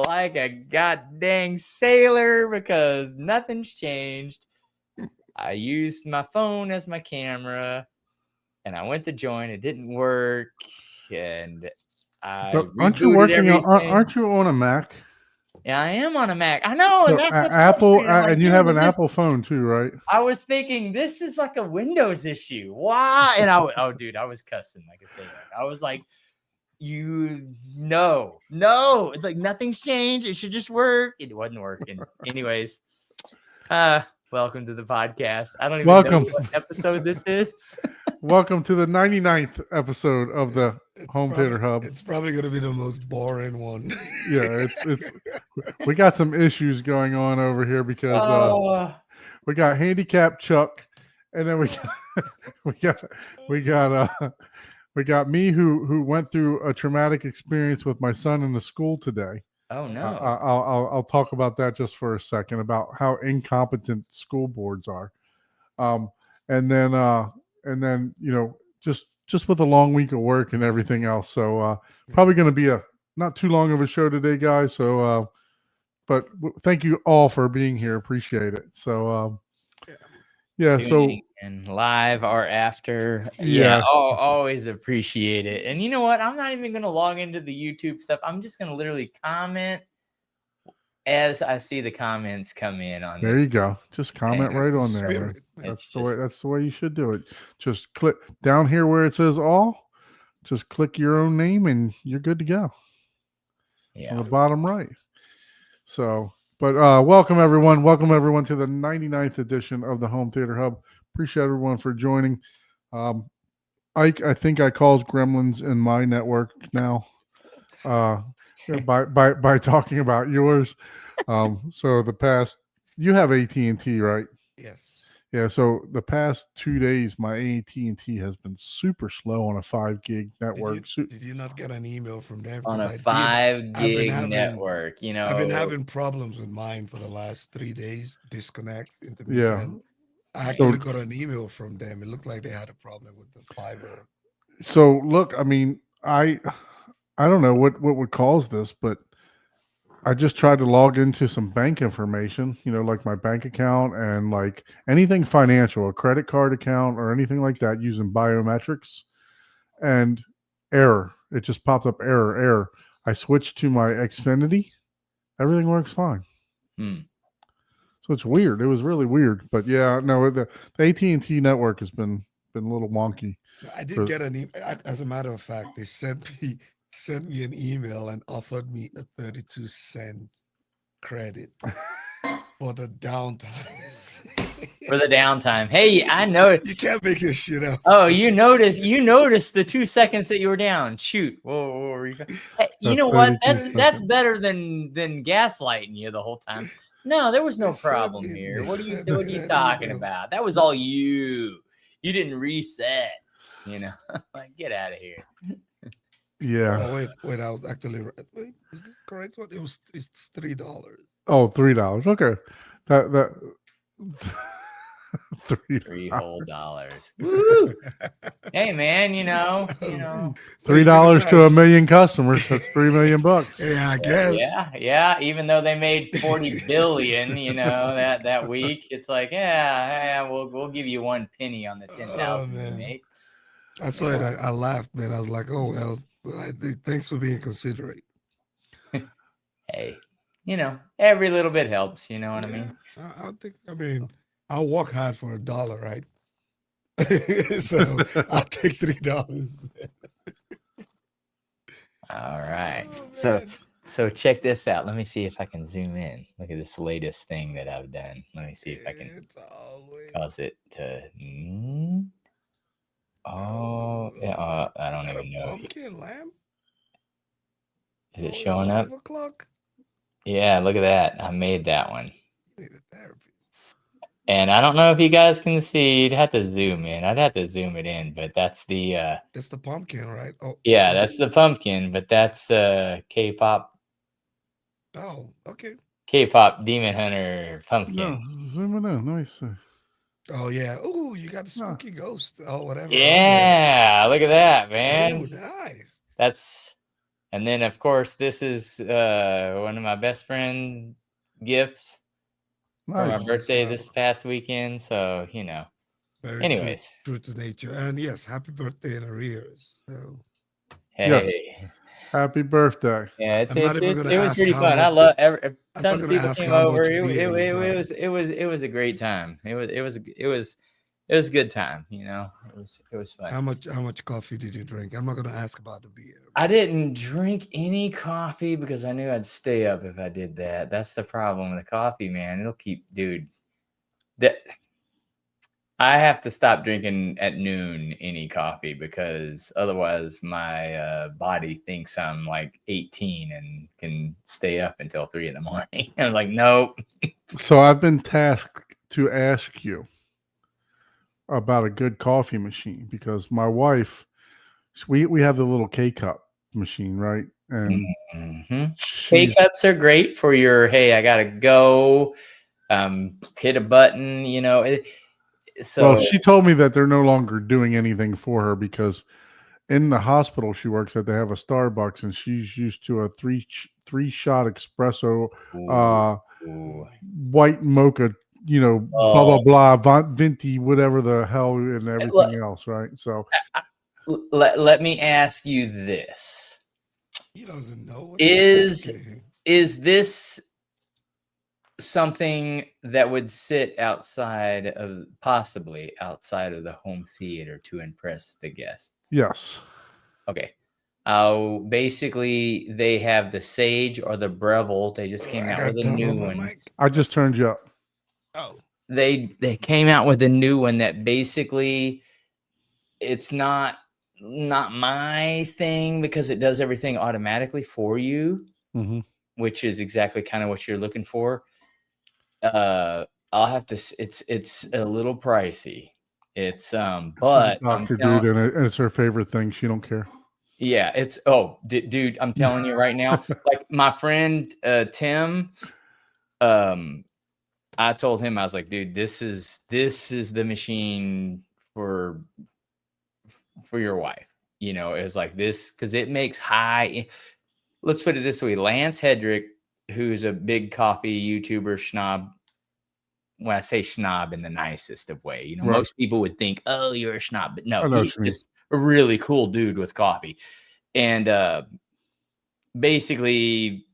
like a goddamn sailor because nothing's changed. I used my phone as my camera, and I went to join. It didn't work, and I Aren't you rebooted working on? everything. Aren't you on a Mac? Yeah, I am on a Mac. I know, and So, that's what's Apple, frustrating. I'm like, and you dude, have an is this- Apple phone too, right? I was thinking this is like a Windows issue. Why? And dude, I was cussing like a sailor. I was like, no, it's like nothing's changed. It should just work. It wasn't working. Anyways, welcome to the podcast. I don't even know what episode this is. Welcome to the 99th episode of the Home Theater Hub. It's probably going to be the most boring one. Yeah, it's we got some issues going on over here because we got handicapped Chuck, and then we got me who went through a traumatic experience with my son in the school today. Oh no! I'll talk about that just for a second about how incompetent school boards are, and then just with a long week of work and everything else. So probably going to be a not too long of a show today, guys. So but thank you all for being here. Appreciate it. So yeah. So and live or after, yeah, always appreciate it. And you know what? I'm not even going to log into the YouTube stuff. I'm just going to literally comment as I see the comments come in on there this. you go. Just comment right on there. That's the way you should do it. Just click down here where it says all. Just click your own name and you're good to go. Yeah. On the bottom right. So, but welcome everyone to the 99th edition of the Home Theater Hub. Appreciate everyone for joining. Ike, I think I calls gremlins in my network now. By talking about yours. So you have AT&T, right? Yes. Yeah. So the past 2 days, my AT&T has been super slow on a 5 gig network. Did you not get an email from them? On a 5 gig network, you know. I've been having problems with mine for the last 3 days. Disconnect. Yeah. I actually got an email from them. It looked like they had a problem with the fiber. So look, I mean, I don't know what would cause this, but I just tried to log into some bank information, like my bank account and like anything financial, a credit card account or anything like that using biometrics, and error. It just popped up error. I switched to my Xfinity. Everything works fine. So it's weird. It was really weird, but yeah, no, the AT&T network has been a little wonky. I did get an email. As a matter of fact, they sent me an email and offered me a 32-cent credit for the downtime. For the downtime. Hey, I know you can't make this shit up. Oh, you noticed the 2 seconds that you were down. Shoot. Whoa. Hey, you know what? That's better than gaslighting you the whole time. No, there was no problem here. What are you talking about? That was all you. You didn't reset. Like, get out of here. Yeah. Oh, wait. I was actually wait. Is this correct? What it's $3. Oh, $3. Okay. That $3 whole dollars. Woo! Hey man, $3 to 1 million customers. That's $3 million. Yeah, I guess. Yeah. Even though they made 40 billion, that week, it's like, we'll give you 1 penny on the 10,000 you made. I saw it. I laughed, man. I was like, oh well. Thanks for being considerate. Hey, every little bit helps. You know what I mean? I'll work hard for $1, right? So I'll take $3. All right. So check this out. Let me see if I can zoom in. Look at this latest thing that I've done. Let me see if I can cause it to. Oh, yeah. I don't even know. Pumpkin lamp? Is it showing up? Yeah, look at that. I made that one. And I don't know if you guys can see. You'd have to zoom in. I'd have to zoom it in, but that's the that's the pumpkin, right? Oh yeah, that's the pumpkin, but that's K-pop. Oh, okay. K-pop Demon Hunter pumpkin. No, zoom in. Nice. Oh yeah. Oh, you got the spooky ghost. Oh, whatever. Yeah, look at that, man. Oh, nice. That's And then, of course, this is one of my best friend gifts for my Nice. birthday So, this past weekend. So, very anyways, true to nature. And yes, happy birthday in arrears. So Yes. hey, Happy birthday. yeah, I'm not even gonna it was ask pretty how fun. I much. love I'm not tons of gonna people ask came how over. much It beer you drank. was a great time. It was a good time. It was fun. How much coffee did you drink? I'm not gonna ask about the beer. I didn't drink any coffee because I knew I'd stay up if I did that. That's the problem with the coffee, man. It'll keep, dude. That I have to stop drinking at noon any coffee because otherwise my body thinks I'm like 18 and can stay up until 3 in the morning. I was like, nope. So I've been tasked to ask you about a good coffee machine because my wife, we have the little K cup machine, right? And Mhm. K she's cups are great for your, hey, I gotta go, hit a button, well, so she told me that they're no longer doing anything for her because in the hospital she works at, they have a Starbucks, and she's used to a three shot espresso, uh, ooh. white mocha, blah Oh, blah blah, venti, whatever the hell, and everything else, right? So let me ask you this. He doesn't know what Is asking. this something that would sit possibly outside of the home theater to impress the guests? yes, Okay. Basically, they have the Sage or the Breville. They just came I out gotta with a turn new on my one. mic. I just turned you up. Oh, They came out with a new one that basically it's not my thing because it does everything automatically for you, Mm-hmm. which is exactly kind of what you're looking for. I'll have to it's a little pricey. It's She's a but I'm doctor, telling dude, and it's her favorite thing. She don't care. yeah, it's dude, I'm telling you right now, like my friend Tim, I told him, I was like, dude, this is the machine for your wife. It was like this because it makes let's put it this way. Lance Hedrick, who's a big coffee YouTuber schnob, when I say schnob in the nicest of way, Right. most people would think, oh, you're a schnob, but no, I know what he's you mean. just a really cool dude with coffee. And basically,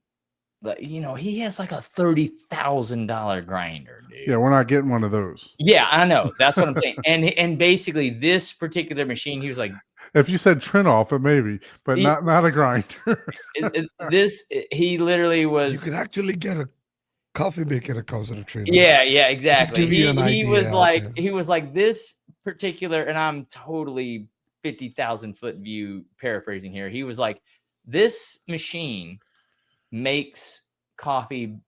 he has like a $30,000 grinder, dude. Yeah, we're not getting one of those. Yeah, I know. That's what I'm saying. And basically, this particular machine, he was like, If you said Trinoff, it maybe, but He- not a grinder. he literally you was. can actually get a coffee maker that comes with a trainer. Yeah, exactly. give you an He was idea out like, there. this particular, and I'm totally 50,000 foot view paraphrasing here. He was like, this machine makes coffee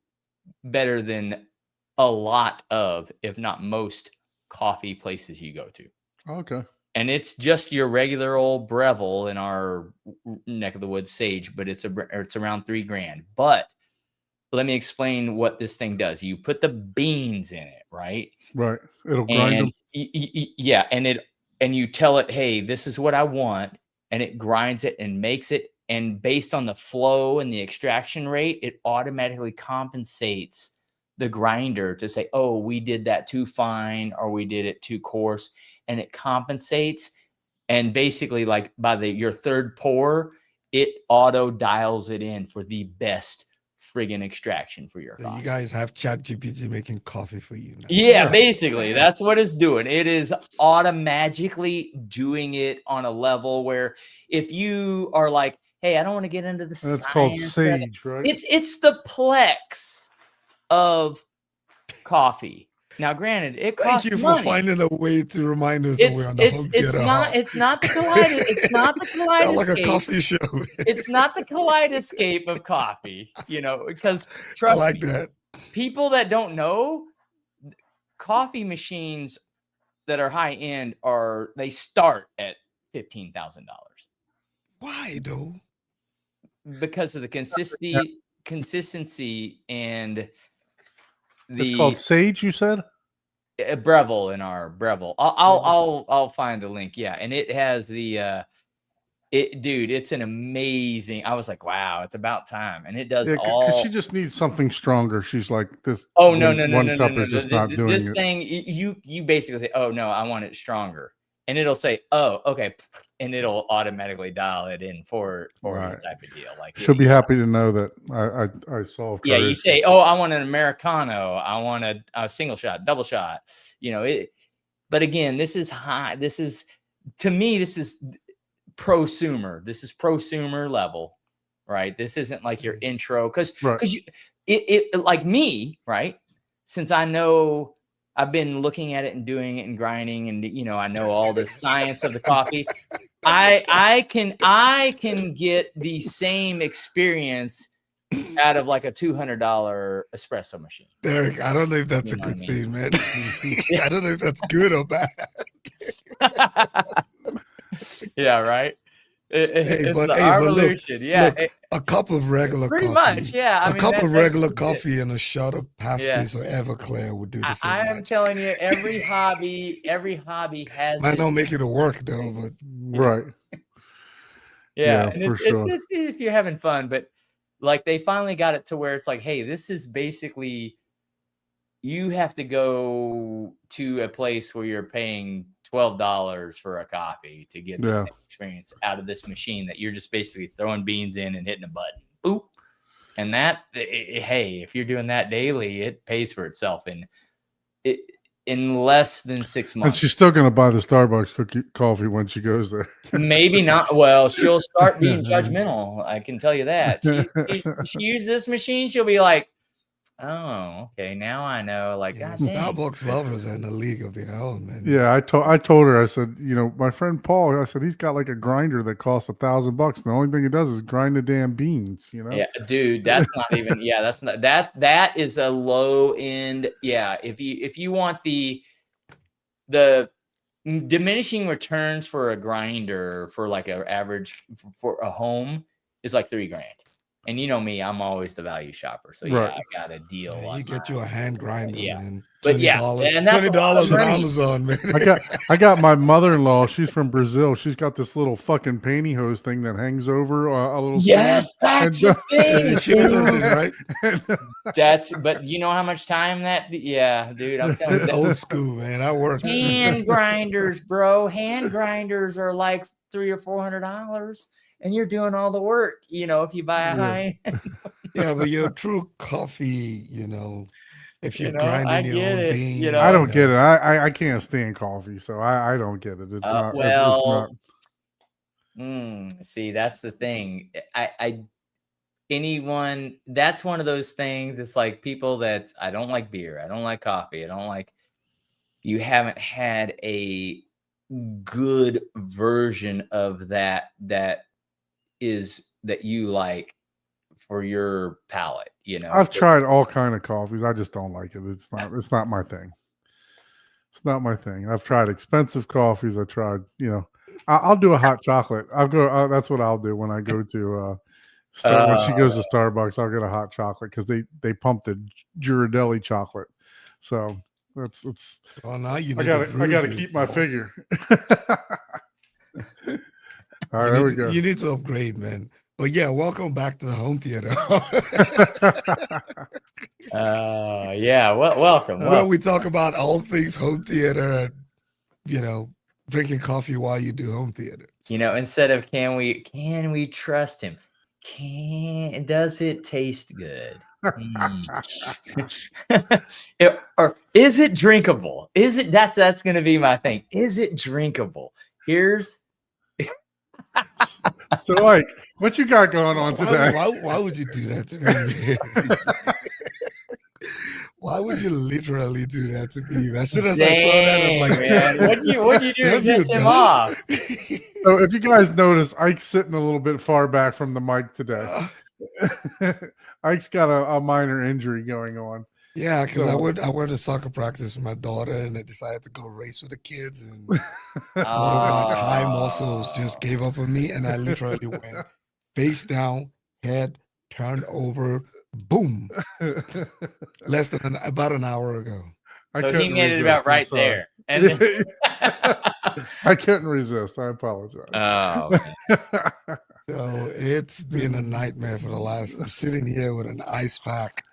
better than a lot of, if not most, coffee places you go to. Okay. And it's just your regular old Breville in our neck of the woods, Sage, but it's around $3,000. But let me explain what this thing does. You put the beans in it, right? Right. It'll grind them. Yeah, and you tell it, hey, this is what I want, and it grinds it and makes it. And based on the flow and the extraction rate, it automatically compensates the grinder to say, oh, we did that too fine or we did it too coarse, and it compensates. And basically, like by your third pour, it auto dials it in for the best friggin' extraction for your So coffee. you guys have ChatGPT making coffee for you now. Yeah, basically, that's what it's doing. It is automatically doing it on a level where if you are like, hey, I don't want to get into the That's called science of it. Sage, right? It's the Plex of coffee. Now, granted, it Thank costs you for money. finding a way to remind us that we're on the home theater hub. It's not the it's not the Sound like a kaleidoscape. coffee show. It's not the kaleidoscape of coffee, because I trust like me, that. people that don't know, coffee machines that are high end they start at $15,000 Why though? because of the consistency and It's called Sage, you said? Breville in our Breville. I'll find a link. Yeah, and it has the Dude, it's an amazing. I was like, wow, it's about time, and it does Yeah, because all. she just needs something stronger. She's like this. Oh no, no, no, one no, no, cup no, is no. just not doing This it. thing, you basically say, oh no, I want it stronger, and it'll say, oh okay, and it'll automatically dial it in for you Right. type of deal. Like She'll be happy to know that I solved her yeah, you issue. say, oh, I want an Americano, I want a single shot, double shot, you know it. But again, this is high. This is, to me, this is prosumer. This is prosumer level, right? This isn't like your intro, because Right. you it like me, right? Since I know I've been looking at it and doing it and grinding, and you know I know all the science of the coffee. I can get the same experience out of like a $200 espresso machine. Derek, I don't know if that's You a know what good I thing, man. I don't know if that's good or bad. Yeah, right. It's but the hey, but look, evolution. Yeah, look, a cup of regular pretty coffee. much. Yeah, I A mean, cup of that's regular just it. coffee and a shot of pastis or Everclear would do the same. I am magic. telling you, every hobby has. Might not make it a work though, but Right. Yeah, Yeah, and for sure. it's if you're having fun, but like they finally got it to where it's like, hey, this is basically, you have to go to a place where you're paying $12 for a coffee to get the Yeah. same experience out of this machine that you're just basically throwing beans in and hitting a button. Boop. And that, hey, if you're doing that daily, it pays for itself in less than 6 And months. she's still going to buy the Starbucks coffee when she goes there. Maybe not. Well, she'll start being judgmental. I can tell you that. She uses this machine. She'll be like, "Oh, okay, now I know." Like, yeah, God dang. Starbucks lovers are in a league of their own, man. Yeah, I told her, I said, you know, my friend Paul, I said, he's got like a grinder that costs $1,000. The only thing he does is grind the damn beans, you know? Yeah, dude, that's not even. Yeah, that's not that is a low end. Yeah, if you want the diminishing returns for a grinder for like an average for a home is like $3,000. And you know me, I'm always the value shopper. So yeah, Right. I got a deal. Yeah, on you get you mine. a hand grinder, Yeah. man. But yeah, $20, and that's a lot of $20 on money. Amazon, man. I got my mother-in-law. She's from Brazil. She's got this little fucking pantyhose thing that hangs over a little. Yes, that's the thing. She does it, right? But you know how much time that? Yeah, dude, I'm telling That's you. old school, man. I work. Hand grinders, bro. Hand grinders are like $300 or $400, and you're doing all the work. You know, if you buy a high. Yeah, but your true coffee, you know, if you're You know, I grinding your get own it, beans, you know. I don't get it. I can't stand coffee, so I don't get it. It's not. Well, it's not. See, that's the thing. Anyone, that's one of those things. It's like people that I don't like beer. I don't like coffee. I don't like, you haven't had a good version of that you like for your palate, you know. I've tried all kind of coffees. I just don't like it. It's not my thing. It's not my thing. I've tried expensive coffees. I tried, you know, I'll do a hot chocolate. That's what I'll do when I go to when she goes to Starbucks. I'll get a hot chocolate because they pump the Ghirardelli chocolate. So it's. Well, now you I gotta keep my figure. All right, there we go. You need to upgrade, man. But yeah, welcome back to the home theater. Yeah, welcome. Where we talk about all things home theater and, you know, drinking coffee while you do home theater. You know, instead of can we trust him? Does it taste good? Or is it drinkable? Is it that's going to be my thing? Is it drinkable? Here's so, like, what you got going on today? Why would you do that to me? Why would you literally do that to me? As soon as I saw that, I'm like, man, what do you do to Damn you, piss him dude. off? So if you guys notice, Ike's sitting a little bit far back from the mic today. Ike's got a minor injury going on. Yeah, because So- I went to soccer practice with my daughter, and I decided to go race with the kids, and one of my high muscles just gave up on me, and I literally went face down, head turned over, boom. Less than about an hour ago. I So he couldn't made it resist. about I'm right sorry. there. And then, I couldn't resist. I apologize. oh, man. So it's been a nightmare for the last. I'm sitting here with an ice pack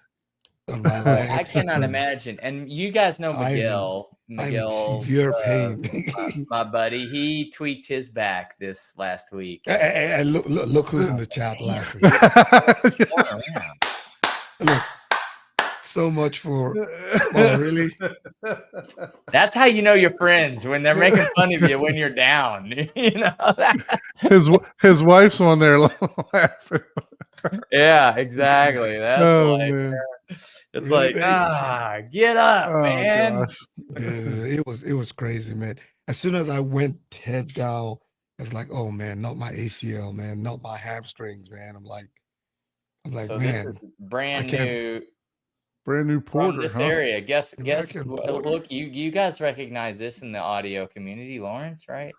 on my legs. I cannot imagine. And you guys know I'm in- Miguel. I'm Miguel, in severe pain. my buddy, he tweaked his back this last week. Hey, look who's in the chat laughing. Going around. Look, so much for. Oh, really? That's how you know you're friends, when they're making fun of you when you're down. You know that? His wife's on there laughing. Yeah, exactly. That's Oh, like man. it's Really, like get up, Oh, man. gosh. It was crazy, man. As soon as I went head down, it's like, oh man, not my ACL, man, not my hamstrings, man. I'm like, So this is man, brand can't- new Brand new from porter, this huh? area. Guess American Porter. look, you guys recognize this in the audio community, Lawrence, right?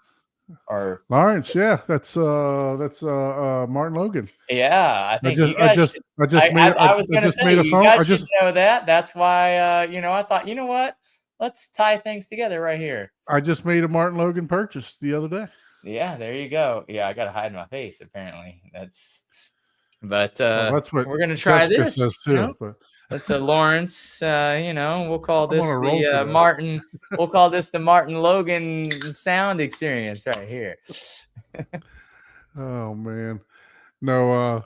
Or Lawrence, yeah, that's Martin Logan. yeah, I I think just, you guys I was gonna say you guys should know that. That's why I thought, you know what? Let's tie things together right here. I just made a Martin Logan purchase the other day. Yeah, there you go. Yeah, I gotta hide my face, apparently. But Well, that's what we're gonna try Jessica this. says too. You know? But That's a Lawrence. We'll call I'm this on a roll the today. Martin. We'll call this the Martin Logan sound experience right here. oh man, no.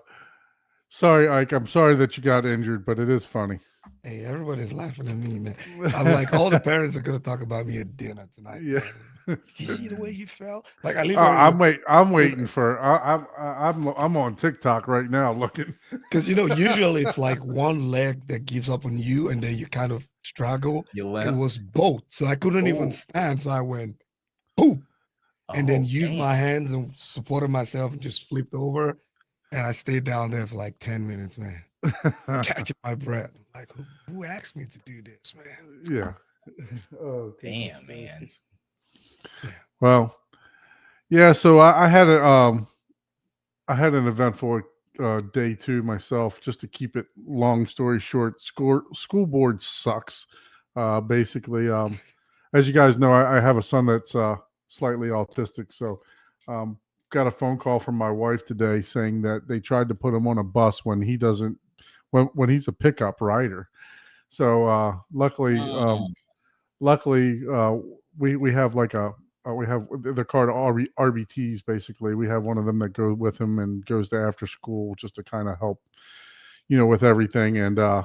Sorry, Ike. I'm sorry that you got injured, but it is funny. hey, everybody's laughing at me, man. I'm like, all the parents are gonna talk about me at dinner tonight. Yeah. Did you see the way he fell? Like I leave. I'm waiting for. I'm on TikTok right now looking. Because usually it's like one leg that gives up on you, and then you kind of struggle. You It limp. was both, so I couldn't Oh. even stand. So I went, boom, and then Oh, used damn. my hands and supported myself and just flipped over, and I stayed down there for like 10 minutes, man, catching my breath. I'm like, who asked me to do this, man? Yeah. Oh, Damn, goodness man. gracious. Well, yeah. So I had an eventful day two myself. Just to keep it long story short, school board sucks. Basically, as you guys know, I have a son that's slightly autistic. So, got a phone call from my wife today saying that they tried to put him on a bus when he doesn't, when he's a pickup rider. So, luckily, we have like we have they're called RBTs. Basically, we have one of them that goes with him and goes to after school just to kind of help, with everything. And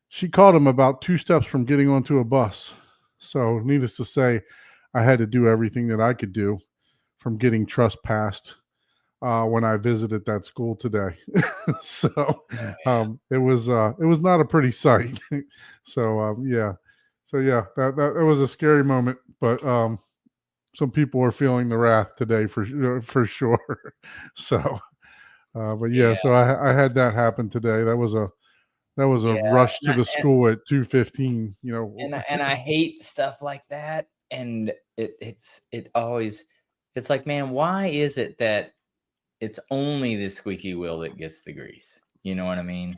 she called him about 2 steps from getting onto a bus. So, needless to say, I had to do everything that I could do from getting trespassed when I visited that school today. So it was not a pretty sight. So yeah. So yeah, that was a scary moment, but some people are feeling the wrath today for sure. So but yeah, so I had that happen today. That was a rush to the school at 2:15, And I hate stuff like that. And it's like, man, why is it that it's only the squeaky wheel that gets the grease? You know what I mean?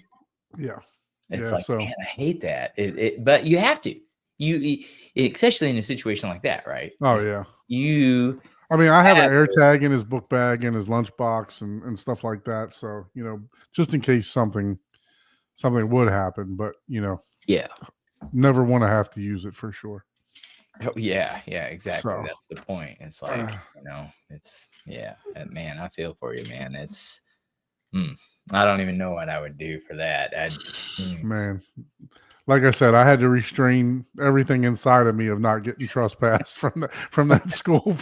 Yeah. It's Yeah, like, so- man, I hate that. But you have to. You especially in a situation like that, right? Oh It's- yeah. You I mean, I have an have air tag in his book bag and his lunchbox and stuff like that. So, just in case something would happen, but yeah. never want to have to use it for sure. Oh, yeah, exactly. So- That's the point. It's like, it's man, I feel for you, man. It's I don't even know what I would do for that. Man, like I said, I had to restrain everything inside of me of not getting trespassed from that school.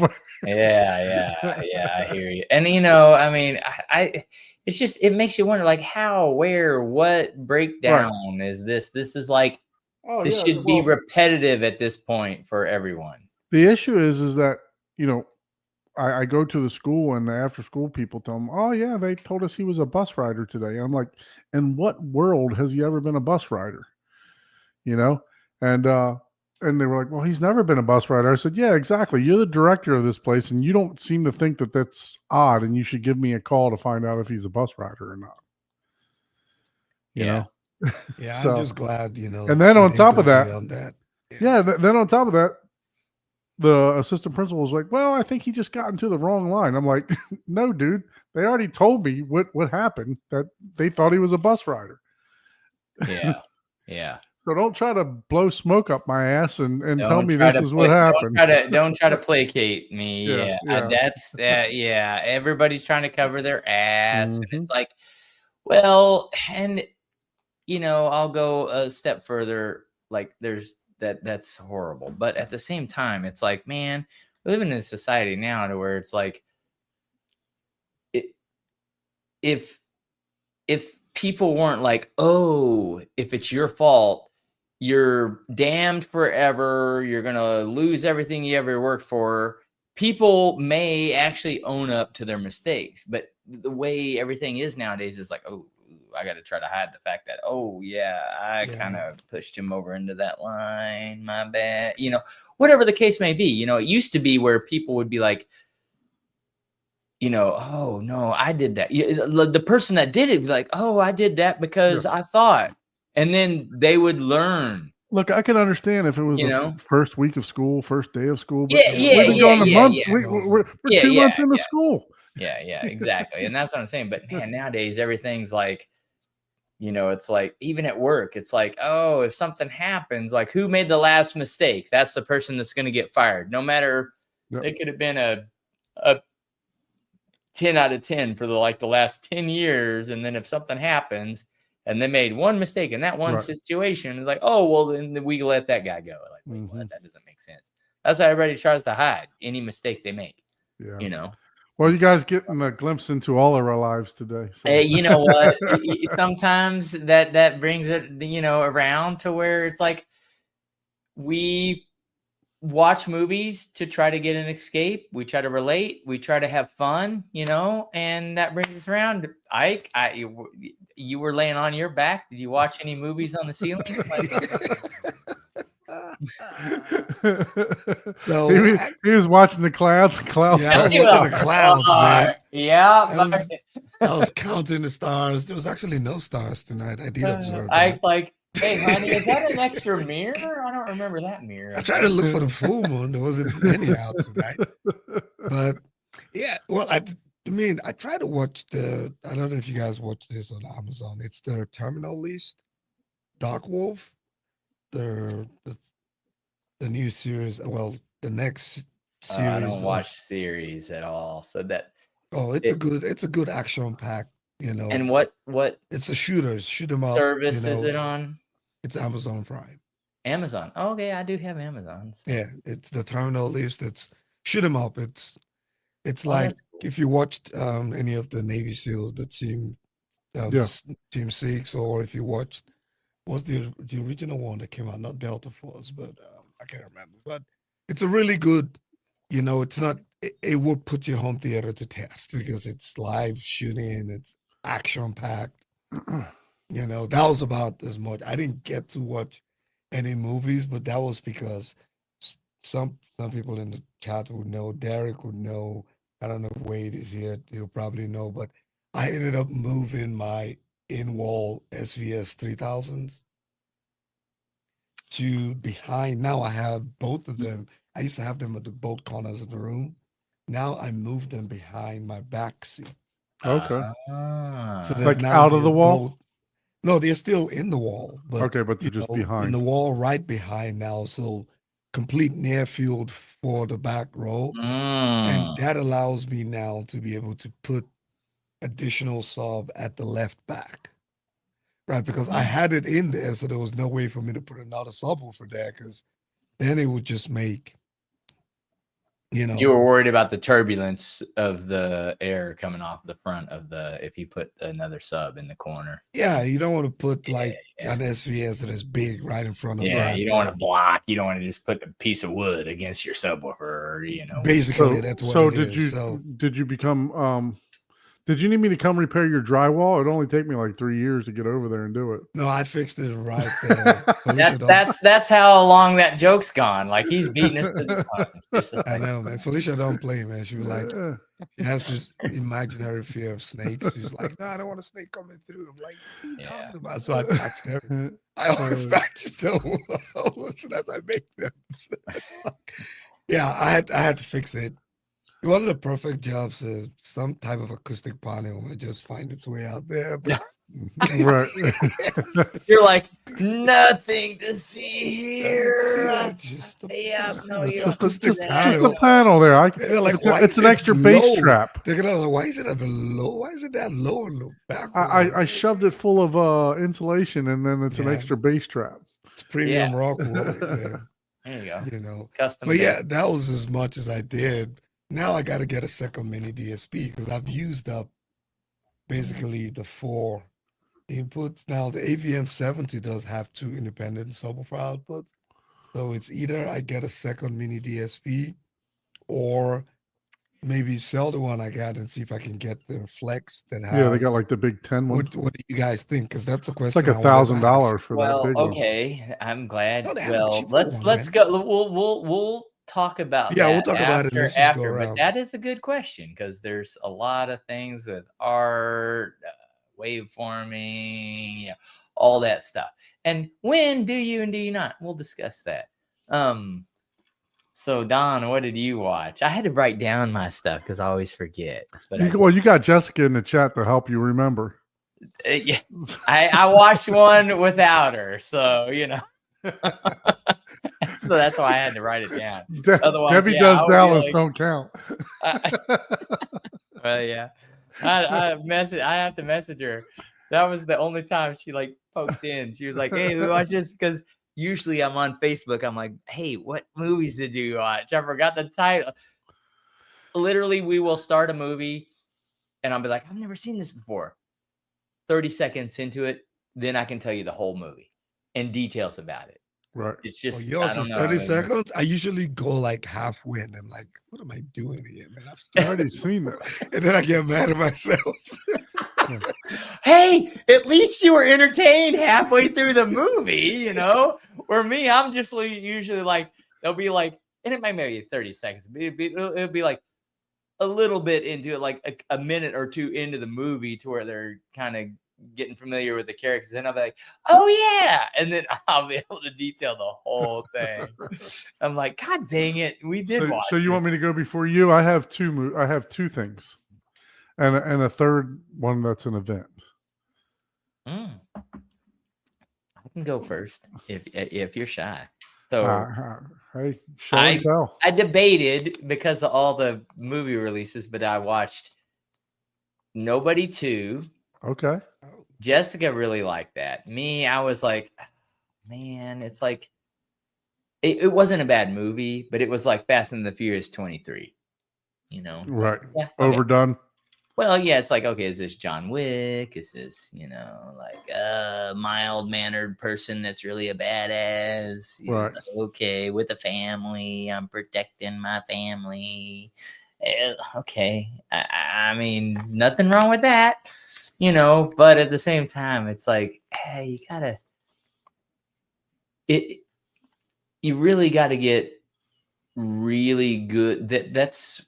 Yeah, I hear you. And I mean, I it's just, it makes you wonder, like, how, where, what breakdown is this? This is like, this should be repetitive at this point for everyone. The issue is that, I go to the school and the after school people tell them, oh yeah, they told us he was a bus rider today. And I'm like, in what world has he ever been a bus rider? And they were like, well, he's never been a bus rider. I said, yeah, exactly. You're the director of this place and you don't seem to think that that's odd. And you should give me a call to find out if he's a bus rider or not. You know? Yeah, So- I'm just glad, And then on top of that, on that. then on top of that, the assistant principal was like, well, I think he just got into the wrong line. I'm like, no, dude, they already told me what happened, that they thought he was a bus rider. Yeah. Yeah. So don't try to blow smoke up my ass and tell Don't me try this to is what happened. Don't try to placate me. Yeah, Yeah. yeah. That's that. Yeah. Everybody's trying to cover their ass. And Mhm. it's like, well, and I'll go a step further. Like that's horrible. But at the same time, it's like, man, we live in a society now to where it's like, if people weren't like, oh, if it's your fault, you're damned forever, you're gonna lose everything you ever worked for, people may actually own up to their mistakes. But the way everything is nowadays is like, oh, I got to try to hide the fact that, oh yeah, I kind of pushed him over into that line, my bad, whatever the case may be. It used to be where people would be like, oh no, I did that. The person that did it was like, oh, I did that because I thought, and then they would learn. Look, I can understand if it was the first week of school, first day of school. But we've been going to months. We're 2 months into school. Yeah, exactly. And that's what I'm saying. But man, nowadays everything's like, it's like, even at work, it's like, oh, if something happens, like, who made the last mistake? That's the person that's going to get fired. No matter, it could have been a 10 out of 10 for the last 10 years. And then if something happens and they made one mistake in that one situation, it's like, oh, well, then we let that guy go. Like, wait, what? That doesn't make sense. That's how everybody tries to hide any mistake they make. Yeah. Well, you guys getting a glimpse into all of our lives today. So. Hey, you know what? Sometimes that brings it, around to where it's like, we watch movies to try to get an escape. We try to relate. We try to have fun, and that brings us around. Ike, you were laying on your back. Did you watch any movies on the ceiling? So he was watching the clouds. Yeah, I was watching the clouds. I was counting the stars. There was actually no stars tonight. I did observe that. Hey, honey, is that an extra mirror? I don't remember that mirror. I tried to look for the full moon. There wasn't any out tonight. But yeah, well, I tried to watch I don't know if you guys watch this on Amazon. It's the Terminal List, Dark Wolf, the new series. Well, the next series. I don't watch series at all. So that. Oh, it's a good action pack. And what it's a shooters, shoot 'em up service is it on? It's Amazon Prime. Amazon. Oh, okay, I do have Amazon. So. Yeah, it's the Terminal List. It's shoot 'em up. It's like cool. If you watched any of the Navy SEALs, the team Team 6, or if you watched what's the original one that came out, not Delta Force, but I can't remember. But it's a really good, it's not. It would put your home theater to test because it's live shooting. It's action packed. That was about as much. I didn't get to watch any movies, but that was because some people in the chat would know. Derek would know. I don't know if Wade is here. He'll probably know. But I ended up moving my in-wall SVS 3000s to behind. Now I have both of them. I used to have them at both corners of the room. Now I moved them behind my back seat. Okay. So like out of the wall? No, they're still in the wall. But, but they're just behind. In the wall right behind now. So complete near field for the back row. And that allows me now to be able to put additional sub at the left back. Right, because I had it in there, so there was no way for me to put another subwoofer there, because then it would just make, You were worried about the turbulence of the air coming off the front of if you put another sub in the corner. Yeah, you don't want to put an SVS that is big right in front of that. You don't want to block. You don't want to just put a piece of wood against your subwoofer, Basically, that's what it is. Did you become did you need me to come repair your drywall? It'd only take me like 3 years to get over there and do it. No, I fixed it right there. that's how long that joke's gone. Like, he's beating us to the punch. I know, man. Felicia don't play, man. She was like, she has this imaginary fear of snakes. She's like, no, I don't want a snake coming through. I'm like, what are you talking about? So I patched her. I always patch them as I make them. Yeah, I had to fix it. It wasn't a perfect job, so some type of acoustic panel might just find its way out there. But Right. You're like, nothing to see see here. that? Just Yeah, no, It's you just don't a, see just, that. just a panel there. They're like, It's, why it's is an it extra bass low? trap. They're gonna like, why is it at the low? Why is it that low in the back? I shoved it full of insulation, and then it's an Yeah. extra bass trap. It's premium Yeah. rock wool, There you go. you know. Custom But yeah, made. that was as much as I did. Now I got to get a second mini DSP because I've used up basically the 4 inputs. Now the AVM 70 does have 2 independent subwoofer outputs. So it's either I get a second mini DSP or maybe sell the one I got and see if I can get the Flex that has. Yeah, they got like the big 10 one. What do you guys think? Because that's a It's question. like I wanted to ask. $1,000 for that Well, big one. okay. I'm glad. No, they have a Well, cheaper let's one, man. go. We'll talk about Yeah, that we'll talk about it. Let's just go after. But around. that is a good question because there's a lot of things with art, waveforming, all that stuff. And when do you and do you not? We'll discuss that. So Don, what did you watch? I had to write down my stuff because I always forget. But You got Jessica in the chat to help you remember. yeah, I watched one without her, so you know. So that's why I had to write it down. Otherwise, Debbie yeah, does I would be Dallas like- don't count. Well, yeah, I have to message her. That was the only time she like poked in. She was like, "Hey, we watch this," because usually I'm on Facebook. I'm like, "Hey, what movies did you watch?" I forgot the title. Literally, we will start a movie, and I'll be like, "I've never seen this before." 30 seconds into it, then I can tell you the whole movie and details about it. Right. It's just Yours I don't is know. 30 seconds. I usually go like halfway and I'm like, what am I doing here, man? I already seen that. And then I get mad at myself. Hey, at least you were entertained halfway through the movie, you know? Where me, I'm just usually like, they'll be like, and it might be 30 seconds, but it'll be like a little bit into it, like a minute or two into the movie to where they're kind of getting familiar with the characters. And I'll be like, oh yeah. And then I'll be able to detail the whole thing. I'm like, God dang it. We did watch So you it. want me to go before you? I have two things. And a third one that's an event. I can go first if you're shy. So hey, show and tell. I debated because of all the movie releases, but I watched Nobody 2. Okay. Jessica really liked that. Me, I was like, man, it's like it wasn't a bad movie, but it was like Fast and the Furious 23. You know, Right. Like, yeah, okay. Overdone. Well, yeah, it's like, okay, is this John Wick? Is this, like a mild-mannered person that's really a badass? Right. Okay, with a family, I'm protecting my family. Okay, I mean, nothing wrong with that, but at the same time, it's like, hey, you really got to get really good. That's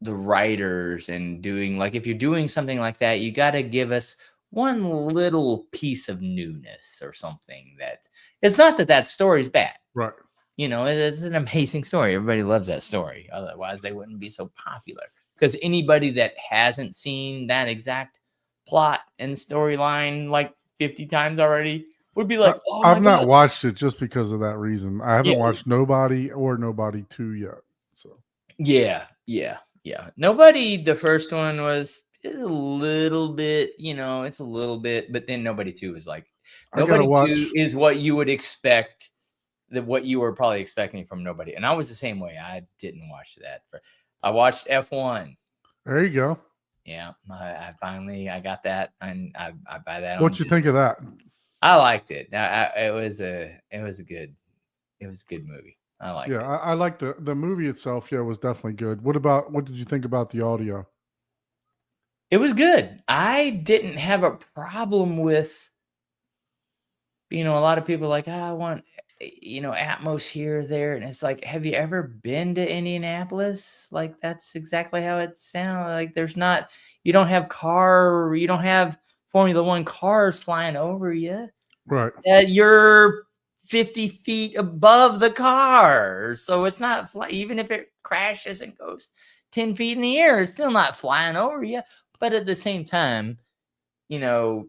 the writers and doing, like, if you're doing something like that, you got to give us one little piece of newness or something. That it's not that story is bad, right? It's an amazing story. Everybody loves that story. Otherwise they wouldn't be so popular, because anybody that hasn't seen that exact plot and storyline like 50 times already would be like, oh, I've not watched it just because of that reason. I haven't watched Nobody or Nobody 2 yet. So yeah. Nobody, the first one was a little bit, it's a little bit, but then Nobody 2 is like, Nobody 2 is what you would expect, what you were probably expecting from Nobody. And I was the same way. I didn't watch that. I watched F1. There you go. Yeah, I finally got that, and I buy that. What you think of that? I liked it. It was a good movie. I liked it. Yeah, I liked the movie itself. Yeah, it was definitely good. What did you think about the audio? It was good. I didn't have a problem with, a lot of people like, I want, Atmos here or there. And it's like, have you ever been to Indianapolis? Like, that's exactly how it sounds. Like, you don't have Formula One cars flying over you. Right. You're 50 feet above the car. So it's not even if it crashes and goes 10 feet in the air, it's still not flying over you. But at the same time, you know,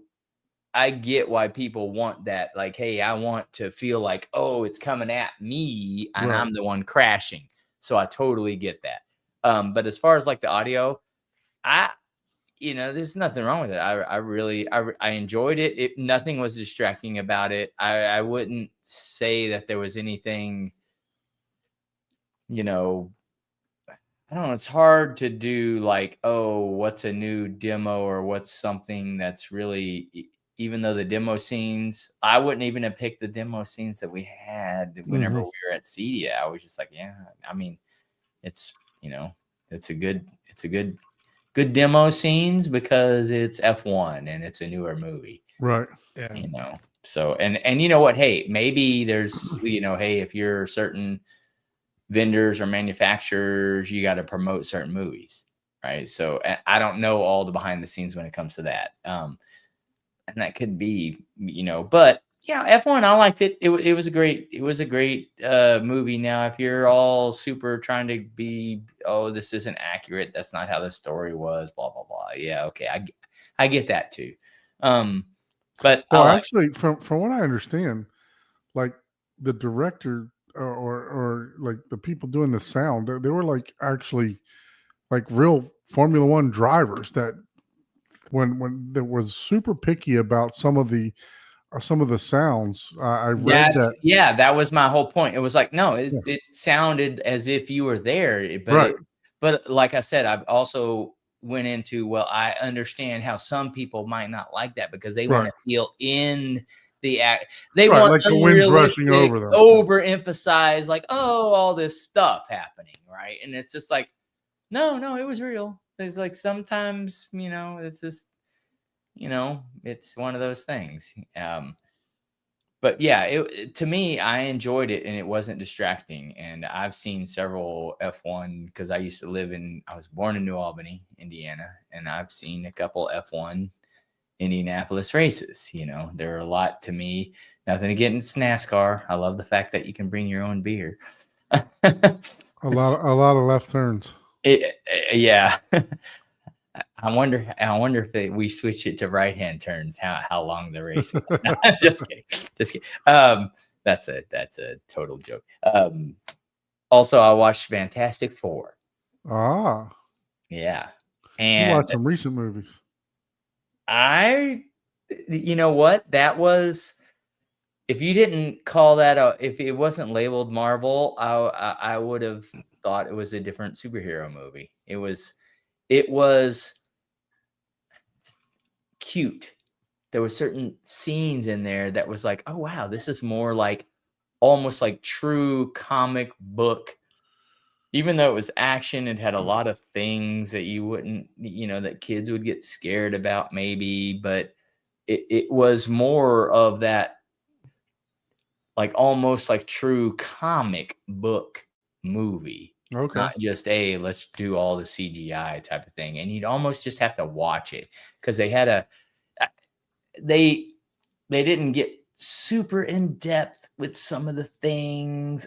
I get why people want that. Like, hey, I want to feel like, oh, it's coming at me and I'm the one crashing. So I totally get that. But as far as like the audio, there's nothing wrong with it. I enjoyed it. Nothing was distracting about it. I wouldn't say that there was anything, I don't know. It's hard to do like, oh, what's a new demo or what's something that's really, even though the demo scenes, I wouldn't even have picked the demo scenes that we had whenever we were at Cedia. I was just like, yeah, I mean, it's a good demo scenes because it's F1 and it's a newer movie. Right. Yeah. So, and you know what? Hey, maybe there's, hey, if you're certain vendors or manufacturers, you got to promote certain movies. Right. So I don't know all the behind the scenes when it comes to that. And that could be, but yeah, F1, I liked it. It was a great movie. Now, if you're all super trying to be, oh, this isn't accurate, that's not how the story was, blah, blah, blah. Yeah. Okay. I get that too. But actually from what I understand, like the director or like the people doing the sound, they were like actually like real Formula One drivers that when there was super picky about some of the sounds. I read that. Yeah, that was my whole point. It was like, no, it sounded as if you were there, but but like I said, I've also went into, well, I understand how some people might not like that because they want to feel in the act. They want like the wind's rushing over them. Overemphasize like, oh, all this stuff happening, right? And it's just like, no, it was real. It's like sometimes, it's just, it's one of those things. But yeah, to me, I enjoyed it and it wasn't distracting. And I've seen several F1 because I was born in New Albany, Indiana, and I've seen a couple F1 Indianapolis races. They're a lot to me. Nothing against NASCAR. I love the fact that you can bring your own beer. A lot of left turns. Yeah. I wonder if we switch it to right-hand turns, how long the race is. No, just kidding. That's a total joke. Also, I watched Fantastic Four. Yeah. And you watched some recent movies. You know what? That was, if you didn't call that if it wasn't labeled Marvel, I would have thought it was a different superhero movie. It was cute. There were certain scenes in there that was like, oh wow, this is more like almost like true comic book. Even though it was action, it had a lot of things that you wouldn't, that kids would get scared about maybe, but it was more of that, like almost like true comic book movie. Okay. Not just let's do all the CGI type of thing. And you'd almost just have to watch it because they didn't get super in depth with some of the things.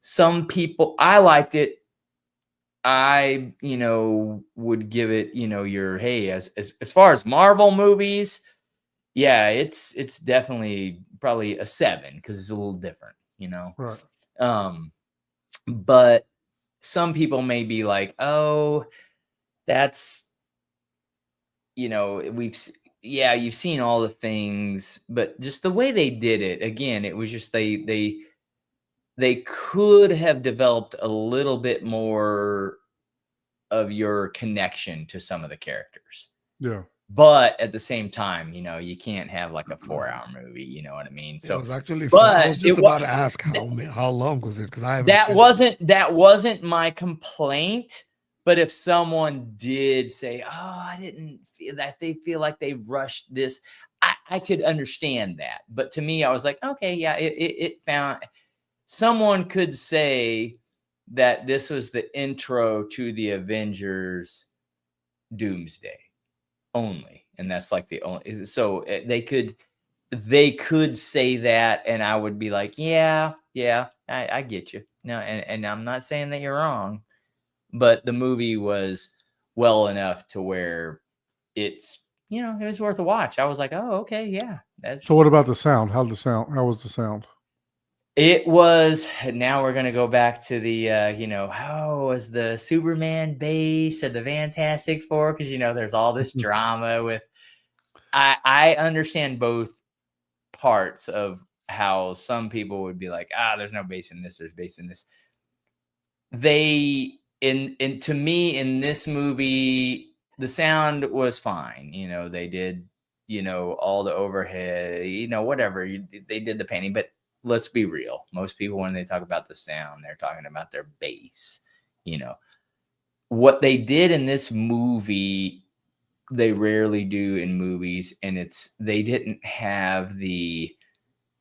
Some people, I liked it. I, would give it, your, hey, as far as Marvel movies, yeah, it's definitely probably a 7 because it's a little different, Right. But some people may be like, oh, that's, you've seen all the things, but just the way they did it, again, it was just they could have developed a little bit more of your connection to some of the characters. Yeah. But at the same time, you can't have like a 4-hour movie. You know what I mean? So it was actually, but I was just about to ask how long was it? Because that wasn't my complaint. But if someone did say, oh, I didn't feel that, they feel like they rushed this, I could understand that. But to me, I was like, okay, yeah, it found, someone could say that this was the intro to the Avengers Doomsday only. And that's like the only, so they could they could say that, and I would be like, yeah, I get you. No, and I'm not saying that you're wrong, but the movie was well enough to where it's, it was worth a watch. I was like, oh, okay, yeah. So what about the sound? How was the sound? It was, now we're going to go back to the, how was the Superman base or the Fantastic Four? Because, there's all this drama with, I understand both parts of how some people would be like, there's no bass in this, there's bass in this. To me, in this movie, the sound was fine. They did, all the overhead, whatever. They did the painting, but let's be real. Most people, when they talk about the sound, they're talking about their bass. What they did in this movie, they rarely do in movies, and they didn't have the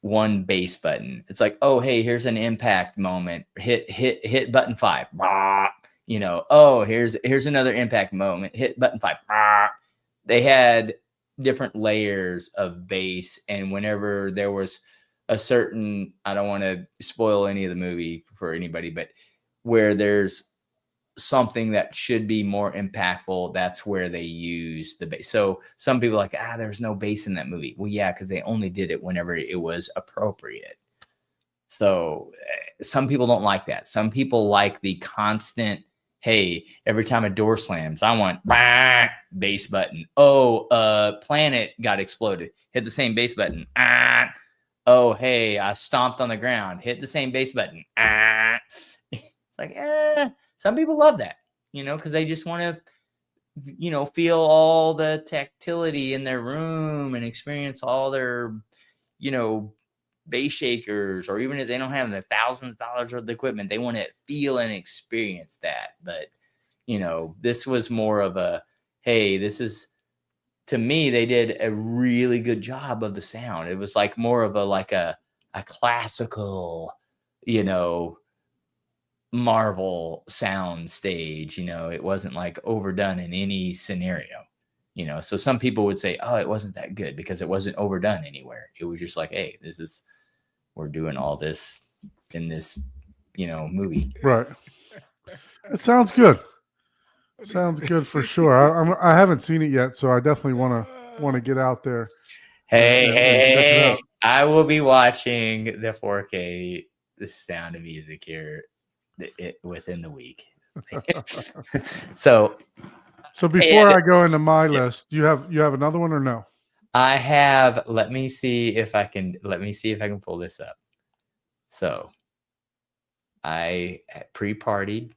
one bass button. It's like, oh, hey, here's an impact moment. Hit button 5. Oh, here's another impact moment. Hit button 5. They had different layers of bass, and whenever there was a certain, I don't want to spoil any of the movie for anybody, but where there's something that should be more impactful, that's where they use the bass. So some people are like, there's no bass in that movie. Well, yeah, because they only did it whenever it was appropriate. So some people don't like that. Some people like the constant, hey, every time a door slams, I want bass button. Oh, planet got exploded. Hit the same bass button. Oh, hey, I stomped on the ground. Hit the same bass button. It's like, some people love that, because they just want to, feel all the tactility in their room and experience all their, bass shakers, or even if they don't have the thousands of dollars worth of equipment, they want to feel and experience that. But, this was more of a, hey, to me, they did a really good job of the sound. It was like more of a classical, Marvel sound stage. It wasn't like overdone in any scenario. So some people would say, oh, it wasn't that good because it wasn't overdone anywhere. It was just like, hey, we're doing all this in this, movie. Right. It sounds good. Sounds good for sure. I haven't seen it yet, so I definitely want to get out there. Hey, I will be watching the 4K The Sound of Music here within the week. So before I go into my list, you have another one or no? I have. Let me see if I can pull this up. So I pre-partied.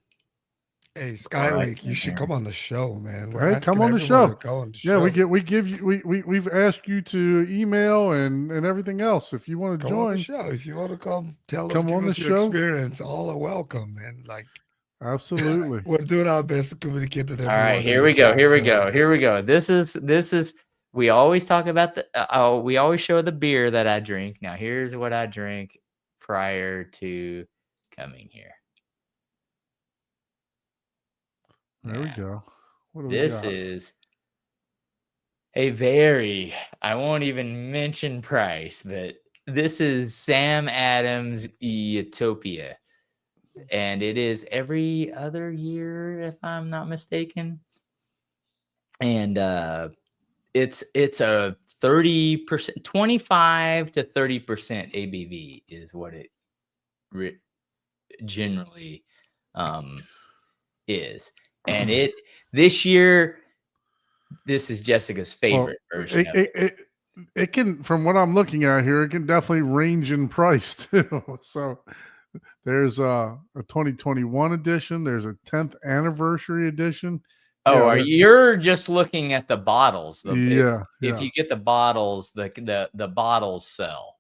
Hey, Skylake, you should come on the show, man. Hey, come on the show. Yeah, we've asked you to email and everything else. If you want to join on the show, if you want to come on the show, experience, all are welcome, man. Like, absolutely, we're doing our best to communicate to them. All right, here we go. This is. We always talk about we always show the beer that I drink. Now here's what I drank prior to coming here. There we go. This is I won't even mention price, but this is Sam Adams Utopia. And it is every other year, if I'm not mistaken. And it's a 30%, 25 to 30% ABV is what it generally is. And this year, this is Jessica's favorite version. It can, from what I'm looking at here, it can definitely range in price too. So there's a 2021 edition. There's a 10th anniversary edition. Oh, you're just looking at the bottles? If you get the bottles, the bottles sell.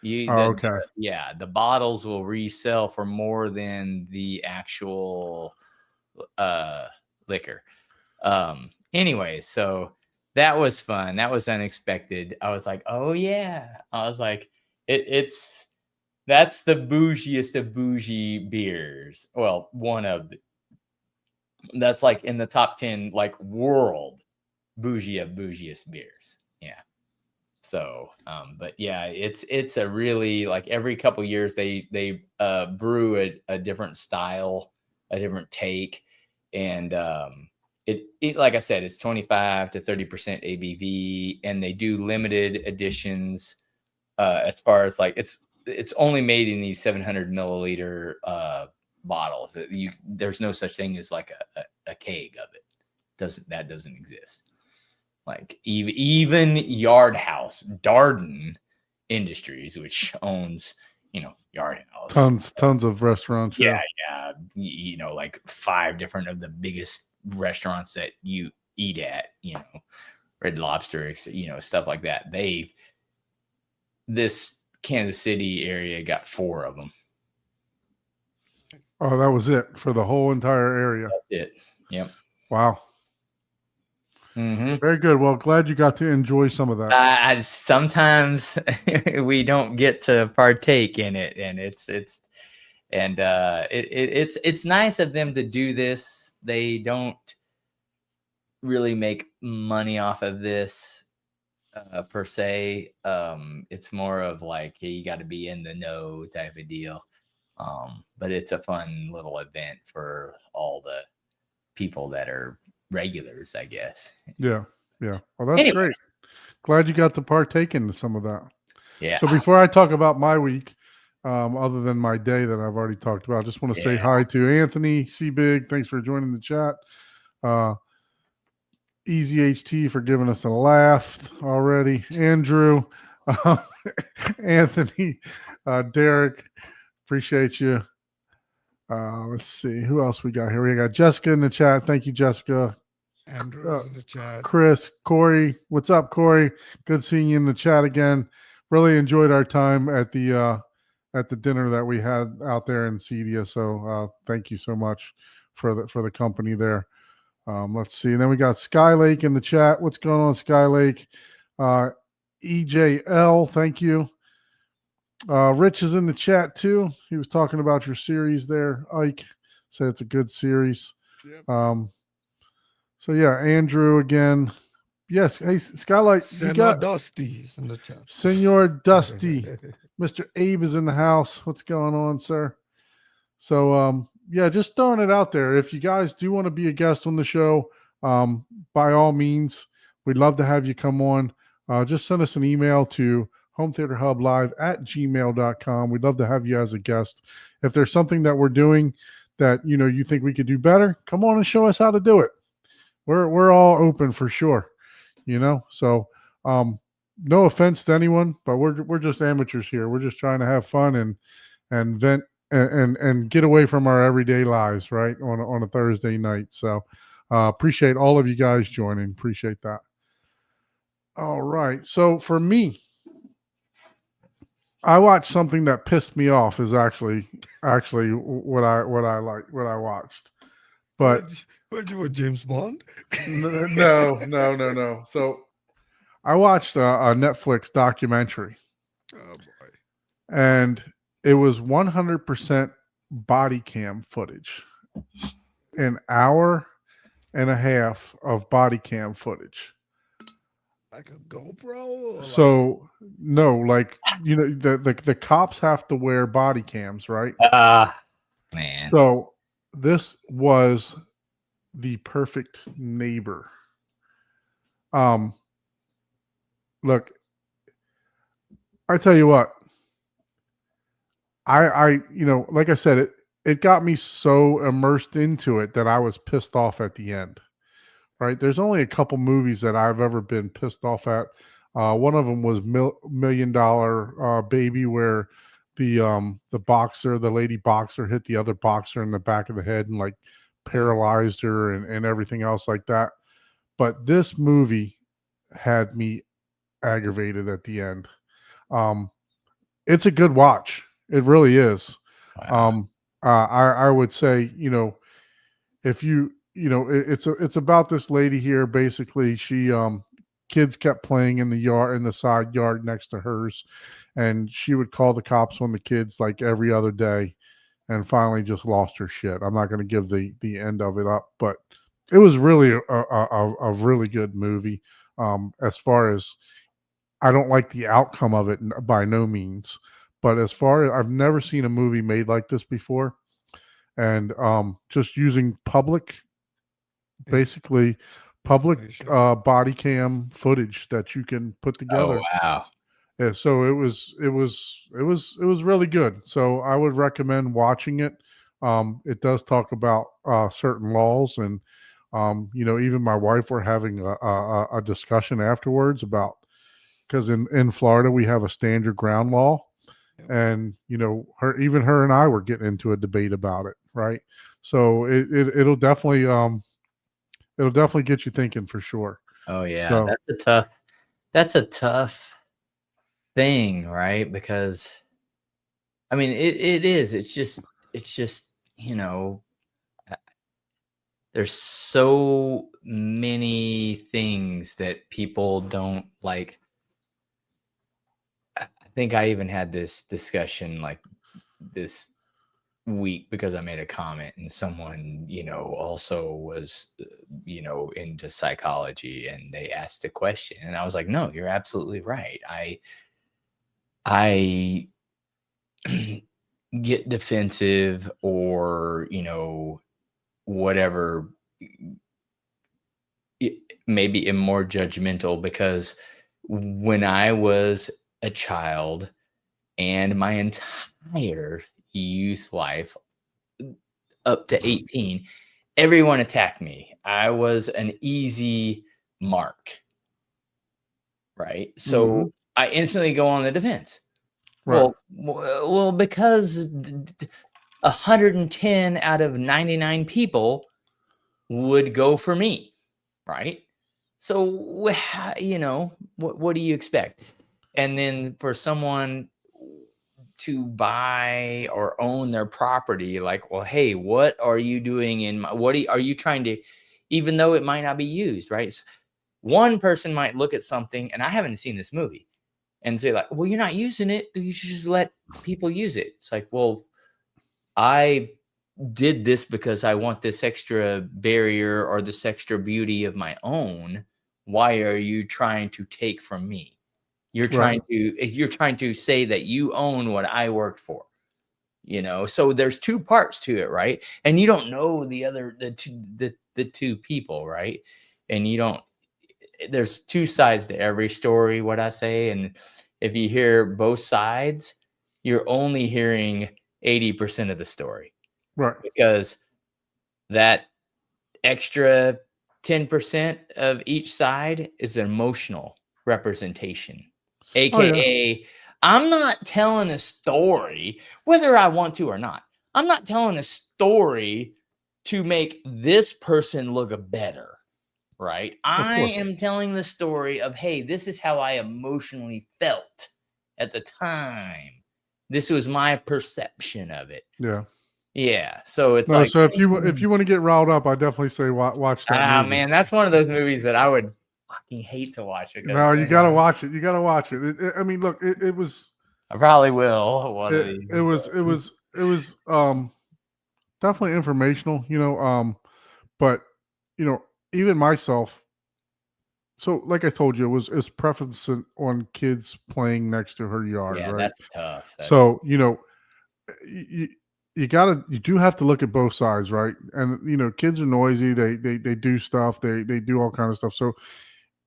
Okay. The bottles will resell for more than the actual liquor. Anyway, so that was fun. That was unexpected. I was like, oh yeah. I was like, that's the bougiest of bougie beers. Well, one of that's like in the top 10 like world bougie of bougiest beers. Yeah. So, but yeah, it's a really, like, every couple years they brew a different style, a different take, and it like I said, it's 25 to 30% ABV, and they do limited editions. As far as like it's only made in these 700 milliliter bottles. There's no such thing as like a keg of it. Doesn't exist. Like even Yard House, Darden Industries, which owns, Yard House, tons of restaurants. Yeah. Like 5 different of the biggest restaurants that you eat at, Red Lobster, stuff like that. This Kansas City area got 4 of them. Oh, that was it for the whole entire area. That's it. Yep. Wow. Mm-hmm. Very good. Well, glad you got to enjoy some of that. Sometimes we don't get to partake in it, and it's nice of them to do this. They don't really make money off of this per se. It's more of like, hey, you got to be in the know type of deal. But it's a fun little event for all the people that are regulars, I guess. Yeah. Well, that's great. Glad you got to partake in some of that. Yeah. So before I talk about my week, other than my day that I've already talked about, I just want to say hi to Anthony C. Big. Thanks for joining the chat. Easy HT for giving us a laugh already. Andrew, Anthony, Derek, appreciate you. Let's see who else we got here. We got Jessica in the chat. Thank you, Jessica. Andrew's in the chat. Chris, Corey, what's up, Corey? Good seeing you in the chat again. Really enjoyed our time at the dinner that we had out there in Cedia. So thank you so much for the company there. Let's see. And then we got Sky Lake in the chat. What's going on, Sky Lake? EJL, thank you. Rich is in the chat too. He was talking about your series there. Ike said it's a good series. Yep. So yeah, Andrew again. Yes, hey Skylight. Senor Dusty is in the chat. Senor Dusty. Mr. Abe is in the house. What's going on, sir? So yeah, just throwing it out there. If you guys do want to be a guest on the show, by all means, we'd love to have you come on. Just send us an email to hometheaterhublive@gmail.com. We'd love to have you as a guest. If there's something that we're doing that you think we could do better, come on and show us how to do it. We're all open for sure. So no offense to anyone, but we're just amateurs here. We're just trying to have fun and vent and get away from our everyday lives, right, on a Thursday night. So appreciate all of you guys joining. Appreciate that. All right. So for me, I watched something that pissed me off. Is actually what I watched. But what you were James Bond? No. So I watched a Netflix documentary. Oh boy. And it was 100% body cam footage. An hour and a half of body cam footage. Like a GoPro? So no, the cops have to wear body cams, right? Man. So this was the perfect neighbor. Look, I tell you what, I like I said, it got me so immersed into it that I was pissed off at the end. Right? There's only a couple movies that I've ever been pissed off at. One of them was $1 Million Baby, where the lady boxer hit the other boxer in the back of the head and like paralyzed her and everything else like that. But this movie had me aggravated at the end. It's a good watch. It really is. Wow. I would say, if you, it's about this lady here. Basically, she kids kept playing in the side yard next to hers, and she would call the cops on the kids like every other day, and finally just lost her shit. I'm not going to give the end of it up, but it was really a really good movie. As far as I don't like the outcome of it by no means. But as far as I've never seen a movie made like this before, and just using basically public body cam footage that you can put together. Oh wow. Yeah, so it was really good. So I would recommend watching it. It does talk about certain laws, and even my wife were having a discussion afterwards about, because in Florida we have a stand your ground law, and her and I were getting into a debate about it, right? So it'll definitely get you thinking for sure. Oh yeah, So, that's a tough thing, right? Because I mean it is. It's just there's so many things that people don't like. I think I even had this discussion like this week because I made a comment, and someone, also was, into psychology, and they asked a question, and I was like, no, you're absolutely right. I get defensive or, whatever, maybe am more judgmental because when I was a child and my entire youth life up to 18, everyone attacked me. I was an easy mark, right? So I instantly go on the defense. right. Well, because 110 out of 99 people would go for me, right? So, what do you expect? And then for someone to buy or own their property, like, well, hey, what are you doing are you trying to, even though it might not be used, right? So one person might look at something, and I haven't seen this movie, and say like, well, you're not using it. You should just let people use it. It's like, well, I did this because I want this extra barrier or this extra beauty of my own. Why are you trying to take from me? You're trying to say that you own what I worked for, so there's two parts to it, right? And you don't know the two people, right? And there's two sides to every story, what I say. And if you hear both sides, you're only hearing 80% of the story, Right. because that extra 10% of each side is an emotional representation, aka I'm not telling a story whether I want to or not. I'm not telling a story to make this person look better, right? I am telling the story of, hey, this is how I emotionally felt at the time. This was my perception of it. Yeah. Yeah. So it's so if you want to get riled up, I definitely say watch that movie. Man, that's one of those movies that I would fucking hate to watch. No, you gotta watch it. You gotta watch it. I mean, look, it was. I probably will. It was definitely informational, but even myself. So, like I told you, it was preference on kids playing next to her yard. Yeah, right? That's tough. So you do have to look at both sides, right? And kids are noisy. They do stuff. They do all kind of stuff. So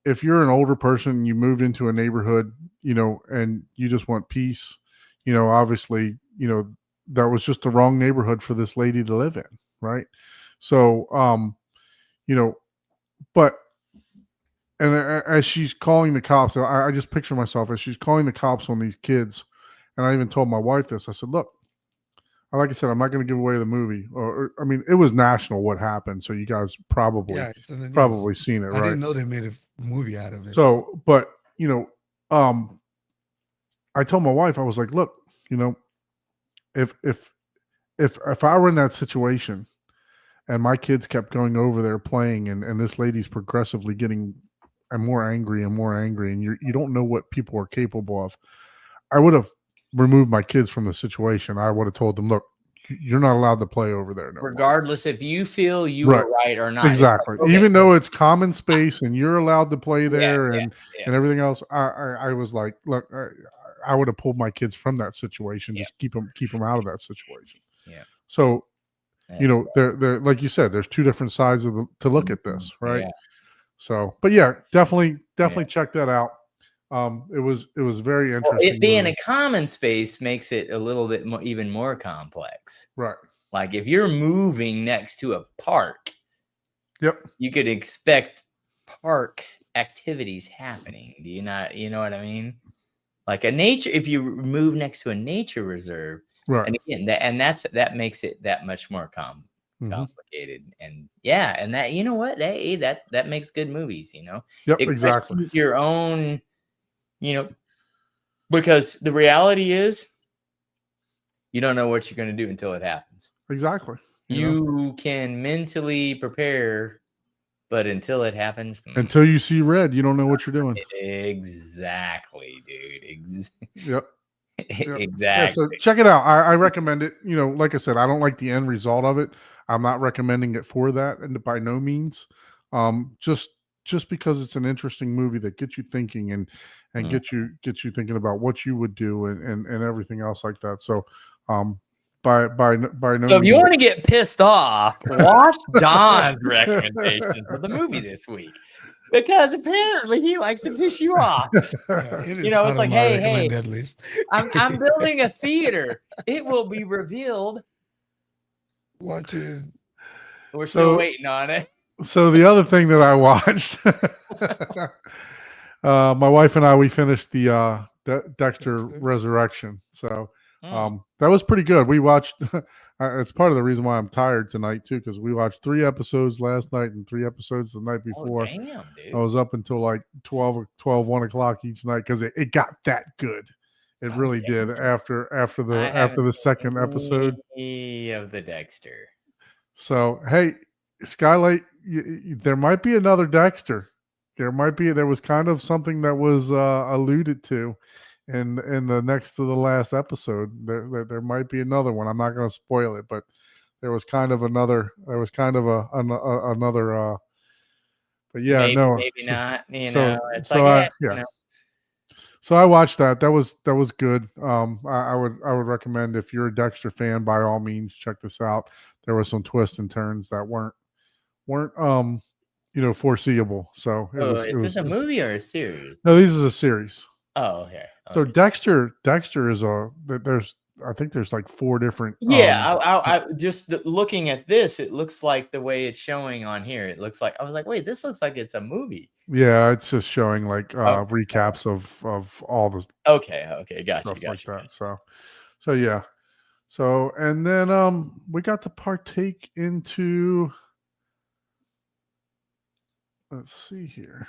if you're an older person and you moved into a neighborhood, and you just want peace, obviously, that was just the wrong neighborhood for this lady to live in, right? So, but and as she's calling the cops, I just picture myself as she's calling the cops on these kids, and I even told my wife this. I said, "Look, like I said, I'm not going to give away the movie. I mean, it was national what happened, so you guys probably seen it, right?" I didn't know they made a movie out of it. So, but I told my wife, I was like, "Look, if I were in that situation, and my kids kept going over there playing, and this lady's progressively getting more angry, and you don't know what people are capable of, I would have removed my kids from the situation. I would have told them, look, you're not allowed to play over there no more. Regardless if you feel you Right. were right or not. Exactly. Okay. Even though it's common space and you're allowed to play there yeah. and everything else, I was like, look, I would have pulled my kids from that situation. Just keep them out of that situation. Yeah. So, you know, they're like you said, there's two different sides of to look at this, right? Yeah. So, but yeah, definitely check that out. It was very interesting. It being a common space makes it a little bit more, even more complex. Right. Like if you're moving next to a park, you could expect park activities happening. Do you not? You know what I mean? Like if you move next to a nature reserve, right? And again, that makes it that much more complicated. And and that, you know what, that makes good movies. You know, yep, it exactly. Your own, you know, because the reality is, you don't know what you're going to do until it happens. Exactly. You can mentally prepare, but until it happens, until you see red, you don't know what you're doing. Exactly, dude. Yep. Exactly. Yeah, so check it out. I recommend it. You know, like I said, I don't like the end result of it. I'm not recommending it for that, and by no means. Just because it's an interesting movie that gets you thinking and gets you thinking about what you would do and everything else like that. So, by no means. So if you want to get pissed off, watch Don's recommendation for the movie this week, because apparently he likes to piss you off. You know, it's like, hey, list. I'm building a theater. It will be revealed. Watch it. We're still waiting on it. So the other thing that I watched, my wife and I, we finished the Dexter Resurrection. So that was pretty good. We watched, it's part of the reason why I'm tired tonight too, because we watched 3 episodes last night and 3 episodes the night before. Oh, damn, dude. I was up until like 1 o'clock each night because it got that good. It really did after the second episode of the Dexter. So, hey, Skylight, there might be another Dexter. There was kind of something that was alluded to in the next to the last episode. There might be another one. I'm not going to spoil it, but there was kind of another. There was kind of another. But yeah, maybe not. You know, it's like yeah. You know. So I watched that. That was good. I would recommend, if you're a Dexter fan, by all means check this out. There were some twists and turns that weren't foreseeable. So is this a movie or a series? No, this is a series. Oh, okay. So Dexter is I think there's like 4 different. Yeah, I just looking at this, it looks like the way it's showing on here. It looks like, I was like, wait, this looks like it's a movie. Yeah, it's just showing like recaps of all the gotcha, stuff like that. So yeah. So, and then we got to partake into, let's see here,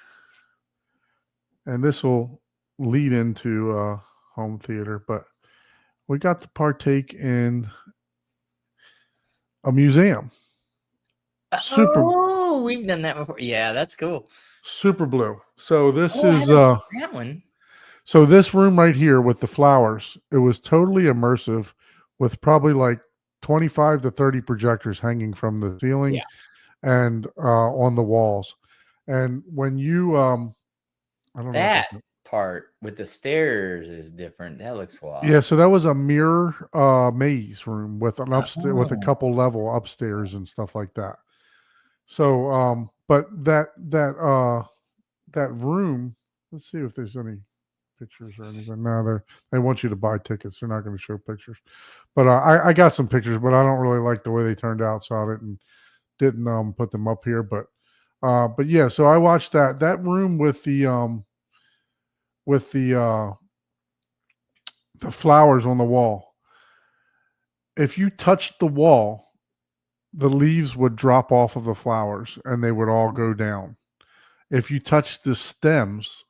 and this will lead into home theater, but we got to partake in a museum. We've done that before. Yeah, that's cool. Super Blue. So this is that one. So this room right here with the flowers, it was totally immersive, with probably like 25 to 30 projectors hanging from the ceiling and on the walls. And when you I don't know part with the stairs is different. That looks wild. Yeah, so that was a mirror maze room with an upstairs with a couple level upstairs and stuff like that. So but that room, let's see if there's any pictures or anything. No, they want you to buy tickets. They're not going to show pictures. But I got some pictures, but I don't really like the way they turned out, so I didn't put them up here. But yeah, so I watched that room with the flowers on the wall. If you touched the wall, the leaves would drop off of the flowers and they would all go down. If you touched the stems,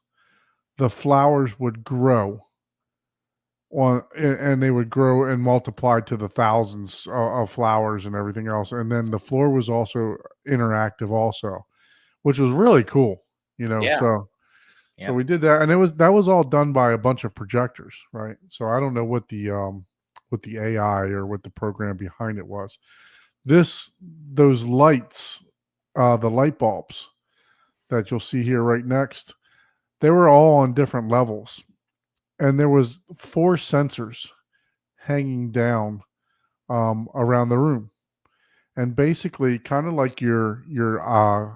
the flowers would grow and they would grow and multiply to the thousands of flowers and everything else. And then the floor was also interactive also, which was really cool, So we did that, and that was all done by a bunch of projectors, right? So I don't know what the what the AI or what the program behind it was. Those lights, the light bulbs that you'll see here right next, they were all on different levels, and there was 4 sensors hanging down around the room. And basically, kind of like your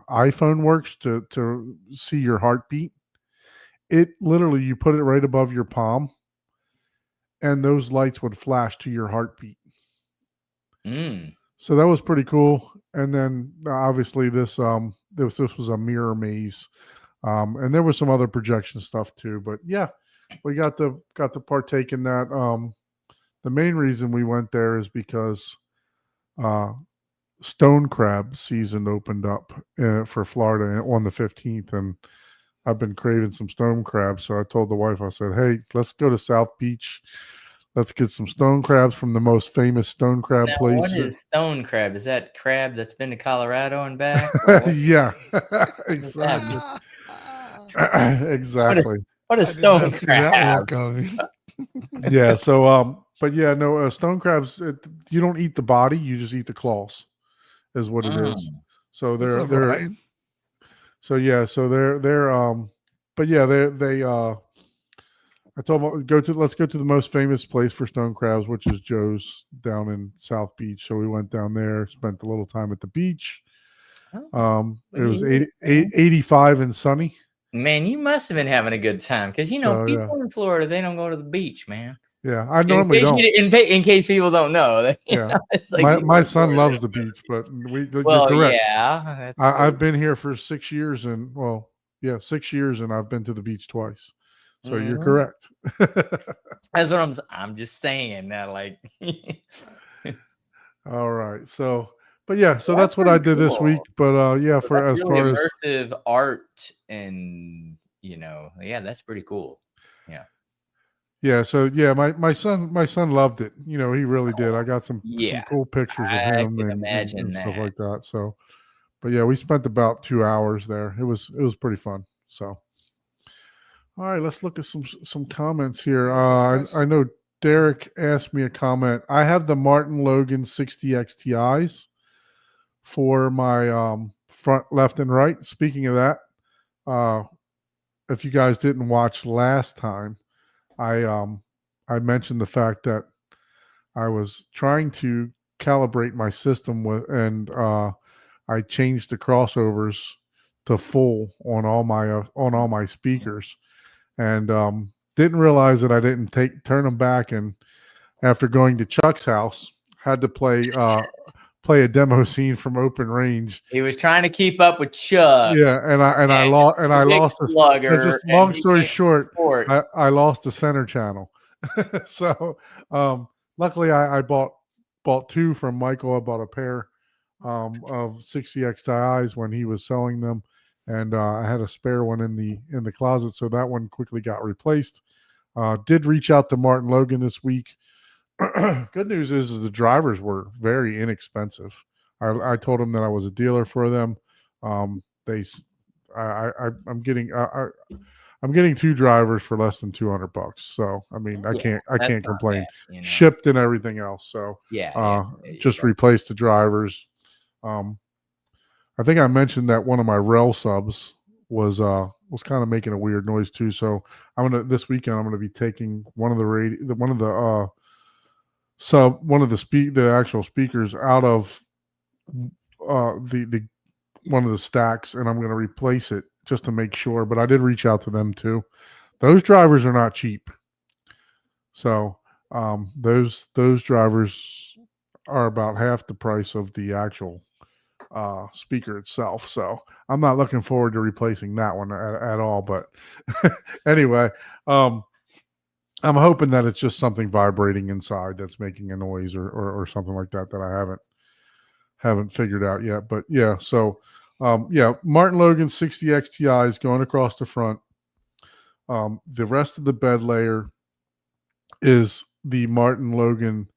iPhone works to see your heartbeat, it literally, you put it right above your palm, and those lights would flash to your heartbeat. So that was pretty cool. And then obviously this was a mirror maze, and there was some other projection stuff too. But yeah, we got to partake in that. The main reason we went there is because stone crab season opened up for Florida on the 15th, and I've been craving some stone crab. So I told the wife, I said, "Hey, let's go to South Beach. Let's get some stone crabs from the most famous stone crab place." What is stone crab? Is that crab that's been to Colorado and back? Yeah, exactly. Exactly. What is stone crab? Yeah. So, but yeah, no, stone crabs. You don't eat the body; you just eat the claws, is what it is. So they're right. So yeah, so they're but yeah, they I told them let's go to the most famous place for stone crabs, which is Joe's down in South Beach. So we went down there, spent a little time at the beach. It was 85 and sunny. Man, you must have been having a good time, because people in Florida, they don't go to the beach, man. Yeah, I normally don't. In case people don't know, yeah, it's like my son loves the beach, but you're correct. Yeah, I've been here for 6 years, and 6 years, and I've been to the beach twice. So you're correct. That's what I'm just saying that, like. All right, so. But yeah, so that's what I did this week. But yeah, for as far as immersive art, and that's pretty cool. Yeah. Yeah, so yeah, my son loved it. He really did. I got some cool pictures of him and stuff like that. So, but yeah, we spent about 2 hours there. It was pretty fun. So, all right, let's look at some comments here. I know Derek asked me a comment. I have the Martin Logan 60 XTIs for my front, left, and right. Speaking of that, if you guys didn't watch last time, I mentioned the fact that I was trying to calibrate my system and I changed the crossovers to full on all my speakers, and didn't realize that I didn't turn them back. And after going to Chuck's house, had to play a demo scene from Open Range. He was trying to keep up with Chuck. Yeah, and I lost the slugger. Just long story short, I lost the center channel. So luckily I bought 2 from Michael. I bought a pair of 60 XTIs when he was selling them, and I had a spare one in the closet, so that one quickly got replaced. Did reach out to Martin Logan this week. Good news is the drivers were very inexpensive. I told them that I was a dealer for them. I'm getting 2 drivers for less than $200. So I mean, I can't complain. Bad, Shipped and everything else. So just replaced the drivers. I think I mentioned that one of my rail subs was kind of making a weird noise too. So this weekend I'm gonna be taking one of the actual speakers out of the one of the stacks, and I'm going to replace it just to make sure. But I did reach out to them too. Those drivers are not cheap. So those drivers are about half the price of the actual speaker itself. So I'm not looking forward to replacing that one at all. But anyway, I'm hoping that it's just something vibrating inside that's making a noise or something like that I haven't figured out yet. But yeah, so Martin Logan 60 XTI is going across the front. The rest of the bed layer is the Martin Logan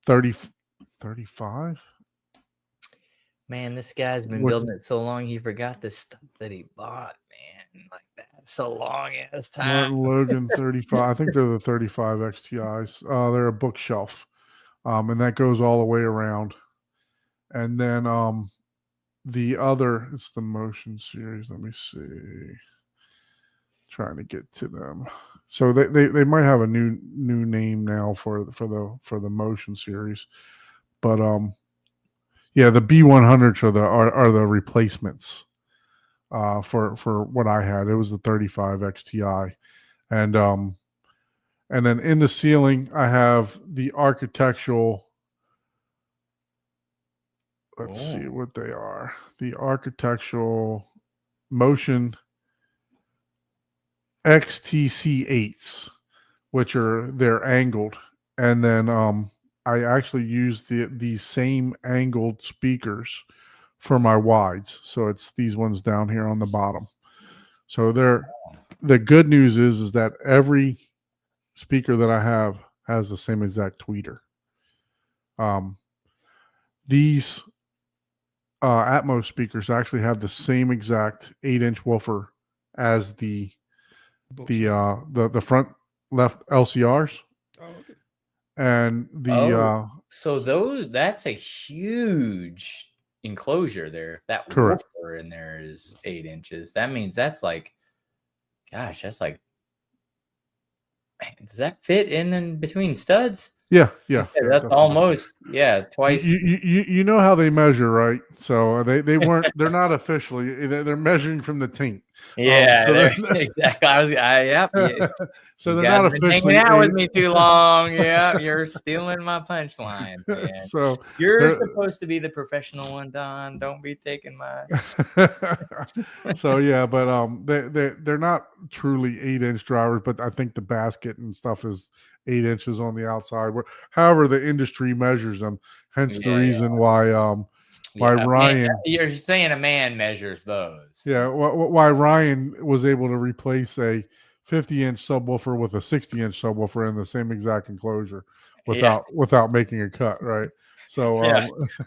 35. Man, this guy's been building it so long, he forgot the stuff that he bought, man. Like that, so long as time. Martin Logan 35. I think they're the 35 XTIs. They're a bookshelf. And that goes all the way around. And then the other, it's the Motion series. Let me see. Trying to get to them. So they might have a new name now for the Motion series, but yeah, the B100s are the replacements for what I had. It was the 35 XTI, and then in the ceiling I have the architectural. Let's see what they are. The architectural Motion XTC8s, which they're angled, and then I actually use the same angled speakers for my wides. So it's these ones down here on the bottom. So the good news is that every speaker that I have has the same exact tweeter. These Atmos speakers actually have the same exact 8-inch woofer as the front left LCRs. Oh, okay. And so that's a huge enclosure there. That correct. woofer in there is 8 inches. That means that's like, gosh, that's like, man, does that fit in between studs? Yeah. That's definitely. almost twice. You know how they measure, right? So they're not officially, they're measuring from the taint. Yeah, exactly. Yep. So they're not officially hanging out with me too long. Yeah, you're stealing my punchline, man. So you're supposed to be the professional one, Don. Don't be taking my. So yeah, but they're not truly 8-inch drivers, but I think the basket and stuff is 8 inches on the outside. However, the industry measures them. Hence the reason why Ryan. You're saying a man measures those. Yeah, why Ryan was able to replace a 50-inch subwoofer with a 60-inch subwoofer in the same exact enclosure without making a cut, right? So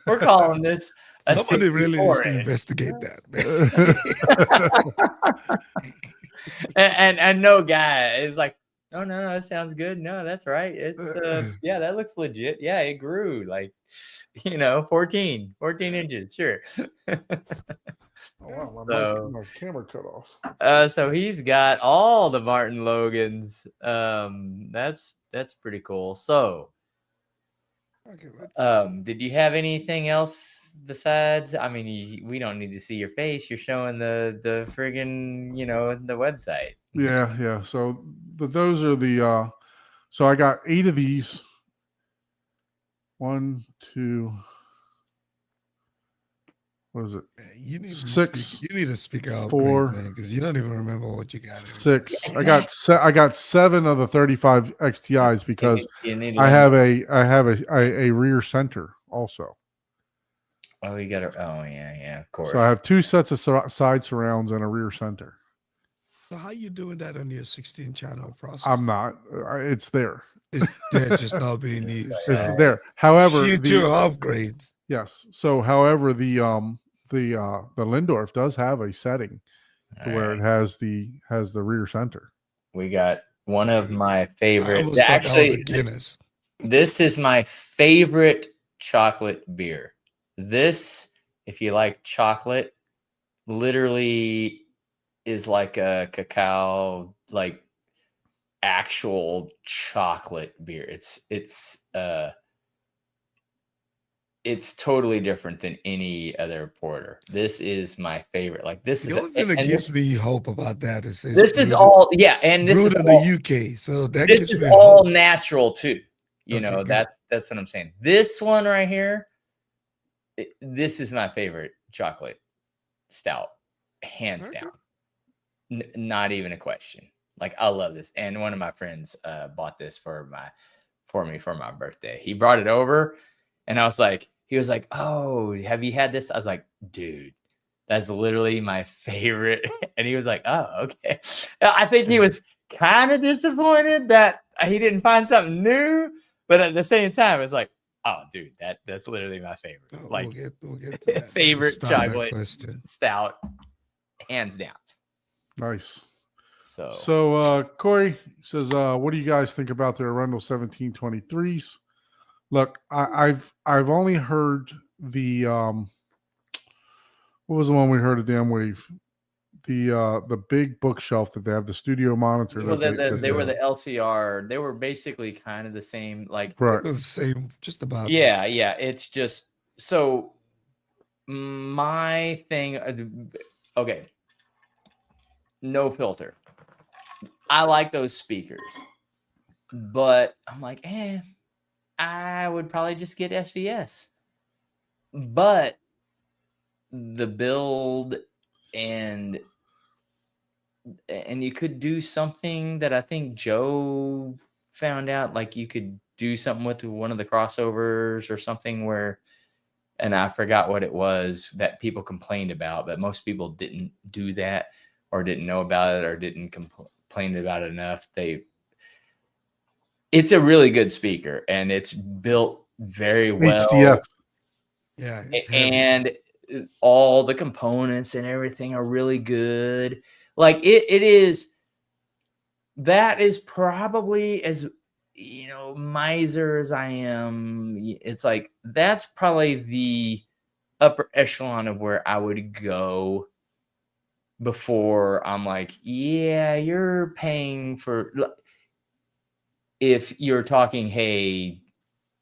we're calling this. Somebody really needs to investigate that. and no guy is like, oh no, that sounds good. No, that's right. It's that looks legit. Yeah, it grew like 14 inches. Sure. Oh, wow, so my camera cut off. So he's got all the Martin Logans. That's pretty cool. So did you have anything else besides? I mean, we don't need to see your face. You're showing the friggin' the website. Yeah. So those are the so I got 8 of these. 1, 2. What is it? You need 6. You need to speak out, 4, man, because you don't even remember what you got. 6. Yeah, exactly. I got 7 of the 35 XTIs because I have a rear center also. Oh, you got to. Oh, yeah, of course. So I have 2 sets of side surrounds and a rear center. So how you doing that on your 16-channel process? I'm not. It's there. It's there, just not being used. It's there. However, future upgrades. Yes. So, however, the Lindorf does have a setting to where it has the rear center. We got one of my favorite. Actually, Guinness. This is my favorite chocolate beer. This, if you like chocolate, literally is like a cacao, like actual chocolate beer. It's totally different than any other porter. This is my favorite. Like this the is only thing that gives me hope about that is this is all and this is in all, the UK. So that this gives is me all hope. natural too. That's what I'm saying. This one right here, this is my favorite chocolate stout, hands down. Not even a question. Like I love this. And one of my friends bought this for me for my birthday. He brought it over. And he was like, oh, have you had this? I was like, dude, that's literally my favorite. And he was like, oh, okay. I think he was kind of disappointed that he didn't find something new. But at the same time, it's like, oh, dude, that's literally my favorite. Like, we'll get to that. favorite chocolate stout, hands down. Nice. So Corey says, what do you guys think about the Arundel 1723s? Look, I've only heard the what was the one we heard at the M Wave? The big bookshelf that they have, the studio monitor. Well, That they were they the LCR. They were basically kind of the same. Like, right. It was the same, just about. yeah. It's just so my thing. Okay, no filter. I like those speakers, but I'm like, I would probably just get SVS. But the build and you could do something that I think Joe found out, like you could do something with one of the crossovers or something where, and I forgot what it was that people complained about, but most people didn't do that or didn't know about it or didn't complain about it enough. It's a really good speaker and it's built very well. HDF. Yeah, and all the components and everything are really good. Like it is. That is probably, as miser as I am, it's like that's probably the upper echelon of where I would go before I'm like, yeah, you're paying for. If you're talking, hey,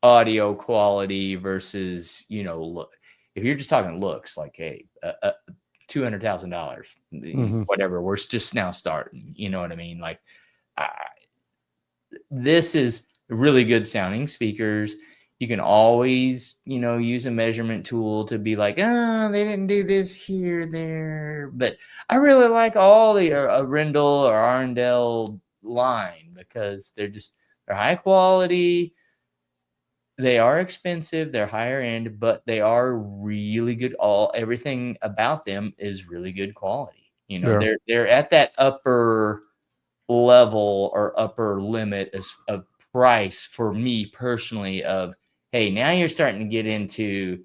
audio quality versus, look, if you're just talking looks, like, hey, $200,000, whatever, we're just now starting, you know what I mean? Like, this is really good sounding speakers. You can always, use a measurement tool to be like, they didn't do this here, there. But I really like all the Rindle or Arundel line because they're high quality. They are expensive. They're higher end, but they are really good. Everything about them is really good quality. They're at that upper level or upper limit of price for me personally of, hey, now you're starting to get into,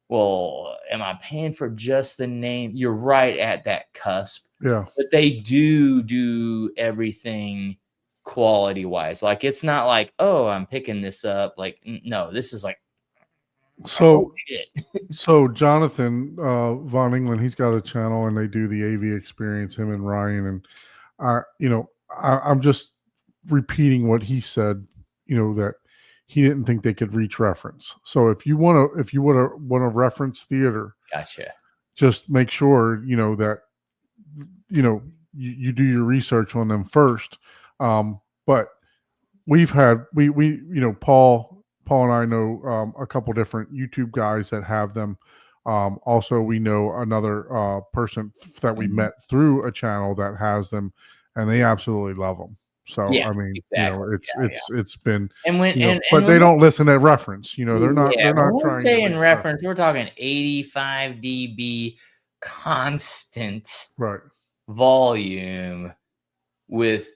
well, am I paying for just the name? You're right at that cusp. Yeah. But they do everything quality wise. Like, it's not like, oh, I'm picking this up. Like, no, this is like, so shit. So Jonathan Von England, he's got a channel and they do the AV experience, him and Ryan, and I'm just repeating what he said, that he didn't think they could reach reference. So if you want to reference theater, gotcha, just make sure that you do your research on them first. But we've had Paul and I know a couple different YouTube guys that have them. Also, we know another person that we met through a channel that has them, and they absolutely love them. So yeah, I mean, exactly. it's been, and but they don't listen at reference. They're not trying. Saying reference, we're talking 85 dB constant volume with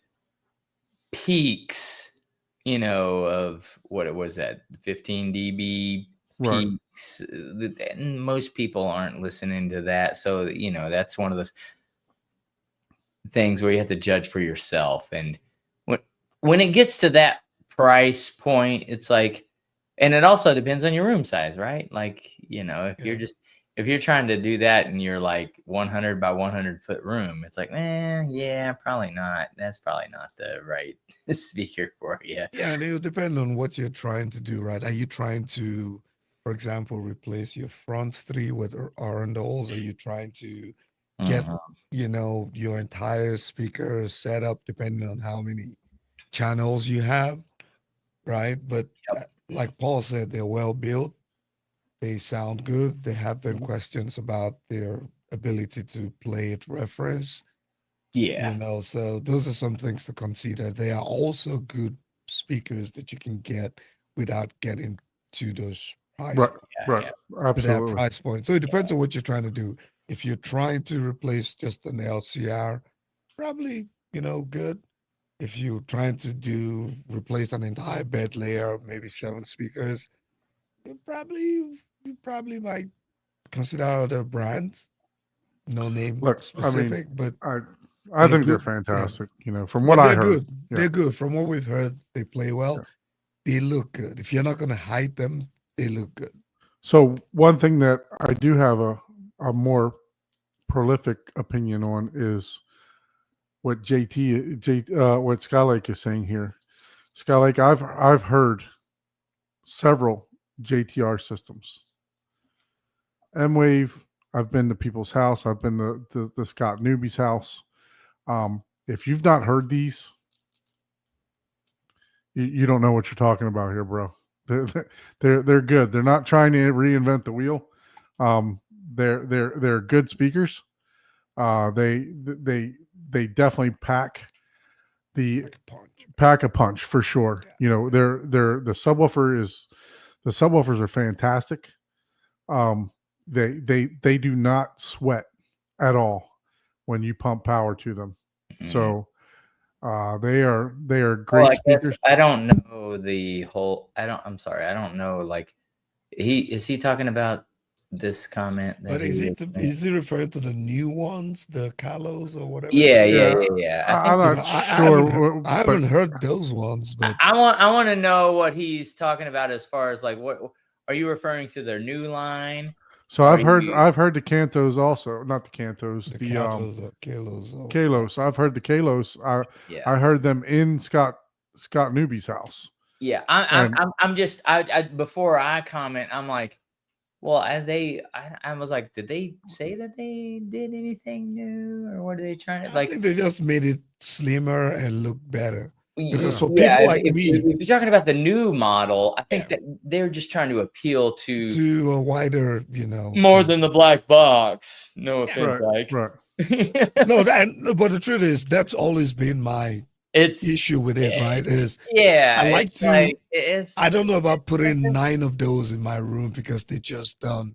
peaks, of what it was, that 15 dB peaks. And most people aren't listening to that. So, that's one of those things where you have to judge for yourself. And when it gets to that price point, it's like, and it also depends on your room size, right? Like, if you're trying to do that and you're like 100 by 100 foot room, it's like, yeah, probably not. That's probably not the right speaker for you. Yeah, and it'll depend on what you're trying to do, right? Are you trying to, for example, replace your front three with Arundels? Are you trying to get, your entire speaker set up depending on how many channels you have, right? But like Paul said, they're well built. They sound good. They have been questions about their ability to play at reference. Yeah. So those are some things to consider. They are also good speakers that you can get without getting to those price Absolutely. to that price point. So it depends on what you're trying to do. If you're trying to replace just an LCR, probably, good. If you're trying to replace an entire bed layer, maybe 7 speakers, you probably might consider other brands. No name specific, but I think they're fantastic. From what I heard, they're good. From what we've heard, they play well. they look good. If you're not gonna hide them, they look good. So one thing that I do have a more prolific opinion on is what what Skylake is saying here. Skylake, I've heard several JTR systems. M-Wave, I've been to people's house. I've been to the Scott Newby's house. If you've not heard these, you don't know what you're talking about here, bro. They're good. They're not trying to reinvent the wheel. They're good speakers. They definitely pack a punch for sure. Yeah. You know, the subwoofers are fantastic. They do not sweat at all when you pump power to them. So they are great speakers. I don't know the whole. I'm sorry. I don't know. Like, is he talking about this comment? But is he referring to the new ones, the Kalos or whatever? Yeah. I'm not sure. I haven't heard those ones, but I want to know what he's talking about as far as like what are you referring to their new line? So I've heard the Cantos also, not the Cantos, the Kalos or Kalos. Kalos. I've heard the Kalos. I heard them in Scott Newby's house. Yeah, I'm just before I comment, I'm like, well, I was like, did they say that they did anything new, or what are they trying to like? I think they just made it slimmer and look better. Because for yeah, people like if me, if you're talking about the new model, I think that they're just trying to appeal to a wider, more than the black box. No offense, right. No, but the truth is that's always been my issue with it, right? I like to. I don't know about putting 9 of those in my room because they just don't.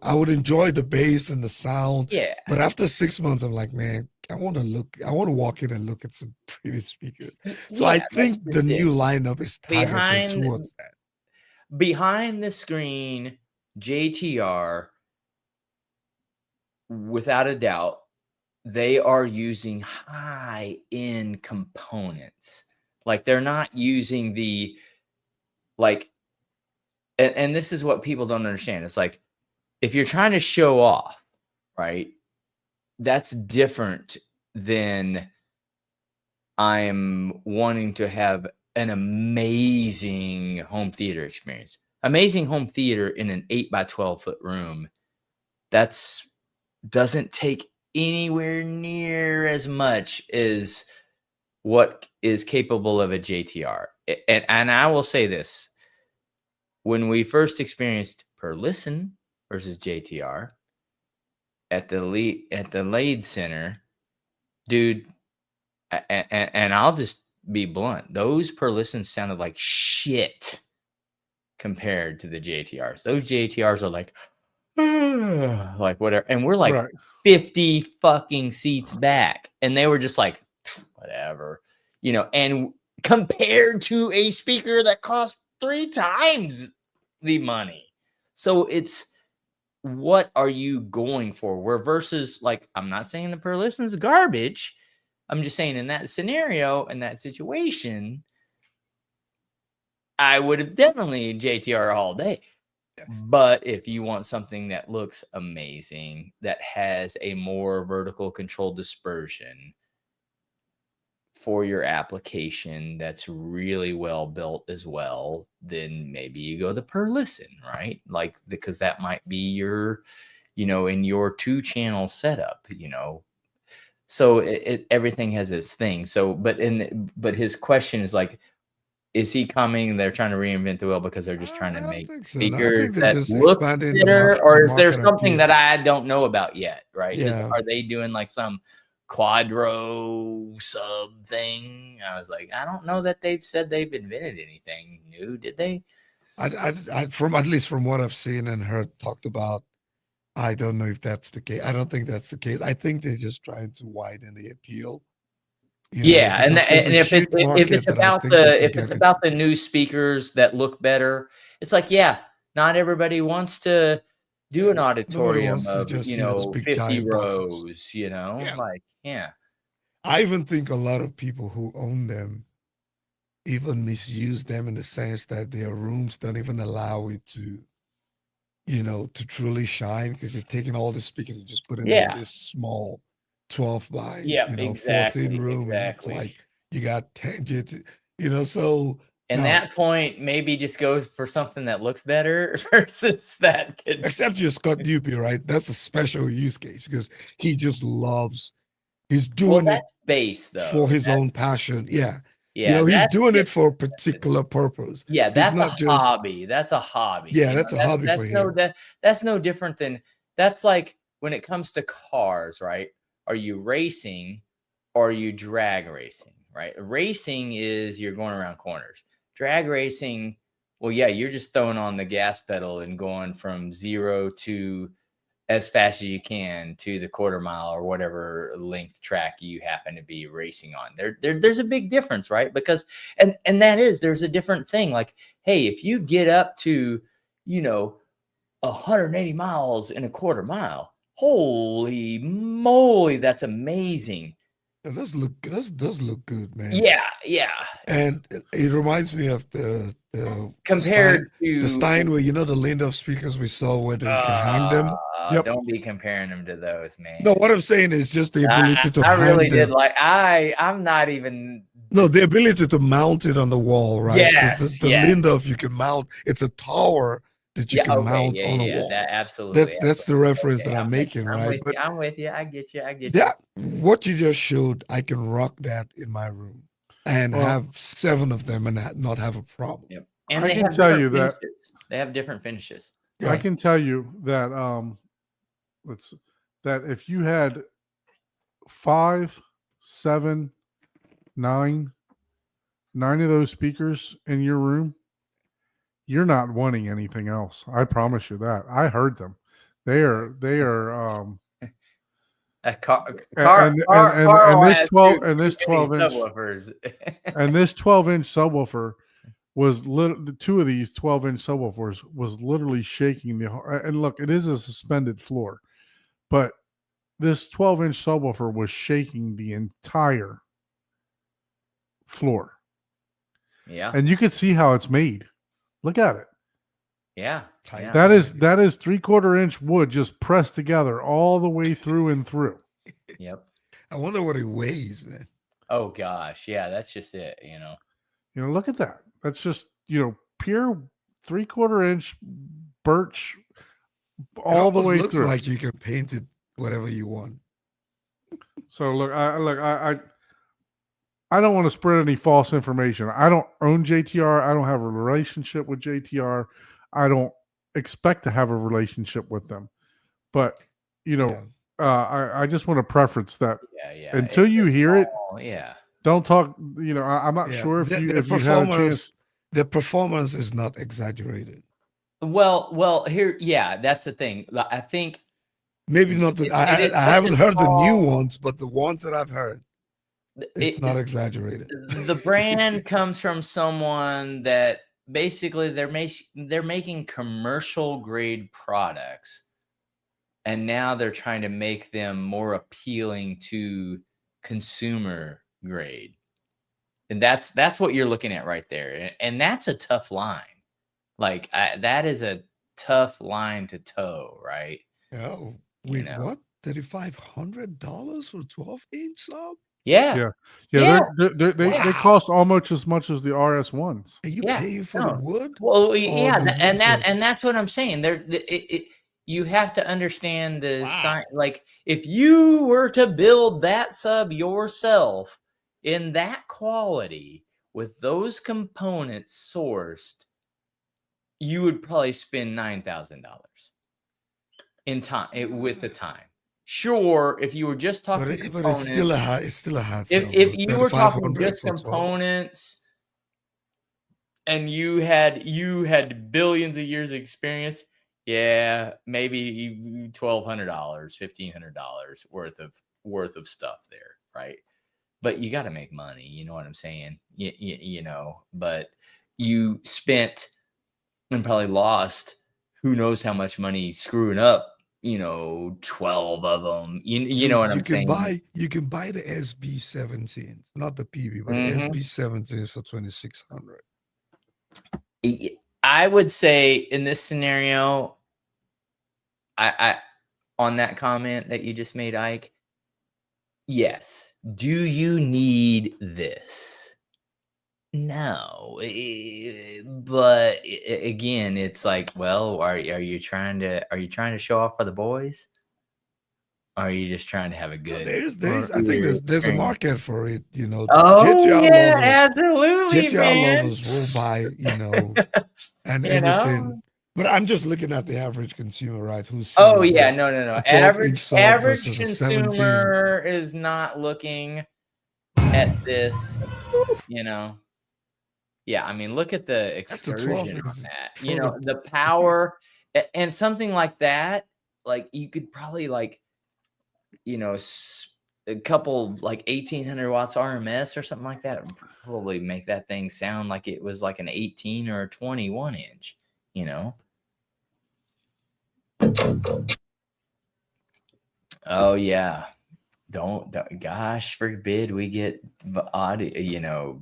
I would enjoy the bass and the sound. Yeah. But after 6 months, I'm like, man, I want to walk in and look at some pretty speakers. So I think the new lineup is targeted towards that. Behind the screen, JTR, without a doubt, they are using high-end components. Like they're not using the and this is what people don't understand. It's like if you're trying to show off, right? That's different than I'm wanting to have an amazing home theater experience. Amazing home theater in an 8 by 12 foot room. Doesn't take anywhere near as much as what is capable of a JTR. And I will say this. When we first experienced Per Listen versus JTR at the Lade Center, dude, and I'll just be blunt, those Per Listens sounded like shit compared to the JTRs. Those JTRs are like whatever, and we're like 50 fucking seats back, and they were just like whatever, and compared to a speaker that costs 3 times the money. So it's, what are you going for? Where versus, like, I'm not saying the Per Listen's garbage. I'm just saying in that scenario, in that situation, I would have definitely JTR all day. But if you want something that looks amazing, that has a more vertical control dispersion for your application, that's really well built as well, then maybe you go the Per Listen, right? Like, because that might be your, in your 2-channel setup, So everything has its thing. So, but his question is like, is he coming? They're trying to reinvent the wheel because they're just trying to make speakers that look better, or is there something that I don't know about yet? Right? Yeah. Are they doing like some quadro sub thing? I was like, I don't know that they've said they've invented anything new. Did they? I from at least from what I've seen and heard talked about, I don't know if that's the case. I don't think that's the case. I think they're just trying to widen the appeal. And if it's about the new speakers that look better, it's like, not everybody wants to do an auditorium of 50 rows, like, I even think a lot of people who own them even misuse them in the sense that their rooms don't even allow it to, to truly shine because you're taking all the speakers and just putting them in Yeah. this small 12 by, Yep, 14 exactly, room. And it's exactly. like you got tangent, so. And no. that point, maybe just go for something that looks better versus that could. Except you're Scott Dupie, right? That's a special use case because he just loves, he's doing it That's base though. for his own passion. Yeah. Yeah, he's doing it for a different. particular purpose. Yeah, He's that's not a just, hobby. That's a hobby. yeah, you that's know? a hobby for him. That's no different than that's like when it comes to cars, right? Are you racing or are you drag racing, right? Racing is you're going around corners. Drag racing, well, yeah, you're just throwing on the gas pedal and going from 0 to as fast as you can to the quarter mile or whatever length track you happen to be racing on. There's a big difference, right? Because and there's a different thing. Like, hey, if you get up to 180 miles in a quarter mile, holy moly, that's amazing. It does look good, man. Yeah. And it reminds me of the Compared to the Steinway, the Lindorf speakers we saw where you can hang them. Yep. Don't be comparing them to those, man. No, what I'm saying is just the ability to I hang really them. did like I'm not even. No, the ability to mount it on the wall, right? Yes, the Lindorf you can mount. It's a tower that you can mount on a wall. That absolutely. That's the reference that I'm making, right? But I'm with you. I get you. Yeah, what you just showed, I can rock that in my room and have 7 of them and not have a problem. Yep. And I can tell you that they have different finishes. I can tell you that that if you had 5, 7, 9 of those speakers in your room, you're not wanting anything else. I promise you that. I heard them. They are A car and this 12 and this 12-inch subwoofers. and this 12-inch subwoofer was the 2 of these 12-inch subwoofers was literally shaking the. And look, it is a suspended floor, but this 12-inch subwoofer was shaking the entire floor. Yeah, and you could see how it's made. Look at it. Yeah. That is 3/4-inch wood just pressed together all the way through and through. Yep. I wonder what it weighs, man. Oh gosh, yeah, that's just it. Look at that. That's just pure 3/4-inch birch all the way looks through. Like you can paint it whatever you want. So look, I don't want to spread any false information. I don't own JTR. I don't have a relationship with JTR. I don't expect to have a relationship with them. But I just want to preference that. Yeah. Until you hear it, don't talk. I'm not sure if you had a chance. The performance is not exaggerated. Well, here, that's the thing. I think maybe not. I haven't heard the new ones, but the ones that I've heard, it's not exaggerated. The brand comes from someone that basically they're making commercial grade products, and now they're trying to make them more appealing to consumer grade. And that's what you're looking at right there. And that's a tough line. Like that is a tough line to toe, right? Oh, wait, what? $3,500 for 12-inch sub? Yeah. They cost almost as much as the RS1s. Are you paying for the wood? Well, and that's what I'm saying. You have to understand the sign. Like if you were to build that sub yourself in that quality with those components sourced, you would probably spend $9,000 in time with the time. Sure, if you were just talking, but it's still a high. If you were talking just components, and you had billions of years of experience, maybe $1,200, $1,500 worth of stuff there, right? But you got to make money. You know what I'm saying? But you spent and probably lost who knows how much money screwing up 12 of them. You Dude, know what I'm saying? You can buy the SB17s, not the PB, but the Mhm. SB17s for 2,600. I would say in this scenario, I on that comment that you just made, Ike, yes. Do you need this? No, but again, it's like, well, are you trying to show off for the boys? Or are you just trying to have a No, good I think there's a experience? market for it. Oh GTR yeah, lovers, absolutely, GTR man. lovers will buy, and You everything. know? But I'm just looking at the average consumer, right? Who Oh sees yeah, a no. 12-inch Saab Average versus a 17. consumer is not looking at this, you know. Yeah, I mean, look at the That's a excursion 12-inch on that. for the. The power and something like that, like you could probably a couple like 1800 watts RMS or something like that would probably make that thing sound like it was like an 18 or a 21 inch, you know. Oh yeah. Don't gosh forbid we get audio,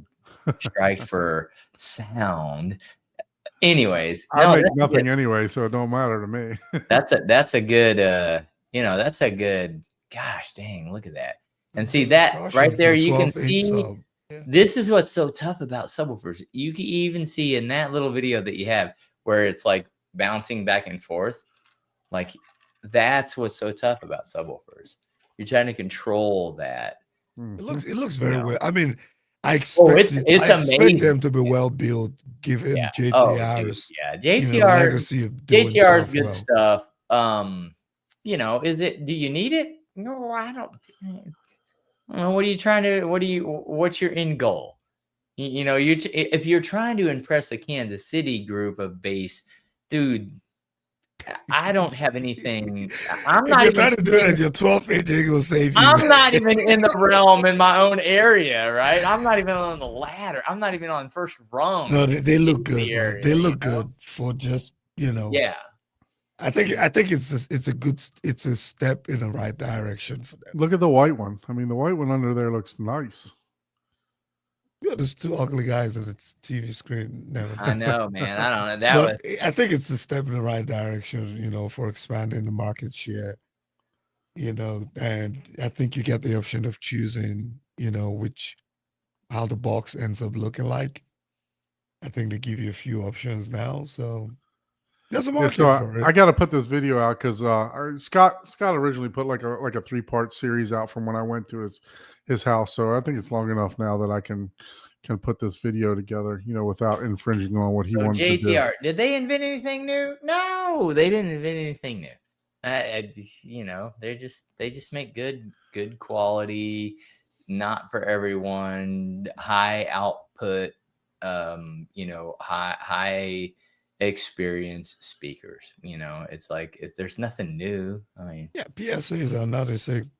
strike for sound. Anyways, I no, make that's nothing anyway, so it don't matter to me. that's a good that's a good, gosh dang, look at that. And see Good that discussion right there, for you can 12-inch see sub. Yeah. this is what's so tough about subwoofers. You can even see in that little video that you have where it's like bouncing back and forth. Like that's what's so tough about subwoofers. You're trying to control that. It looks very well. I mean, I Oh, expect it's amazing. them to be well built, given Yeah. JTR's Yeah. JTR legacy of doing JTR is stuff good well. stuff. Do you need it? No, I don't. What are you trying to? What's your end goal? If you're trying to impress the Kansas City group of base, dude, I don't have anything. I'm If not you're even. trying to do it at your 12-inch, ain't gonna save you. I'm not even in the realm in my own area, right? I'm not even on the ladder. I'm not even on first rung. No, they look good, the bro. area, They look good for just Yeah. I think it's a step in the right direction for them. Look at the white one. I mean, the white one under there looks nice. There's two ugly guys on the TV screen. Never. I know, man. I don't know. I think it's a step in the right direction, for expanding the market share. And I think you get the option of choosing, how the box ends up looking like. I think they give you a few options now, so there's a market for it. I got to put this video out because Scott originally put like a 3-part series out from when I went to his house. So I think it's long enough now that I can put this video together, without infringing on what he wanted to do. JTR, did they invent anything new? No, they didn't invent anything new. They just make good quality, not for everyone, high output, high experience speakers. It's like there's nothing new. I mean, yeah, PSAs are another.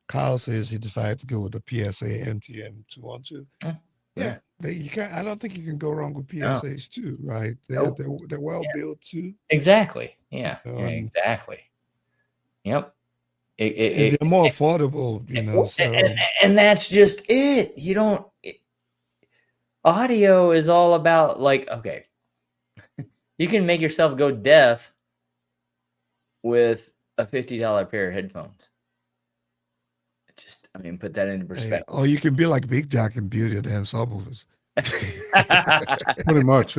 Kyle says he decided to go with the PSA MTM 212. Yeah, you can't. I don't think you can go wrong with PSAs too, right? They're well built too. Exactly. Yeah. Exactly. Yep. They're more affordable, and that's just it. Audio is all about okay, you can make yourself go deaf with a $50 pair of headphones. Put that into perspective. Or you can be like Big Jack and Beauty of damn subwoofers. Pretty much.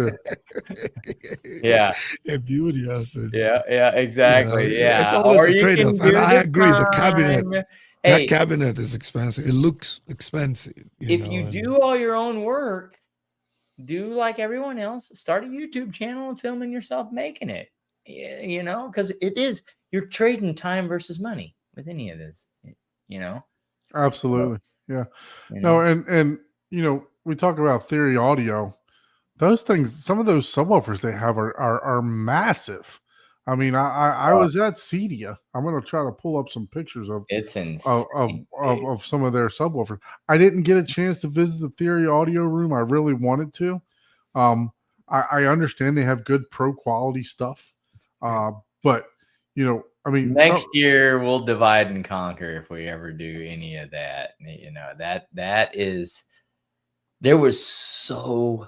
Yeah. And Beauty, I said. Yeah, exactly. Yeah. It's always a trade-off. And I agree, the cabinet. That cabinet is expensive. It looks expensive. If you do all your own work, do like everyone else, start a YouTube channel and filming yourself making it. Because you're trading time versus money with any of this. Absolutely. Yeah. No, and we talk about Theory Audio. Those things, some of those subwoofers they have are massive. I mean, I was at Cedia. I'm going to try to pull up some pictures of some of their subwoofers. I didn't get a chance to visit the Theory Audio room. I really wanted to. I understand they have good pro quality stuff, but I mean, next year we'll divide and conquer if we ever do any of that. You know, that is, there was so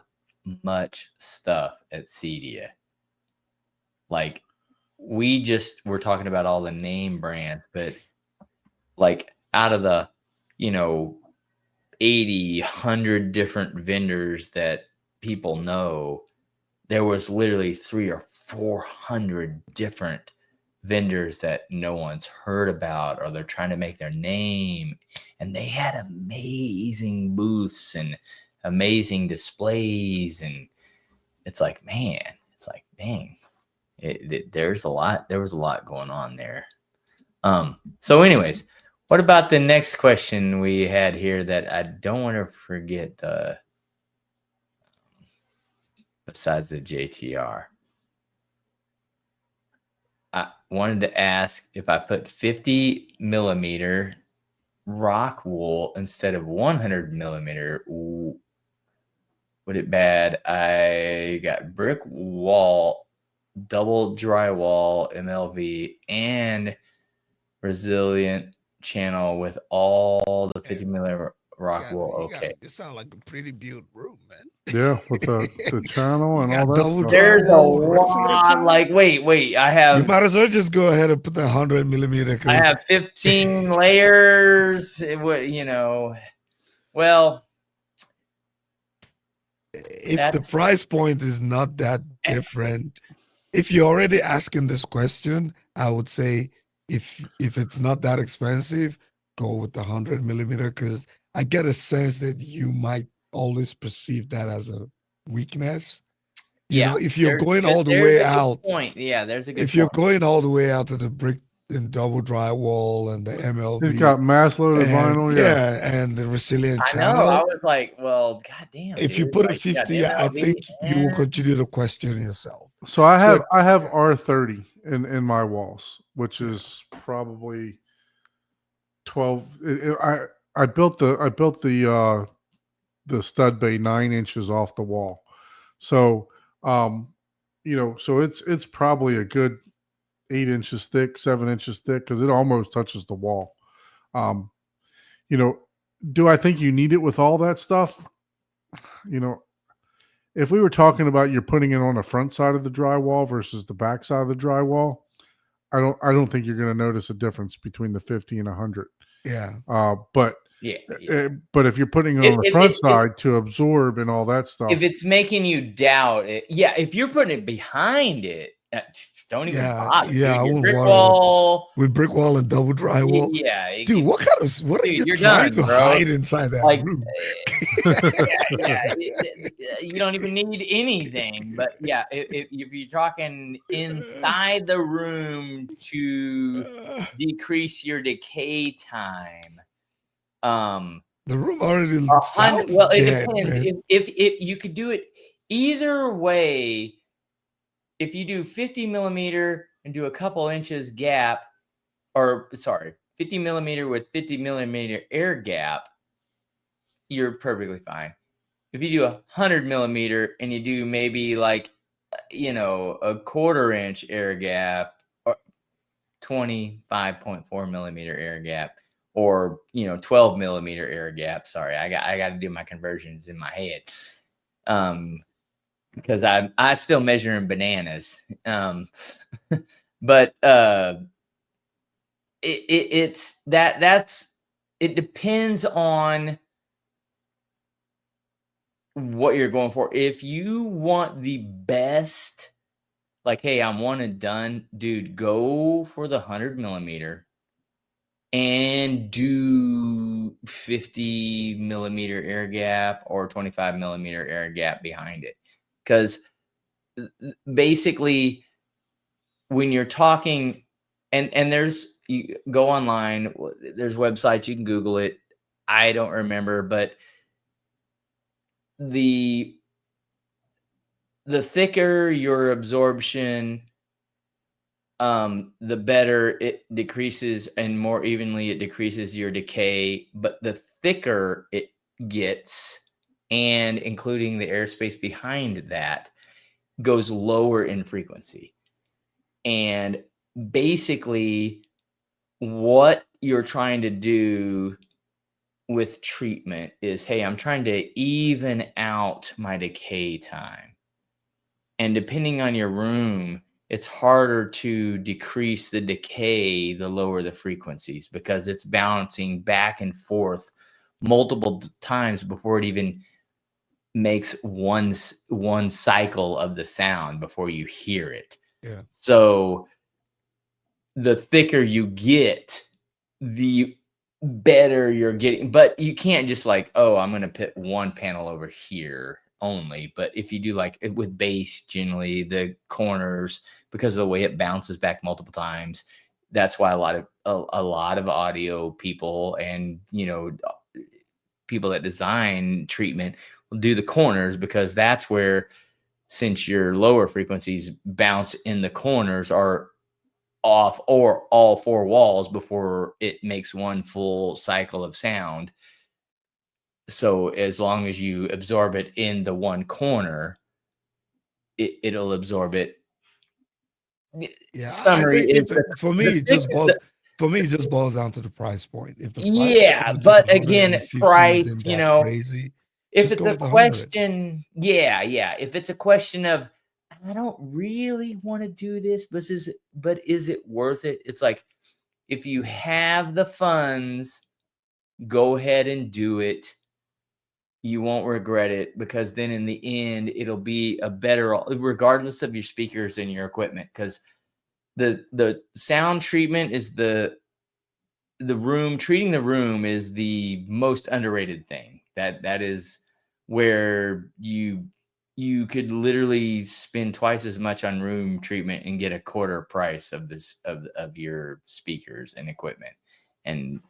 much stuff at CEDIA. Like, we just were talking about all the name brands, but like out of the, 80, 100 different vendors that people know, there was literally 300 or 400 different vendors that no one's heard about, or they're trying to make their name, and they had amazing booths and amazing displays. And it's like, man, it's like, dang, there was a lot going on there. So anyways, what about the next question we had here that I don't want to forget, besides the JTR? I wanted to ask, if I put 50 millimeter rock wool instead of 100 millimeter, would it bad? I got brick wall, double drywall, MLV, and resilient channel with all the 50 millimeter rock wool. Okay. It sounds like a pretty built room, man. Yeah, with the channel and all that stuff. There's a lot. Like, wait, I have. You might as well just go ahead and put the 100 millimeter. I have 15 layers. It would, well, if the price point is not that different, if you're already asking this question, I would say if it's not that expensive, go with the 100 millimeter, because I get a sense that you might always perceive that as a weakness. You know, if you're going all the way out, point. Yeah, there's a good. If you're going all the way out to the brick and double drywall and the MLV, he's got mass loaded vinyl, and the resilient I channel. know. I was like, well, goddamn. If you put a 50, I think you will continue to question yourself. So I have R30 in my walls, which is probably 12. I built the stud bay 9 inches off the wall. So so it's probably a good 8 inches thick, 7 inches thick, because it almost touches the wall. Do I think you need it with all that stuff? If we were talking about you're putting it on the front side of the drywall versus the back side of the drywall, I don't think you're going to notice a difference between the 50 and 100. Yeah. But if you're putting it on the front side to absorb and all that stuff, if it's making you doubt it, if you're putting it behind it, don't even bother. Yeah, dude. Brick wall with brick wall and double drywall. Yeah, dude, what are you trying to hide inside that room? You don't even need anything. But if you're talking inside the room to decrease your decay time, the room already sounds well, it dead, depends. Man. If you could do it either way. If you do 50 millimeter and do a couple inches gap, 50 millimeter with 50 millimeter air gap, you're perfectly fine. If you do 100 millimeter and you do maybe like, a quarter inch air gap, or 25.4 millimeter air gap, or 12 millimeter air gap. Sorry, I got to do my conversions in my head. Because I still measure in bananas. But it depends on what you're going for. If you want the best, like, hey, I'm one and done, dude, go for the 100 millimeter and do 50 millimeter air gap or 25 millimeter air gap behind it. Because basically, when you're talking, and you go online, there's websites, you can Google it. I don't remember, but the thicker your absorption, the better it decreases, and more evenly it decreases your decay. But the thicker it gets, and including the airspace behind that, goes lower in frequency. And basically what you're trying to do with treatment is, hey, I'm trying to even out my decay time. And depending on your room, it's harder to decrease the decay the lower the frequencies, because it's bouncing back and forth multiple times before it even makes one cycle of the sound before you hear it. Yeah. So the thicker you get, the better you're getting. But you can't just like, oh, I'm going to put one panel over here only. But if you do like with bass, generally the corners, because of the way it bounces back multiple times, that's why a lot of audio people and, you know, people that design treatment will do the corners, because that's where, since your lower frequencies bounce in the corners, are off or all four walls before it makes one full cycle of sound. So as long as you absorb it in the one corner, it'll absorb it. Yeah, Summary I think is for me, it just boils down to the price point. If the price yeah, point but between again, 150 price, isn't you that know, crazy, if just it's go a with the 100. question, yeah, if it's a question of, I don't really want to do this, but is it worth it? It's like, if you have the funds, go ahead and do it. You won't regret it, because then in the end, it'll be a better, regardless of your speakers and your equipment, because the sound treatment is the room, treating the room is the most underrated thing. That is where you could literally spend twice as much on room treatment and get a quarter price of this of your speakers and equipment, and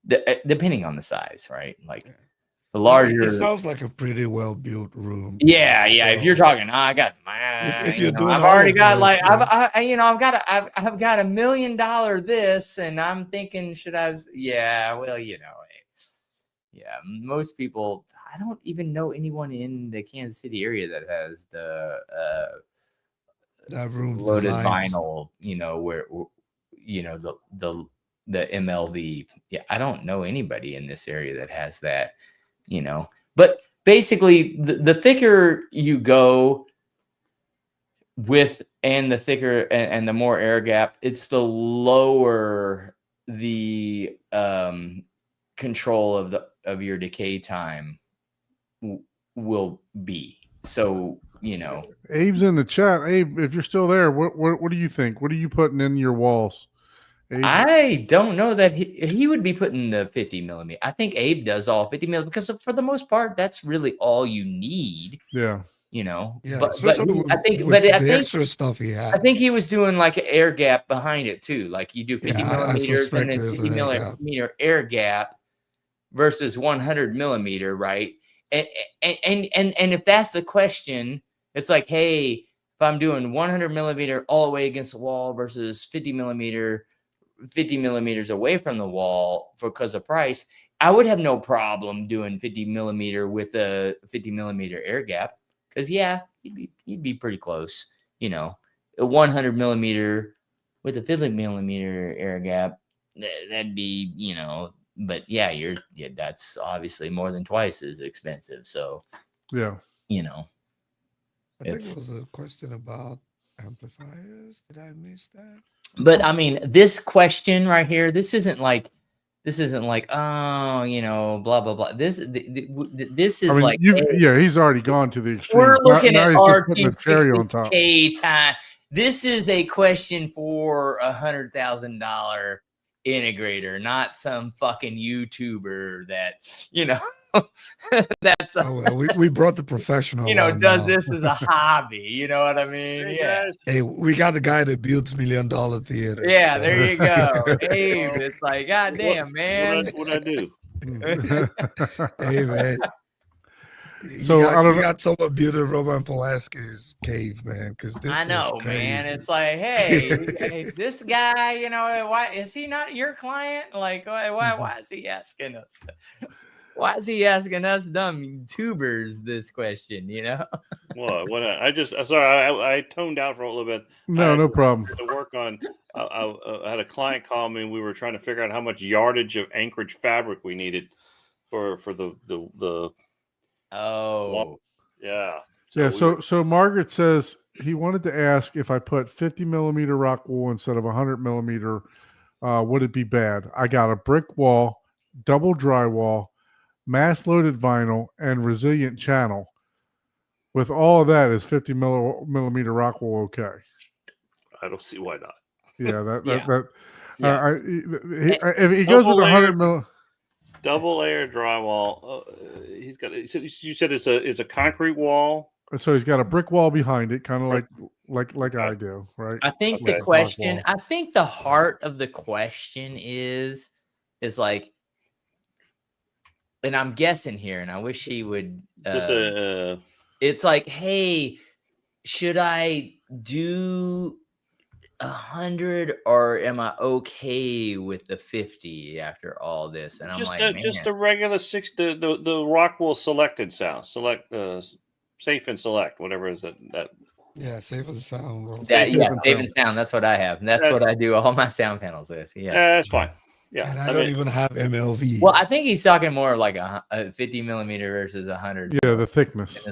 depending on the size, right? Like the larger, it sounds like a pretty well built room. yeah. If you're So talking, I got my, if you're doing I've all already of got this, like, yeah. I've got $1 million this, and I'm thinking, should I? Yeah, well, yeah. Most people, I don't even know anyone in the Kansas City area that has the that room loaded designs. vinyl. Where the MLV. Yeah, I don't know anybody in this area that has that. But basically, the thicker you go with, and the thicker and the more air gap, it's the lower the control of your decay time will be. So Abe's in the chat. Abe, if you're still there, what do you think? What are you putting in your walls? Abe? I don't know that he would be putting the 50 millimeter. I think Abe does all 50 millimeter, because for the most part, that's really all you need. Yeah. Yeah, but especially I think the extra stuff he had. I think he was doing like an air gap behind it too. Like you do 50 millimeters and then 50 millimeter air gap versus 100 millimeter, right? And if that's the question, it's like, hey, if I'm doing 100 millimeter all the way against the wall versus 50 millimeters away from the wall because of price, I would have no problem doing 50 millimeter with a 50 millimeter air gap, because he'd be pretty close. A 100 millimeter with a 50 millimeter air gap, that'd be, but that's obviously more than twice as expensive. So yeah, I think it was a question about amplifiers. Did I miss that? But I mean, this question right here, this isn't like, oh, blah blah blah. This is, I mean, he's already gone to the extreme. We're looking at RT60K time. This is a question for $100,000 integrator, not some fucking YouTuber that that's we brought the professional. Does this as a hobby? You know what I mean? Hey, yeah. guys. Hey, we got the guy that builds $1 million theaters. Yeah, so. There you go. Abe, it's like, God damn, man. What I do? Hey, man. So you got someone building Roman Polanski's cave, man. Because this I know, is crazy. man. It's like, hey, this guy, why is he not your client? Like, why is he asking us? Why is he asking us dumb tubers this question? You know. Well, when I just sorry, I toned down for a little bit. No, no problem. To work on, I had a client call me, and we were trying to figure out how much yardage of anchorage fabric we needed for the Oh. yeah. So Margaret says he wanted to ask if I put 50 millimeter rock wool instead of 100 millimeter, would it be bad? I got a brick wall, double drywall, mass loaded vinyl, and resilient channel. With all of that, is 50 millimeter rock wool okay? I don't see why not. Yeah, Yeah. If he goes with 100 mil. Double layer drywall. He's got. You said it's a concrete wall. So he's got a brick wall behind it, kind of like I do, right? I think the question, I think the heart of the question is like, and I'm guessing here, and I wish he would. It's like, hey, should I do 100 or am I okay with the 50 after all this? And I'm just the regular the Rockwell selected sound, safe and select, whatever is that. Yeah, safe and sound. Bro. Safe and sound. That's what I have. And that's what I do all my sound panels with. Yeah, that's fine. Yeah, and I don't even have MLV. Well, I think he's talking more like a 50 millimeter versus 100. Yeah, the thickness. And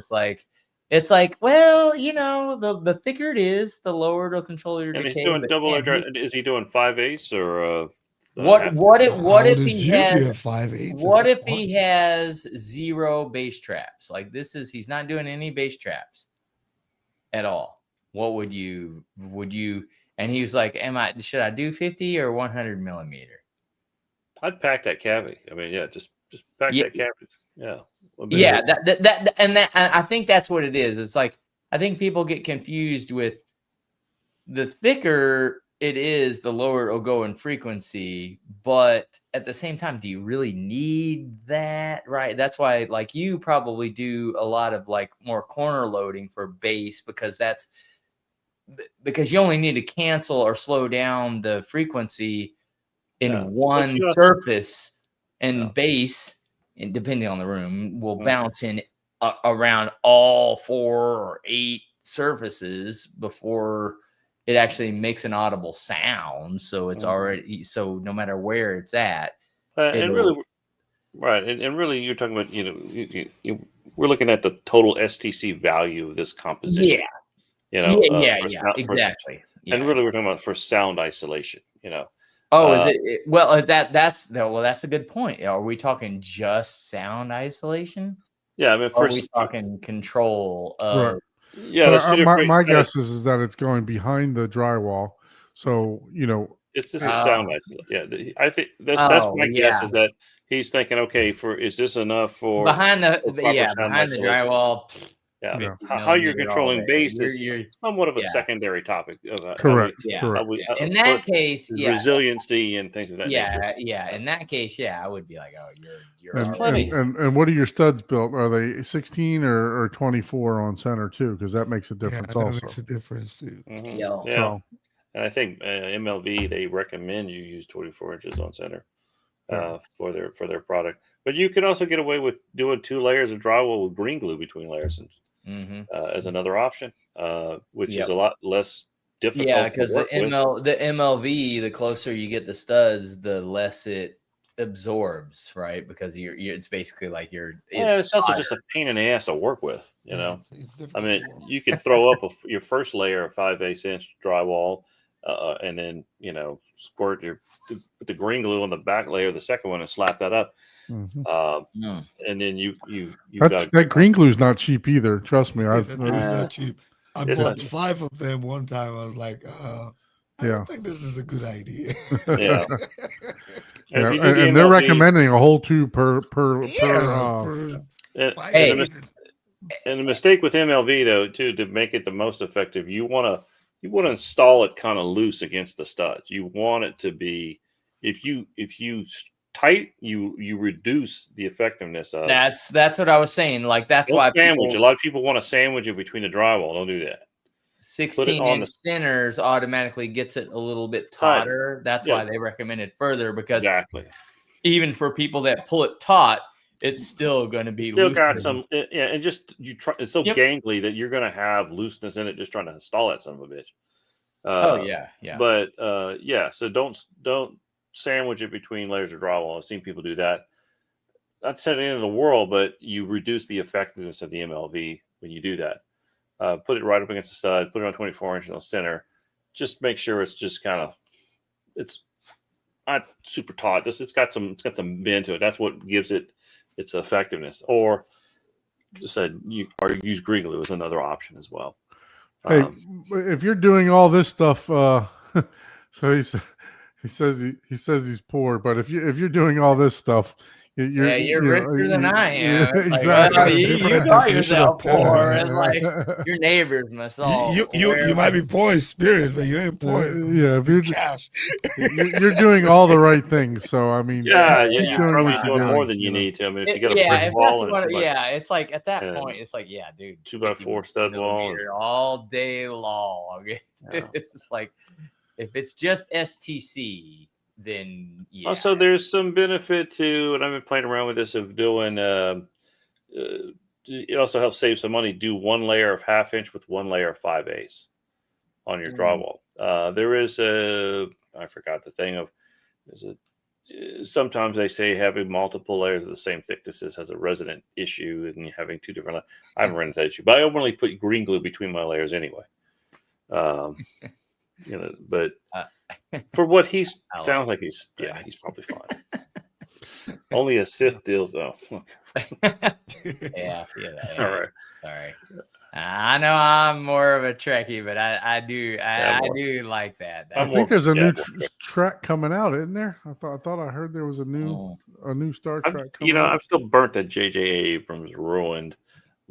it's like, well, you know, the thicker it is, the lower it'll control your decay. And he's doing double. Is he doing 5/8 or? What if he has 5/8? What if he has 0 bass traps? Like he's not doing any bass traps at all. What would you? And he was like, should I do 50 or 100 millimeter? I'd pack that cavity. I mean, yeah, just pack that cavity. Yeah. Yeah, that I think that's what it is. It's like, I think people get confused with the thicker it is, the lower it'll go in frequency. But at the same time, do you really need that? Right. That's why, like, you probably do a lot of like more corner loading for bass because you only need to cancel or slow down the frequency in one surface, and bass, and depending on the room, will bounce in around all 4 or 8 surfaces before it actually makes an audible sound. So it's already, so no matter where it's at. And really, right. And really, you're talking about, we're looking at the total STC value of this composition. Yeah. Exactly. And really, we're talking about for sound isolation, Oh, is it? Well, that's a good point. Are we talking just sound isolation? Yeah, I mean, are we talking control? Right. Yeah, my guess is that it's going behind the drywall. So this is sound isolation. Yeah, I think that's my guess is that he's thinking, okay, is this enough for behind the drywall? Yeah, how you're controlling bass is somewhat of a secondary topic. Correct. In that case, resiliency and things of that nature. Yeah. In that case, I would be like, oh, you're plenty. And what are your studs built? Are they 16 or 24 on center too? Because that makes a difference. That also makes a difference too. Mm-hmm. Yeah. So, and I think MLV, they recommend you use 24 inches on center for their product. But you can also get away with doing 2 layers of drywall with green glue between layers as another option, which is a lot less difficult. Yeah, because the MLV, the closer you get the studs, the less it absorbs, right? Because it's basically like it's also just a pain in the ass to work with. I mean, you could throw up your first layer of 5/8 inch drywall, and then squirt the green glue on the back layer of the second one and slap that up. And then that green glue is not cheap either. Trust me, it's not cheap. I bought 5 of them one time. I was like, I don't think this is a good idea. Yeah. And they're recommending a whole 2 per. And the mistake with MLV though, too, to make it the most effective, you want to install it kind of loose against the studs. You want it to be, if you tight, you reduce the effectiveness of. That's what I was saying. Like that's why a lot of people want to sandwich it between the drywall. Don't do that. 16-inch centers automatically gets it a little bit tauter. That's why they recommend it further, because even for people that pull it taut, it's still going to be Still loose. got some, yeah, and just you try. It's so Yep. gangly that you're going to have looseness in it just trying to install that son of a bitch. Oh yeah, yeah. But yeah, so don't sandwich it between layers of drywall. I've seen people do that. Not saying the end of the world, but you reduce the effectiveness of the MLV when you do that. Put it right up against the stud. Put it on 24 inches on the center. Just make sure it's just kind of, it's not super taut. It's got some bend to it. That's what gives it its effectiveness. Or said use green glue is another option as well. Hey, if you're doing all this stuff, so he says he's poor, but if you're doing all this stuff, you're richer than I am. Yeah, Like, exactly. well, you Different call definition of yourself poor, poor. and like your neighbors must all. You might be poor in spirit, but you ain't poor. Yeah, if in cash. you're doing all the right things. So I mean, yeah, keep you're doing probably what doing you're more doing, than you know. need to. I mean, if you It, got a yeah, brick if wall that's and what, yeah, it's like at that and point, it's like, yeah, dude, 2x4 stud wall, and, all day long. Yeah. It's like if it's just STC, then yeah. Also, there's some benefit to, and I've been playing around with this of doing. It also helps save some money. Do one layer of 1/2 inch with one layer of 5/8 on your drywall. There is I forgot the thing of. Sometimes they say having multiple layers of the same thicknesses has a resident issue, and you're having two different. I haven't run into that issue, but I only put green glue between my layers anyway. But for what he's sounds like he's probably fine. Only a Sith deals though. Yeah. All right. Sorry. I know I'm more of a Trekkie, but I do like that. I think there's a new Trek coming out, isn't there? I thought I heard there was a new Star Trek coming out. I'm still burnt that J.J. Abrams ruined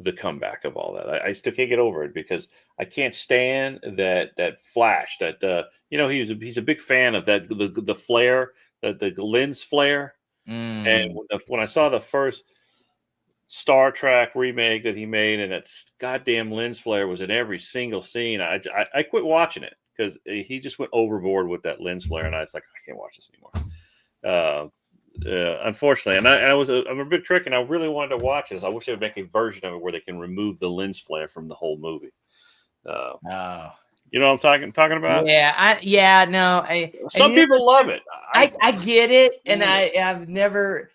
the comeback of all that. I still can't get over it because I can't stand that flash. That he's a big fan of that the flare, the lens flare. And when I saw the first Star Trek remake that he made, and that goddamn lens flare was in every single scene, I quit watching it because he just went overboard with that lens flare, and I was like, I can't watch this anymore. Unfortunately, and I'm a big trick, and I really wanted to watch this. I wish they would make a version of it where they can remove the lens flare from the whole movie. You know what I'm talking about? Yeah, Some people love it. I get it, and I've never.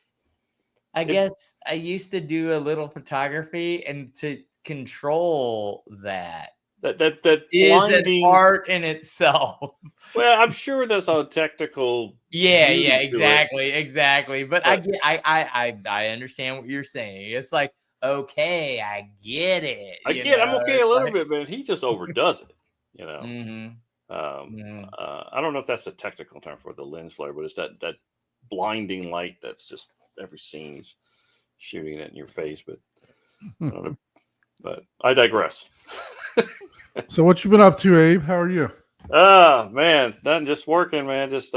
I guess I used to do a little photography, and to control that is an art in itself. Well, I'm sure there's a technical. Yeah, exactly. But I understand what you're saying. It's like, okay, I get it. I'm okay a little bit, but he just overdoes it. Mm-hmm. I don't know if that's a technical term for the lens flare, but it's that blinding light that's just every scene's shooting it in your face. But I don't know. But I digress. So what you been up to, Abe? How are you? Man, nothing, just working, man. Just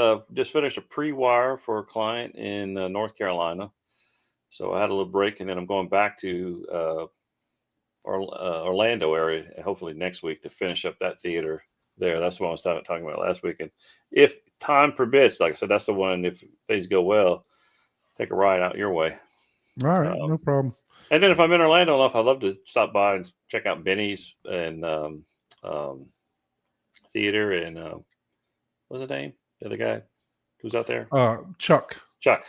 finished a pre-wire for a client in North Carolina. So I had a little break, and then I'm going back to Orlando area, hopefully next week, to finish up that theater there. That's what I was talking about last week. And if time permits, like I said, that's the one. If things go well, take a ride out your way. All right, no problem. And then if I'm in Orlando enough, I'd love to stop by and check out Benny's and theater and what's the name? The other guy who's out there? Chuck. Yeah.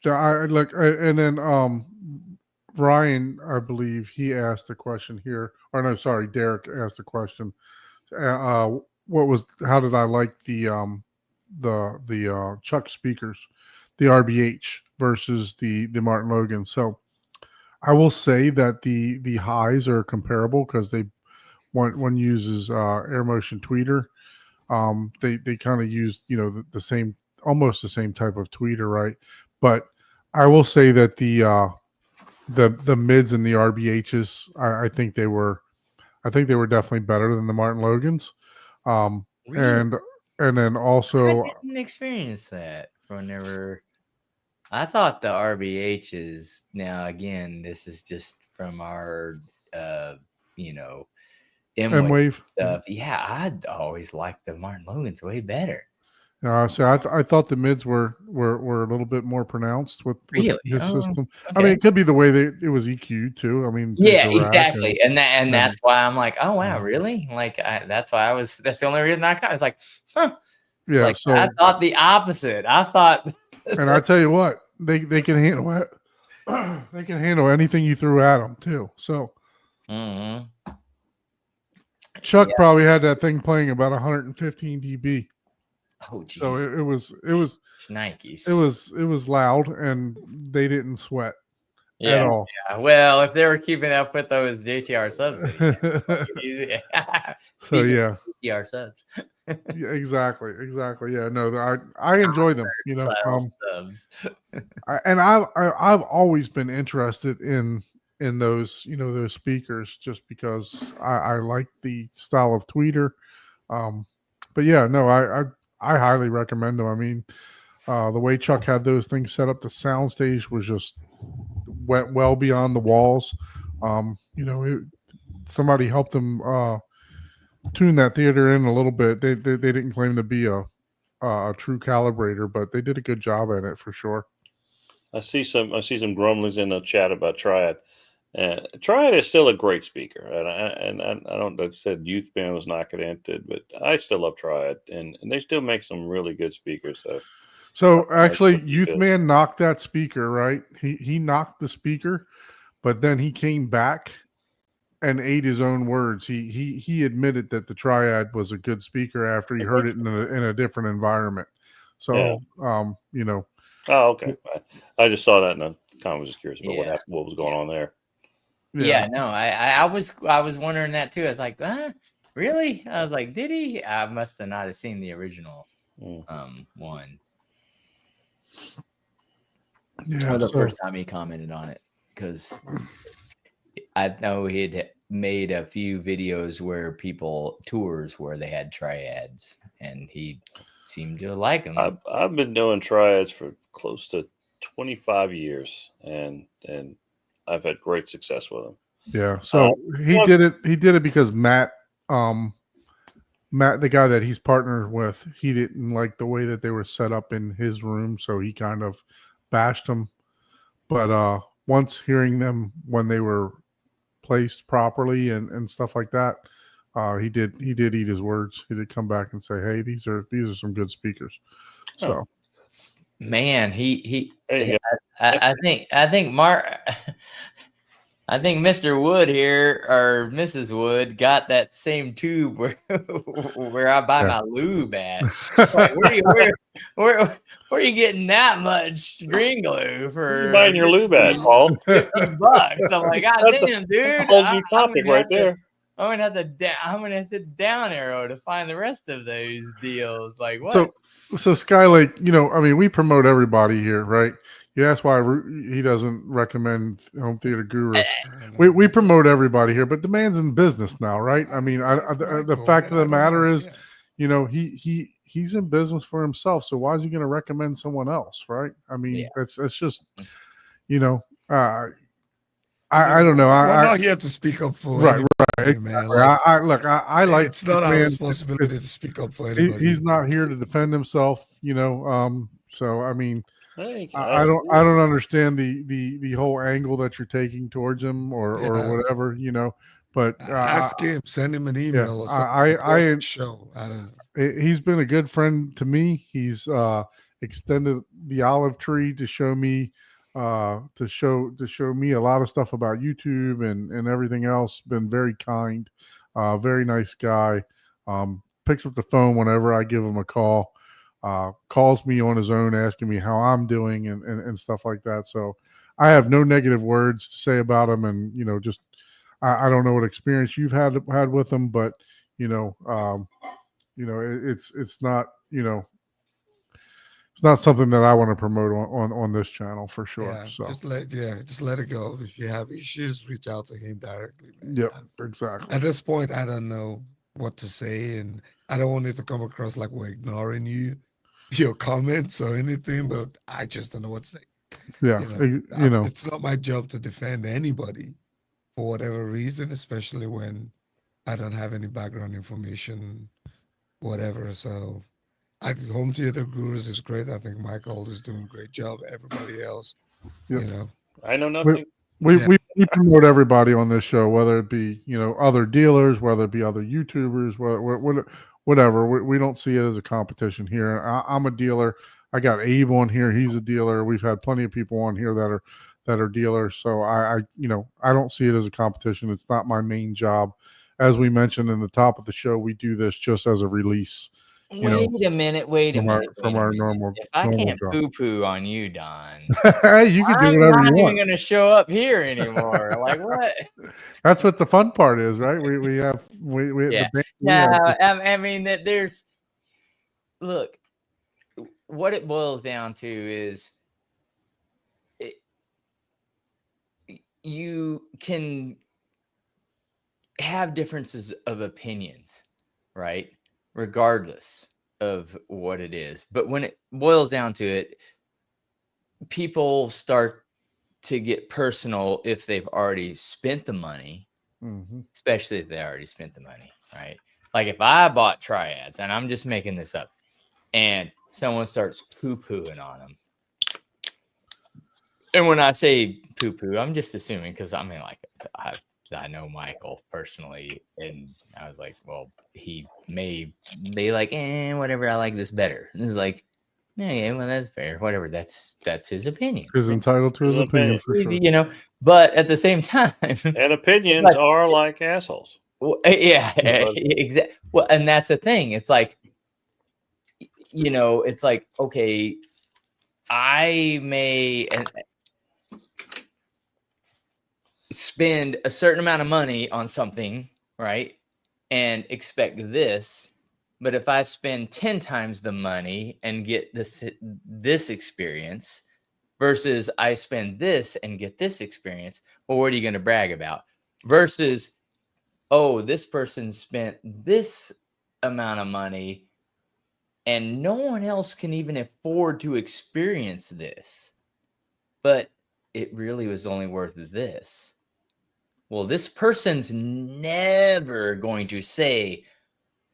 So I look, and then Ryan, I believe he asked a question here. Or no, sorry, Derek asked a question. How did I like the Chuck speakers, the RBH versus the Martin Logan? So I will say that the highs are comparable because one uses Air Motion tweeter. They kind of use the same, almost the same type of tweeter, right? But I will say that the mids and the RBHs, I think they were definitely better than the Martin Logans. And then also I didn't experience that whenever. I thought the RBHs. Now again, this is just from our M-Wave M-Wave stuff. Yeah, I'd always liked the Martin Logans way better. So I thought the mids were a little bit more pronounced with Really? his Oh, system. I mean, okay. it could be the way that it was EQ'd too. I mean, through Yeah, the rack exactly. And and that's why I'm like, oh wow, Yeah. really? Like that's why that's the only reason I got. It's like, huh. It's yeah. like So I thought the opposite. I thought and I tell you what, they can handle it. They can handle anything you threw at them too. So Mhm. Chuck Yeah. probably had that thing playing about 115 dB. Oh So geez. it was Nikes. it was loud, and they didn't sweat at Yeah. all. Yeah. Well, if they were keeping up with those JTR subs, So speaking yeah, of JTR subs, yeah, exactly. Yeah, no, I enjoy them. style subs. I've always been interested in those those speakers just because I like the style of tweeter. But yeah, no, I highly recommend them. I mean, the way Chuck had those things set up, the soundstage was just went well beyond the walls. Somebody helped them tune that theater in a little bit. They didn't claim to be a true calibrator, but they did a good job at it for sure. I see some grumblings in the chat about Triad. Triad is still a great speaker, and I don't know. Said Youth Band was knocking into it, but I still love Triad, and they still make some really good speakers. So actually, Youth Man knocked that speaker, right? He knocked the speaker, but then he came back and ate his own words. He admitted that the Triad was a good speaker after he heard it in a different environment. So Oh, okay. I just saw that and I kind of was just curious about what happened, what was going on there. Yeah, no, I was wondering that too. I was like, really? I was like, did he? I must have not have seen the original one. Yeah, the first time he commented on it, because I know he'd made a few videos where tours where they had triads, and he seemed to like them. I've been doing triads for close to 25 years, and I've had great success with them. Yeah, so he did it because Matt, the guy that he's partnered with, he didn't like the way that they were set up in his room, so he kind of bashed them. But once hearing them when they were placed properly and stuff like that, he did eat his words. He did come back and say, "Hey, these are some good speakers." So, man, I think Mark. I think Mr. Wood here or Mrs. Wood got that same tube where I buy my lube at. Like, where are you getting that much green glue for? You're buying your lube at, Paul? $50. I'm like, God damn, dude! Whole new topic right there. I'm gonna have to down arrow to find the rest of those deals. Like what? So Skylake, I mean, we promote everybody here, right? You ask why he doesn't recommend Home Theater Guru. We promote everybody here, but the man's in business now, right? I mean, the fact of the matter is, he's in business for himself. So why is he going to recommend someone else, right? I mean, that's just, I don't know. I'm not here to speak up for right, man. Like, I like it's not our responsibility to speak up for anybody. He's not here to defend himself, So I mean, I don't understand the whole angle that you're taking towards him or whatever, But ask him, send him an email. I show. I don't know. He's been a good friend to me. He's extended the olive tree to show me to show me a lot of stuff about YouTube and everything else. Been very kind, very nice guy. Picks up the phone whenever I give him a call. Calls me on his own, asking me how I'm doing and stuff like that. So I have no negative words to say about him. And just I don't know what experience you've had with him, but it's not it's not something that I want to promote on this channel for sure. Yeah, so just let it go. If you have issues, reach out to him directly. Yep, exactly. At this point, I don't know what to say, and I don't want it to come across like we're ignoring your comments or anything, but I just don't know what to say. Yeah, it's not my job to defend anybody for whatever reason, especially when I don't have any background information, whatever. So Home Theater Gurus is great. I think Michael is doing a great job. Everybody else, Yep. you know. I know nothing. We promote everybody on this show, whether it be other dealers, whether it be other YouTubers, whatever. We don't see it as a competition here. I'm a dealer. I got Abe on here. He's a dealer. We've had plenty of people on here that are dealers. So I don't see it as a competition. It's not my main job. As we mentioned in the top of the show, we do this just as a release. Wait a minute. From our normal. If I can't job. poo-poo on you, Don, You can do whatever you I'm not want. even going to show up here anymore. Like what? That's what the fun part is, right? We have Yeah. the No, I mean that there's. Look, what it boils down to is, you can have differences of opinions, right? Regardless of what it is. But when it boils down to it, people start to get personal if they've already spent the money, especially if they already spent the money, right? Like if I bought triads, and I'm just making this up, and someone starts poo-pooing on them. And when I say poo-poo, I'm just assuming, because I mean, like, I know Michael personally, and I was like, well, he may be like, whatever, I like this better. And it's like, yeah, well, that's fair. Whatever, that's his opinion. He's entitled to his opinion for sure. But at the same time, and opinions are like assholes. Well, yeah, exactly. Well, and that's the thing. It's like, it's like, okay, I may spend a certain amount of money on something, right? And expect this. But if I spend 10 times the money and get this experience versus I spend this and get this experience, well, what are you going to brag about? Versus, oh, this person spent this amount of money and no one else can even afford to experience this, but it really was only worth this. Well, this person's never going to say,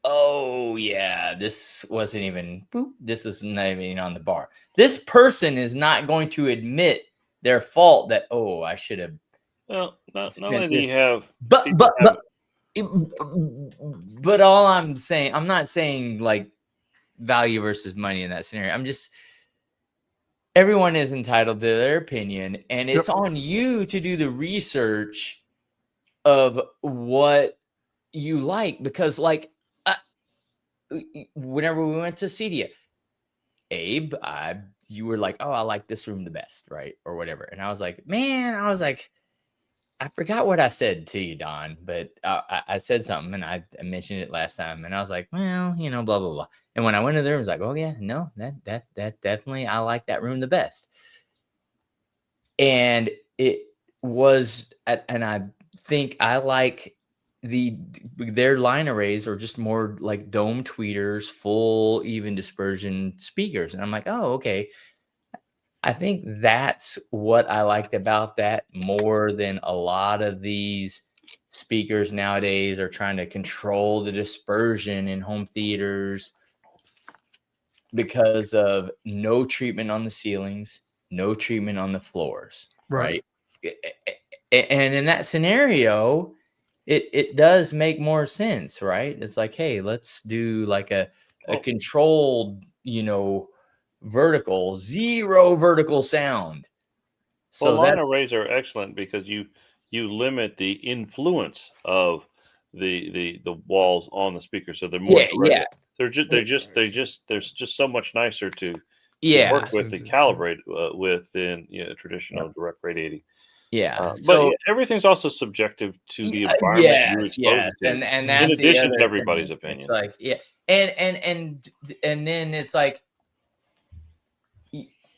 oh, yeah, this wasn't even, this was not even on the bar. This person is not going to admit their fault that, oh, I should have. Well, not only do you have. But all I'm saying, I'm not saying like value versus money in that scenario. I'm just, everyone is entitled to their opinion, and it's on you to do the research of what you like, because like whenever we went to CEDIA, Abe, you were like, oh, I like this room the best, right? Or whatever. And I was like, man, I forgot what I said to you, Don, but I said something, and I mentioned it last time, and I was like, well, blah, blah, blah. And when I went to the room, I was like, oh yeah, no, that definitely, I like that room the best. And it was, and I think I like their line arrays are just more like dome tweeters, full even dispersion speakers. And I'm like, oh, okay. I think that's what I liked about that more than a lot of these speakers nowadays are trying to control the dispersion in home theaters because of no treatment on the ceilings, no treatment on the floors, right? And in that scenario, it does make more sense, right? It's like, hey, let's do like a controlled, vertical, zero vertical sound. So line arrays are excellent because you limit the influence of the walls on the speaker, so they're more direct. They're just so much nicer to work with and calibrate with than traditional direct radiating. But everything's also subjective to the environment you're exposed to. And that's in addition to everybody's opinion. It's like, and then it's like,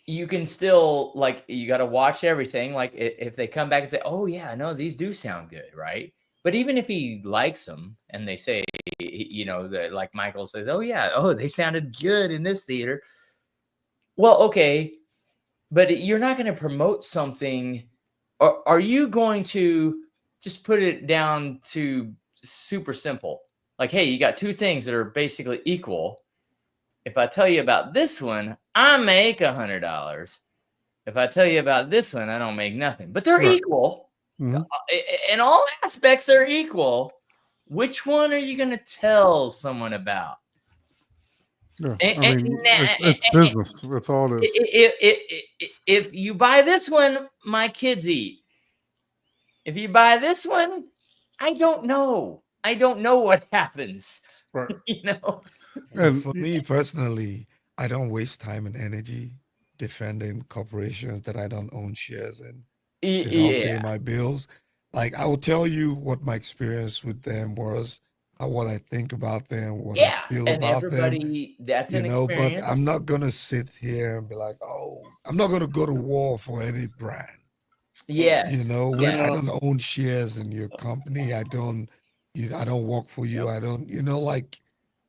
you can still, like, you got to watch everything. Like if they come back and say, oh yeah, no, these do sound good, right? But even if he likes them and they say, that, like Michael says, oh yeah, oh, they sounded good in this theater. Well, okay, but you're not going to promote something. Or are you going to just put it down to super simple? Like, hey, you got two things that are basically equal. if I tell you about this one, I make $100. If I tell you about this one, I don't make nothing. But they're equal. Mhm. In all aspects, they're equal. Which one are you going to tell someone about? Yeah. And- I mean, it's and- business. That's all it is. If you buy this one, my kids eat. If you buy this one, I don't know. I don't know what happens. Right. You know? And for me personally, I don't waste time and energy defending corporations that I don't own shares in. They don't pay my bills. Like, I will tell you what my experience with them was, what I think about them, what I feel and about them. everybody, that's an experience. But I'm not gonna sit here and be like, oh, I'm not gonna go to war for any brand. Yes. When I don't own shares in your company, I don't work for you. I don't, like,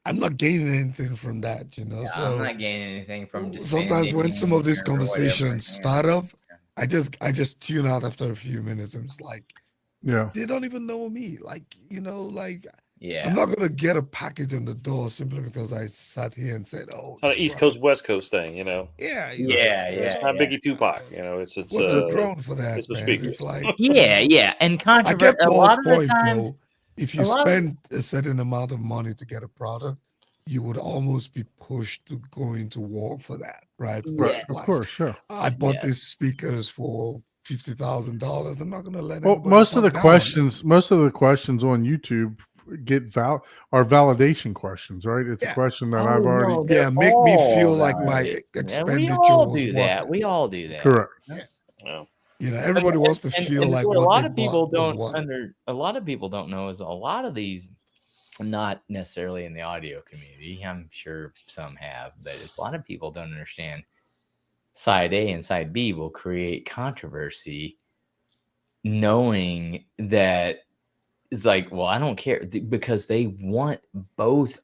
I'm not gaining anything from that, so I'm not gaining anything from just sometimes when some of these conversations start up, I just tune out after a few minutes and it's like, they don't even know me. Like, I'm not gonna get a package on the door simply because I sat here and said, "Oh, Kind of East Coast, West Coast thing, Yeah, It's not Biggie Tupac, It's what's a drone for that, it's a man? speaker. It's like, and I get a Paul's lot of the point times, though. If you spend a certain amount of money to get a product, you would almost be pushed to go into war for that, right? Right. Of course, sure. I bought these speakers for $50,000. I'm not gonna let. Well, anybody most of the talk down on it. questions on YouTube are validation questions, right? It's a question that I've already. Make me feel like my expenditure was that. We all do that. Correct. Everybody wants to feel like what what a lot they of people bought was don't what. a lot of people don't know is a lot of these, not necessarily in the audio community, I'm sure some have, but it's a lot of people don't understand side A and side B will create controversy, knowing that it's like, well, I don't care, because they want both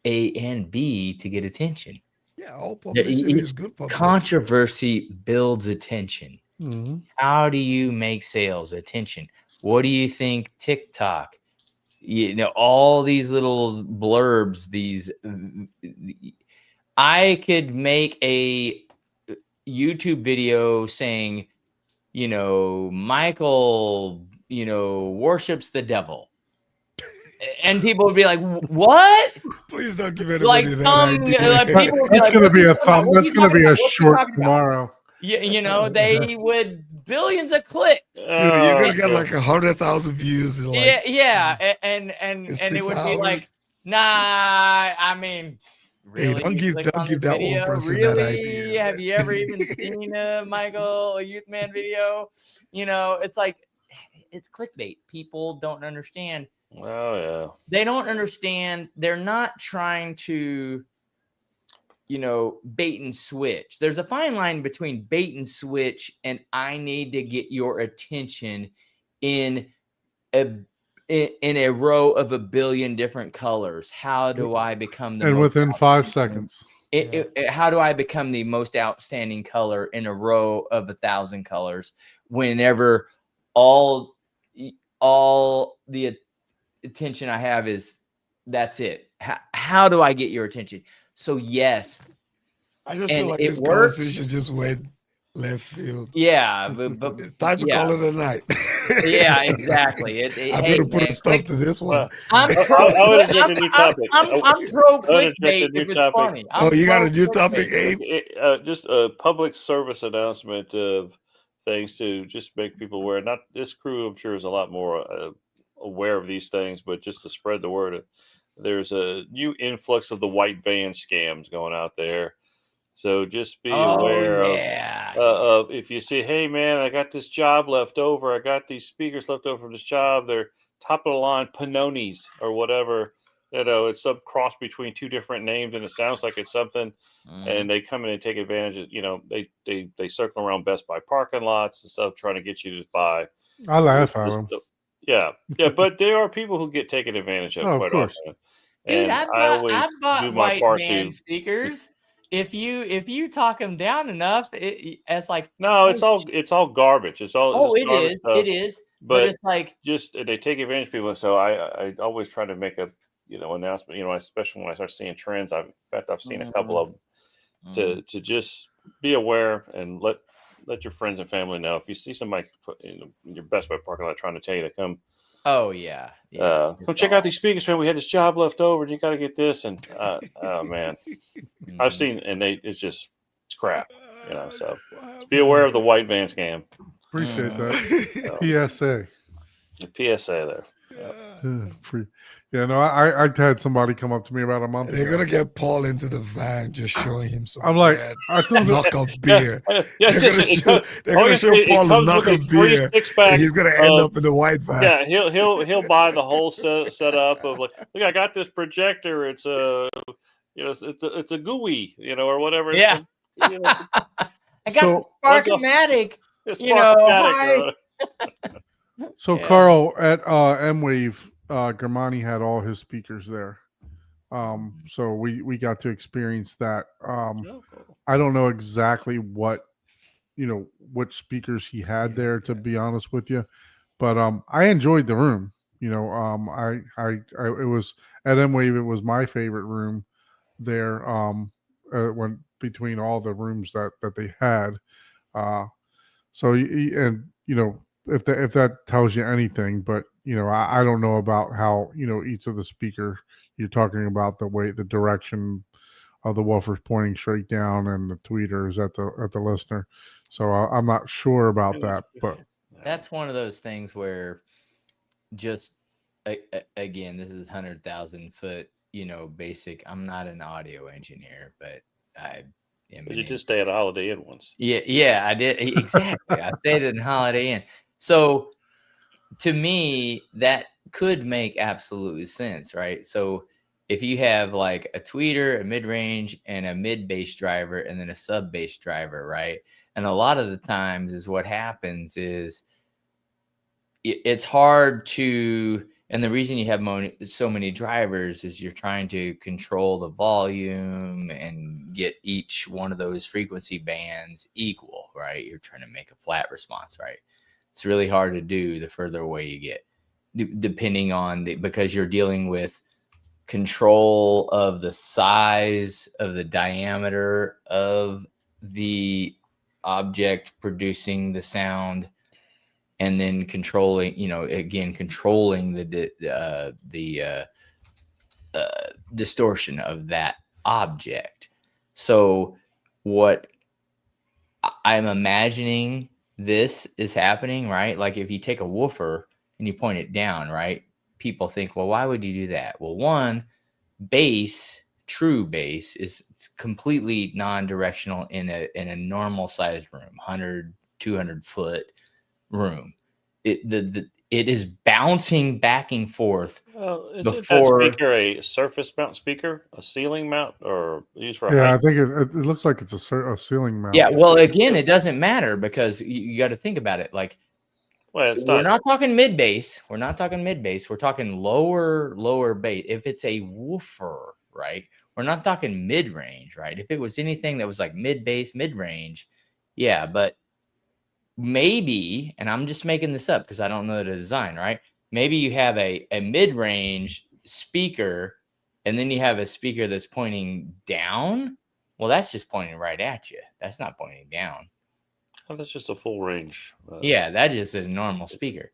A and B to get attention. Yeah, all publicity is good publicity. Controversy builds attention. Mm-hmm. How do you make sales? Attention. What do you think TikTok? All these little blurbs, I could make a YouTube video saying, Michael, worships the devil. And people would be like, "What?" Please don't give anybody that idea. That's going to be a thumb. That's going to be a short tomorrow. They would billions of clicks. Dude, you're gonna get like 100,000 views. In like, and it would be like, nah. I mean, really? Hey, don't give that one person that idea. Have you ever even seen a Youth Man video? It's like, it's clickbait. People don't understand. Oh yeah. They don't understand. They're not trying to, bait and switch. There's a fine line between bait and switch and I need to get your attention in a row of a billion different colors. How do I become the within 5 seconds? How do I become the most outstanding color in a row of 1,000 colors whenever all the attention I have is that's it? How do I get your attention? So yes, I just feel like this works. Conversation just went left field. Yeah, but it's time to call it a night. Yeah, exactly. I'm gonna put a stop to this one. I'm pro clickbait if it's funny. You got a new topic, Abe? Just a public service announcement of things to just make people aware. Not this crew, I'm sure, is a lot more aware of these things, but just to spread the word. There's a new influx of the white van scams going out there. So just be aware of if you say, hey, man, I got this job left over. I got these speakers left over from this job. They're top of the line Panonis or whatever. It's some cross between two different names and it sounds like it's something. And they come in and take advantage of, they circle around Best Buy parking lots and stuff trying to get you to buy. I laugh at them. Yeah, but there are people who get taken advantage of quite often. Dude, I bought white van speakers. If you talk them down enough, it's like no, it's all garbage. It's all it is. But it's like just they take advantage of people. So I always try to make a announcement. Especially when I start seeing trends. In fact, I've seen a couple of them to just be aware and let your friends and family know if you see somebody in your Best Buy parking lot trying to tell you to come. Oh yeah. Come check out these speakers, man. We had this job left over, and you got to get this. And oh man, I've seen, and it's crap. So be aware of the white van scam. Appreciate that. PSA. The PSA there. Yeah, no, I had somebody come up to me about a month They're ago. gonna get Paul into the van, just showing him some. I'm like, I told him, knockoff beer. Yeah, they're gonna show Paul a knockoff beer. And he's gonna end up in the white van. Yeah, he'll buy the whole setup of like, look, I got this projector. It's it's a GUI, or whatever. Yeah. I got Sparkomatic. So Carl at M-Wave, Germani had all his speakers there. So we got to experience that. I don't know exactly what, which speakers he had there, to be honest with you, but I enjoyed the room. It was at M-Wave. It was my favorite room there. When between all the rooms that they had. If that tells you anything, but I don't know about how each of the speaker you're talking about, the direction of the woofer's pointing straight down and the tweeters at the listener. So I'm not sure about that, but that's one of those things where just again, this is 100,000 foot, basic. I'm not an audio engineer, but Did you just stay at a Holiday Inn once? Yeah, I did. Exactly. I stayed at a Holiday Inn. So to me, that could make absolute sense, right? So if you have like a tweeter, a mid-range, and a mid-bass driver, and then a sub-bass driver, right? And a lot of the times is what happens is it's hard to, and the reason you have so many drivers is you're trying to control the volume and get each one of those frequency bands equal, right? You're trying to make a flat response, right? It's really hard to do the further away you get, depending on because you're dealing with control of the size of the diameter of the object producing the sound, and then controlling, controlling the distortion of that object. So what I'm imagining this is happening, right? Like if you take a woofer and you point it down, right? People think, well, why would you do that? Well, one, true bass is completely non-directional in a normal sized room, 100, 200 foot room. It is bouncing back and forth. Is that speaker a surface mount speaker, a ceiling mount, or used for? Yeah, I think it looks like it's a ceiling mount. Yeah, well, again, it doesn't matter because you got to think about it. Like, we're not talking mid bass. We're not talking mid bass. We're talking lower bass. If it's a woofer, right? We're not talking mid range, right? If it was anything that was like mid bass, mid range, yeah, but maybe, and I'm just making this up because I don't know the design, right? Maybe you have a mid-range speaker and then you have a speaker that's pointing down. Well, that's just pointing right at you. That's not pointing down. Oh, that's just a full range. Yeah, that just is a normal speaker.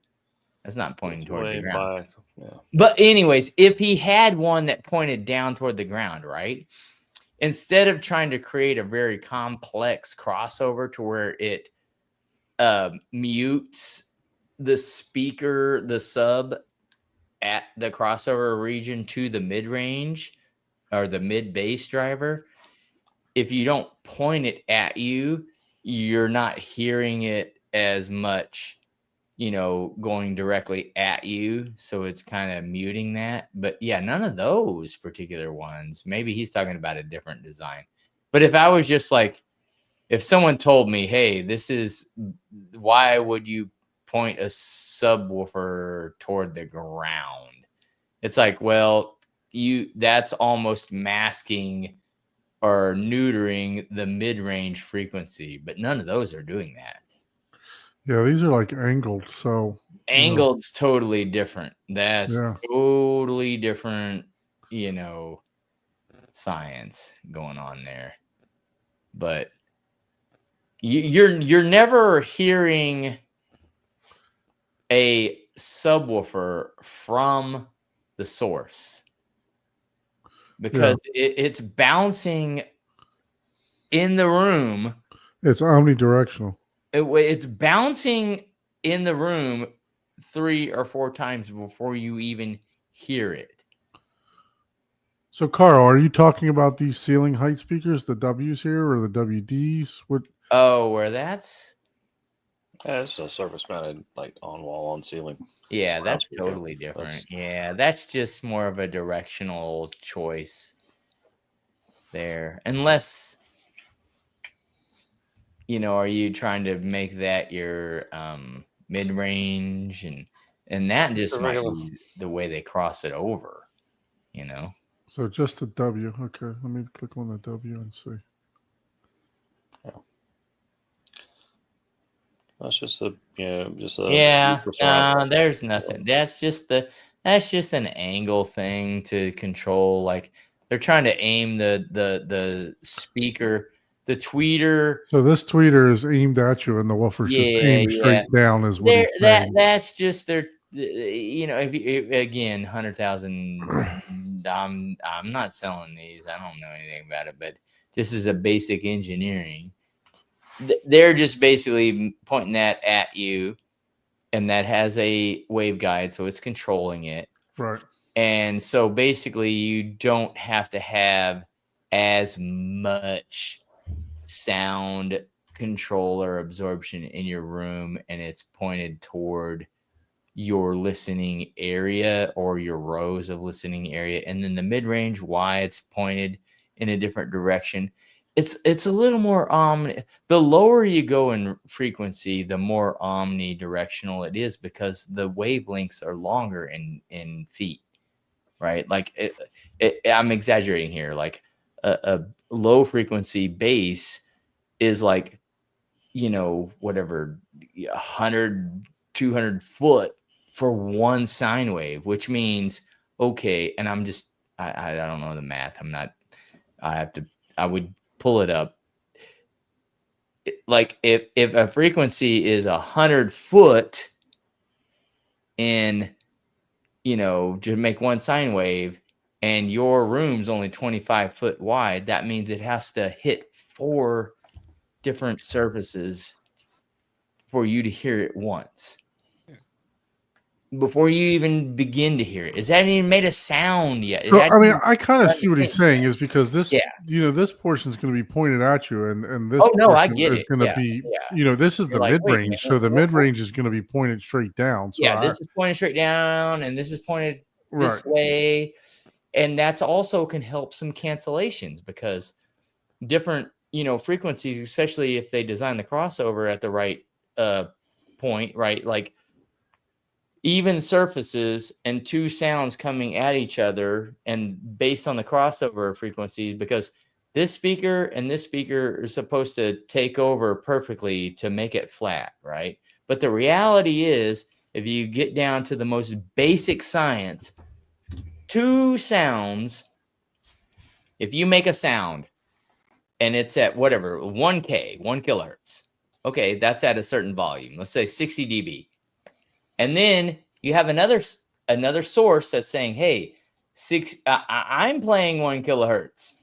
That's not pointing toward the ground. Yeah. But anyways, if he had one that pointed down toward the ground, right? Instead of trying to create a very complex crossover to where it mutes the speaker, the sub at the crossover region to the mid-range or the mid-bass driver, if you don't point it at you, you're not hearing it as much, going directly at you. So it's kind of muting that. But yeah, none of those particular ones. Maybe he's talking about a different design. But if I was just like, if someone told me, hey, this is why would you point a subwoofer toward the ground? It's like, well, that's almost masking or neutering the mid-range frequency, but none of those are doing that. Yeah, these are like angled. So angled's totally different. That's totally different science going on there. But you're never hearing a subwoofer from the source because it's bouncing in the room. It's omnidirectional. It's bouncing in the room 3 or 4 times before you even hear it. So, Carl, are you talking about these ceiling height speakers, the W's here or the WDs? What? Oh, where that's? Yeah, it's a surface mounted, like on wall, on ceiling. Yeah, that's totally different. Yeah, that's just more of a directional choice there. Unless, are you trying to make that your mid-range and that just might be the way they cross it over, So just the W. Okay, let me click on the W and see. Yeah. That's just a there's nothing. That's just an angle thing to control. Like they're trying to aim the speaker, the tweeter. So this tweeter is aimed at you, and the woofer's just aimed straight down. Is what that's just their. If again, 100,000. I'm not selling these. I don't know anything about it, but this is a basic engineering. They're just basically pointing that at you, and that has a waveguide, so it's controlling it. Right. And so basically, you don't have to have as much sound control or absorption in your room, and it's pointed toward your listening area or your rows of listening area. And then the mid-range, why it's pointed in a different direction. It's a little more the lower you go in frequency, the more omnidirectional it is because the wavelengths are longer in feet, right? Like I'm exaggerating here. Like a low frequency bass is like, whatever, 100, 200 foot for one sine wave, which means, okay. And I don't know the math. I would pull it up. Like if a frequency is 100 foot in, to make one sine wave and your room's only 25 foot wide, that means it has to hit 4 different surfaces for you to hear it once. Before you even begin to hear it. It hasn't even made a sound yet. I kind of see what he's saying is because this, this portion is going to be pointed at you, and this I get is going to be, this is the mid-range, so the mid-range is going to be pointed straight down. So this is pointed straight down, and this is pointed this way, and that's also can help some cancellations because different, frequencies, especially if they design the crossover at the right point, right, like. Even surfaces and 2 sounds coming at each other and based on the crossover frequencies, because this speaker and this speaker are supposed to take over perfectly to make it flat, right? But the reality is, if you get down to the most basic science, 2 sounds, if you make a sound and it's at whatever, 1 kilohertz, okay, that's at a certain volume, let's say 60 dB. And then you have another source that's saying, hey, I'm playing 1 kilohertz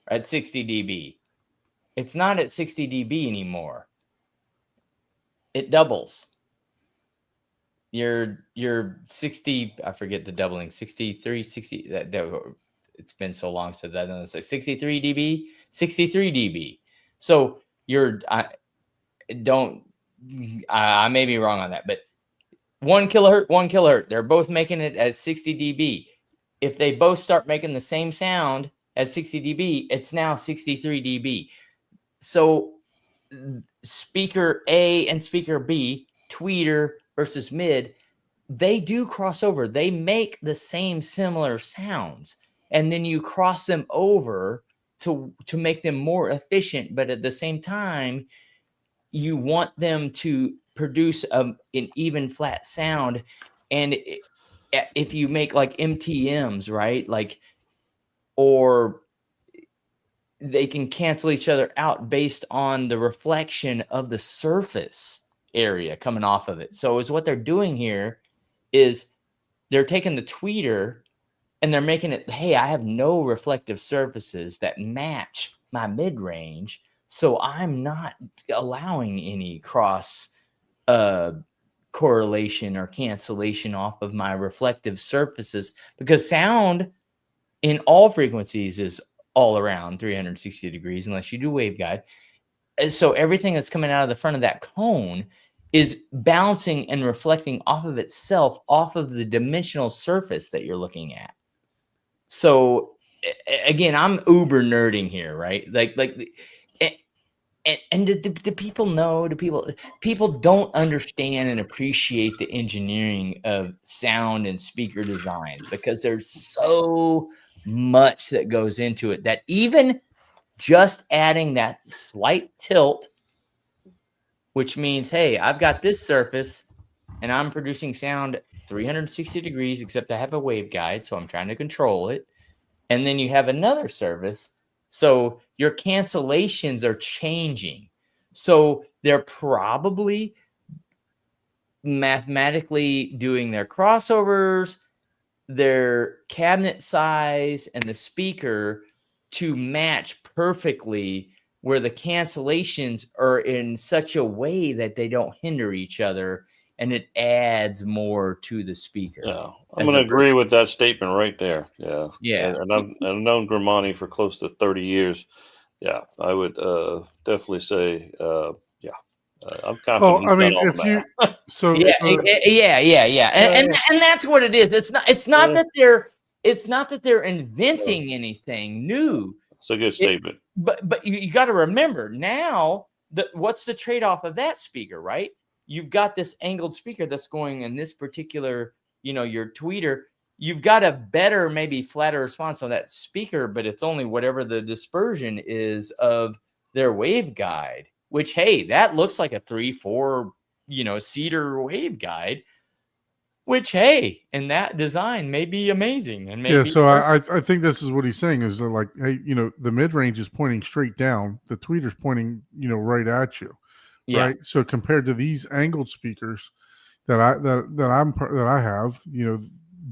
at 60 dB. It's not at 60 dB anymore. It doubles. You're 60, I forget the doubling, 63, 60, it's been so long since I've done this, like 63 dB, 63 dB. So I may be wrong on that, but 1 kilohertz, they're both making it at 60 dB. If they both start making the same sound at 60 dB, it's now 63 dB. So speaker A and speaker B, tweeter versus mid, they do cross over. They make the same similar sounds. And then you cross them over to make them more efficient. But at the same time, you want them to produce an even flat sound, and if you make like MTMs, right? Like, or they can cancel each other out based on the reflection of the surface area coming off of it. So is what they're doing here is they're taking the tweeter and they're making it, hey, I have no reflective surfaces that match my mid-range, so I'm not allowing any cross correlation or cancellation off of my reflective surfaces, because sound in all frequencies is all around 360 degrees unless you do waveguide. And so everything that's coming out of the front of that cone is bouncing and reflecting off of itself, off of the dimensional surface that you're looking at. So again, I'm uber nerding here, right? And do people know? Do people don't understand and appreciate the engineering of sound and speaker design, because there's so much that goes into it that even just adding that slight tilt, which means, hey, I've got this surface and I'm producing sound 360 degrees, except I have a waveguide, so I'm trying to control it. And then you have another surface, so your cancellations are changing. So they're probably mathematically doing their crossovers, their cabinet size, and the speaker to match perfectly, where the cancellations are in such a way that they don't hinder each other, and it adds more to the speaker. Yeah, I'm going to agree with that statement right there. Yeah. Yeah. And I've known Grimani for close to 30 years. Yeah, I would definitely say, yeah. I'm confident. Oh, I mean, if you so yeah. And that's what it is. It's not Yeah. that they're inventing anything new. It's a good statement. But you got to remember now what's the trade-off of that speaker, right? You've got this angled speaker that's going in this particular, your tweeter. You've got a better, maybe flatter response on that speaker, but it's only whatever the dispersion is of their waveguide, which, hey, that looks like a 3-4, cedar waveguide, which, hey, in that design may be amazing. And maybe so I think this is what he's saying is that, like, hey, the mid-range is pointing straight down, the tweeter's pointing, right at you. yeah. Right. So compared to these angled speakers that I have,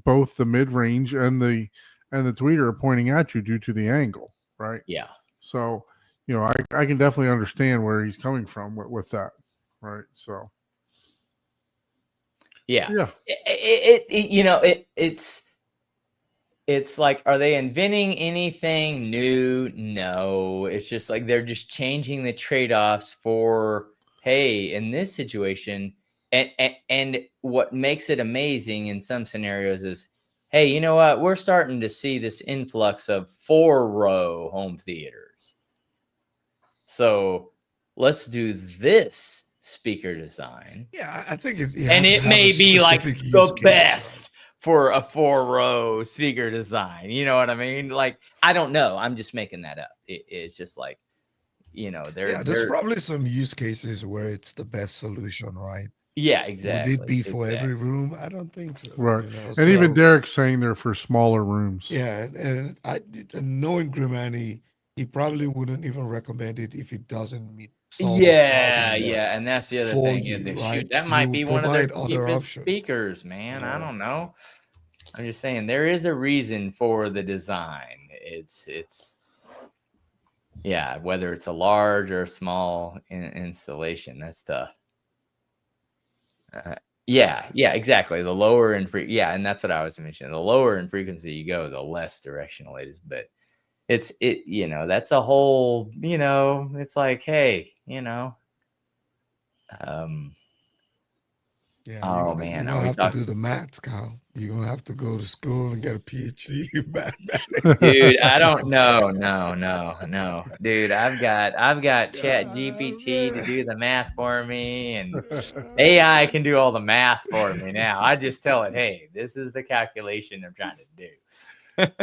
both the mid range and the tweeter are pointing at you due to the angle. Right. Yeah. So, I can definitely understand where he's coming from with that. Right. So. Yeah. Yeah. It's like, are they inventing anything new? No. It's just like they're just changing the trade-offs for, hey, in this situation, and what makes it amazing in some scenarios is, hey, you know what? We're starting to see this influx of 4-row home theaters. So let's do this speaker design. Yeah, I think it may be like the best for a 4-row speaker design. You know what I mean? Like, I don't know. I'm just making that up. It's just like, there's probably some use cases where it's the best solution, right? Yeah, exactly. Would it be for every room? I don't think so. Right. And even Derek's saying they're for smaller rooms. Yeah. And knowing Grimani, he probably wouldn't even recommend it if it doesn't meet. Yeah. And that's the other thing. You, Shoot, that might be one of their cheapest speakers, man. I don't know. I'm just saying there is a reason for the design. It's whether it's a large or a small installation, that's tough. Exactly. The lower in and that's what I was mentioning. The lower in frequency you go, the less directional it is. But that's a whole, it's like, hey, oh man, you have to do the math, Kyle. You're gonna have to go to school and get a PhD. Dude, I don't know. No. Dude, I've got Chat GPT to do the math for me, and AI can do all the math for me now. I just tell it, hey, this is the calculation I'm trying to do.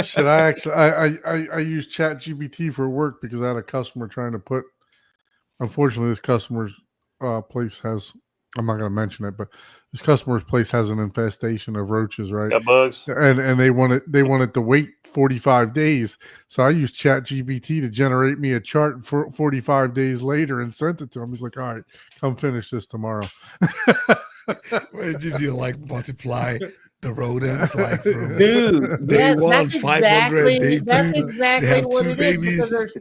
Should I actually I use Chat GPT for work because I had a customer trying to put, unfortunately this customer's place has I'm not going to mention it, but this customer's place has an infestation of roaches, right? Got bugs. And they wanted to wait 45 days. So I used ChatGPT to generate me a chart for 45 days later and sent it to him. He's like, all right, come finish this tomorrow. Did you like multiply the rodents like from Dude, day yes, one, that's 500, day that's two, exactly they have what 2 it is. babies. Because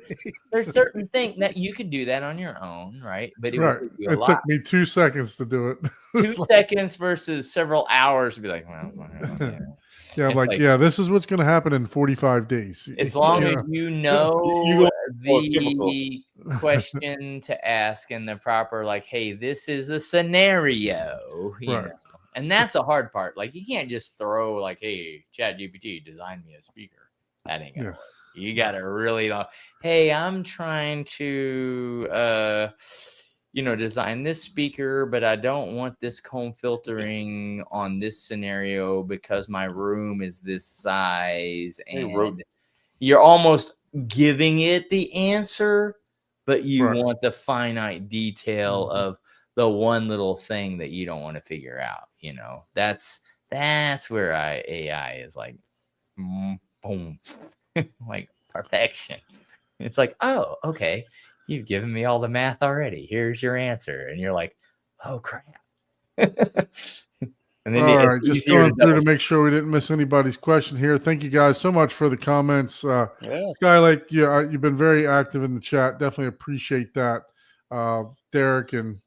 there's certain things that you could do that on your own, right? But it Right. would take you a It lot. took me 2 seconds to do it. 2 seconds versus several hours to be like, well, Yeah, I'm It's like, like- yeah, this is what's going to happen in 45 days. as long Yeah. as you know You go for the question to ask and the proper, like, hey, this is the scenario, you Right. know. And that's a hard part. Like, you can't just throw like, hey, ChatGPT, design me a speaker. That ain't gonna Yeah. work. You gotta really know, hey, I'm trying to design this speaker, but I don't want this comb filtering on this scenario because my room is this size. And you're almost giving it the answer, but you Right. want the finite detail of the one little thing that you don't want to figure out. You know, that's where AI is like, boom, like perfection. It's like, oh, okay, you've given me all the math already. Here's your answer, and you're like, oh crap. And then All it's right, just easier going through to double- make sure we didn't miss anybody's question here. Thank you guys so much for the comments. Yeah. Skylake, yeah, you've been very active in the chat. Definitely appreciate that. Derek and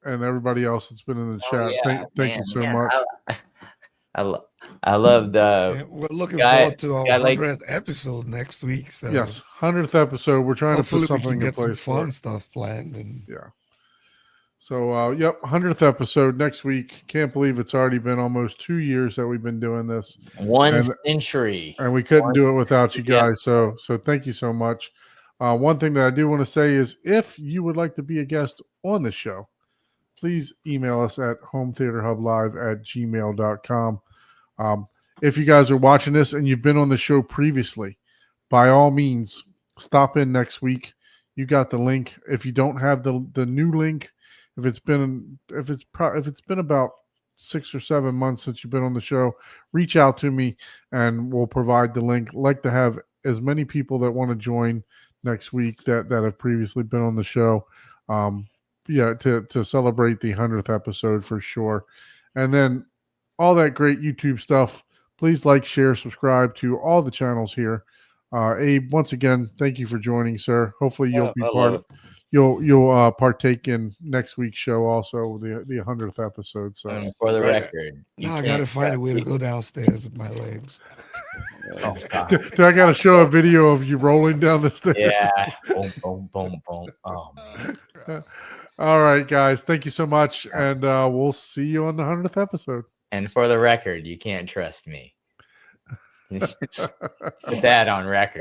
everybody else that's been in the Oh, chat. yeah, Thank you man, so man, much. I love the And we're looking Guy- forward to our guy like- 100th episode next week. So Yes, 100th episode. We're trying to hopefully put we something can in get some place for fun it. stuff planned. And Yeah. So, yep, 100th episode next week. Can't believe it's already been almost 2 years that we've been doing this, one And- century. and we couldn't do it without you Yeah. guys. So thank you so much. One thing that I do want to say is if you would like to be a guest on the show, please email us at hometheaterhublive@gmail.com. If you guys are watching this and you've been on the show previously, by all means, stop in next week. You got the link. If you don't have the new link, if it's been about 6 or 7 months since you've been on the show, reach out to me and we'll provide the link. Like to have as many people that want to join next week that have previously been on the show. To celebrate the 100th episode for sure. And then all that great YouTube stuff. Please like, share, subscribe to all the channels here. Abe, once again, thank you for joining, sir. Hopefully you'll be I part love of you'll partake in next week's show also, the 100th episode. So And for the Right. record, you now I got to can't find a trust way to people. go downstairs with my legs. Oh, God. do I gotta show a video of you rolling down the stairs? Yeah. Boom, boom, boom, boom. Oh, man. All right, guys. Thank you so much. And we'll see you on the 100th episode. And for the record, you can't trust me. Put that on record.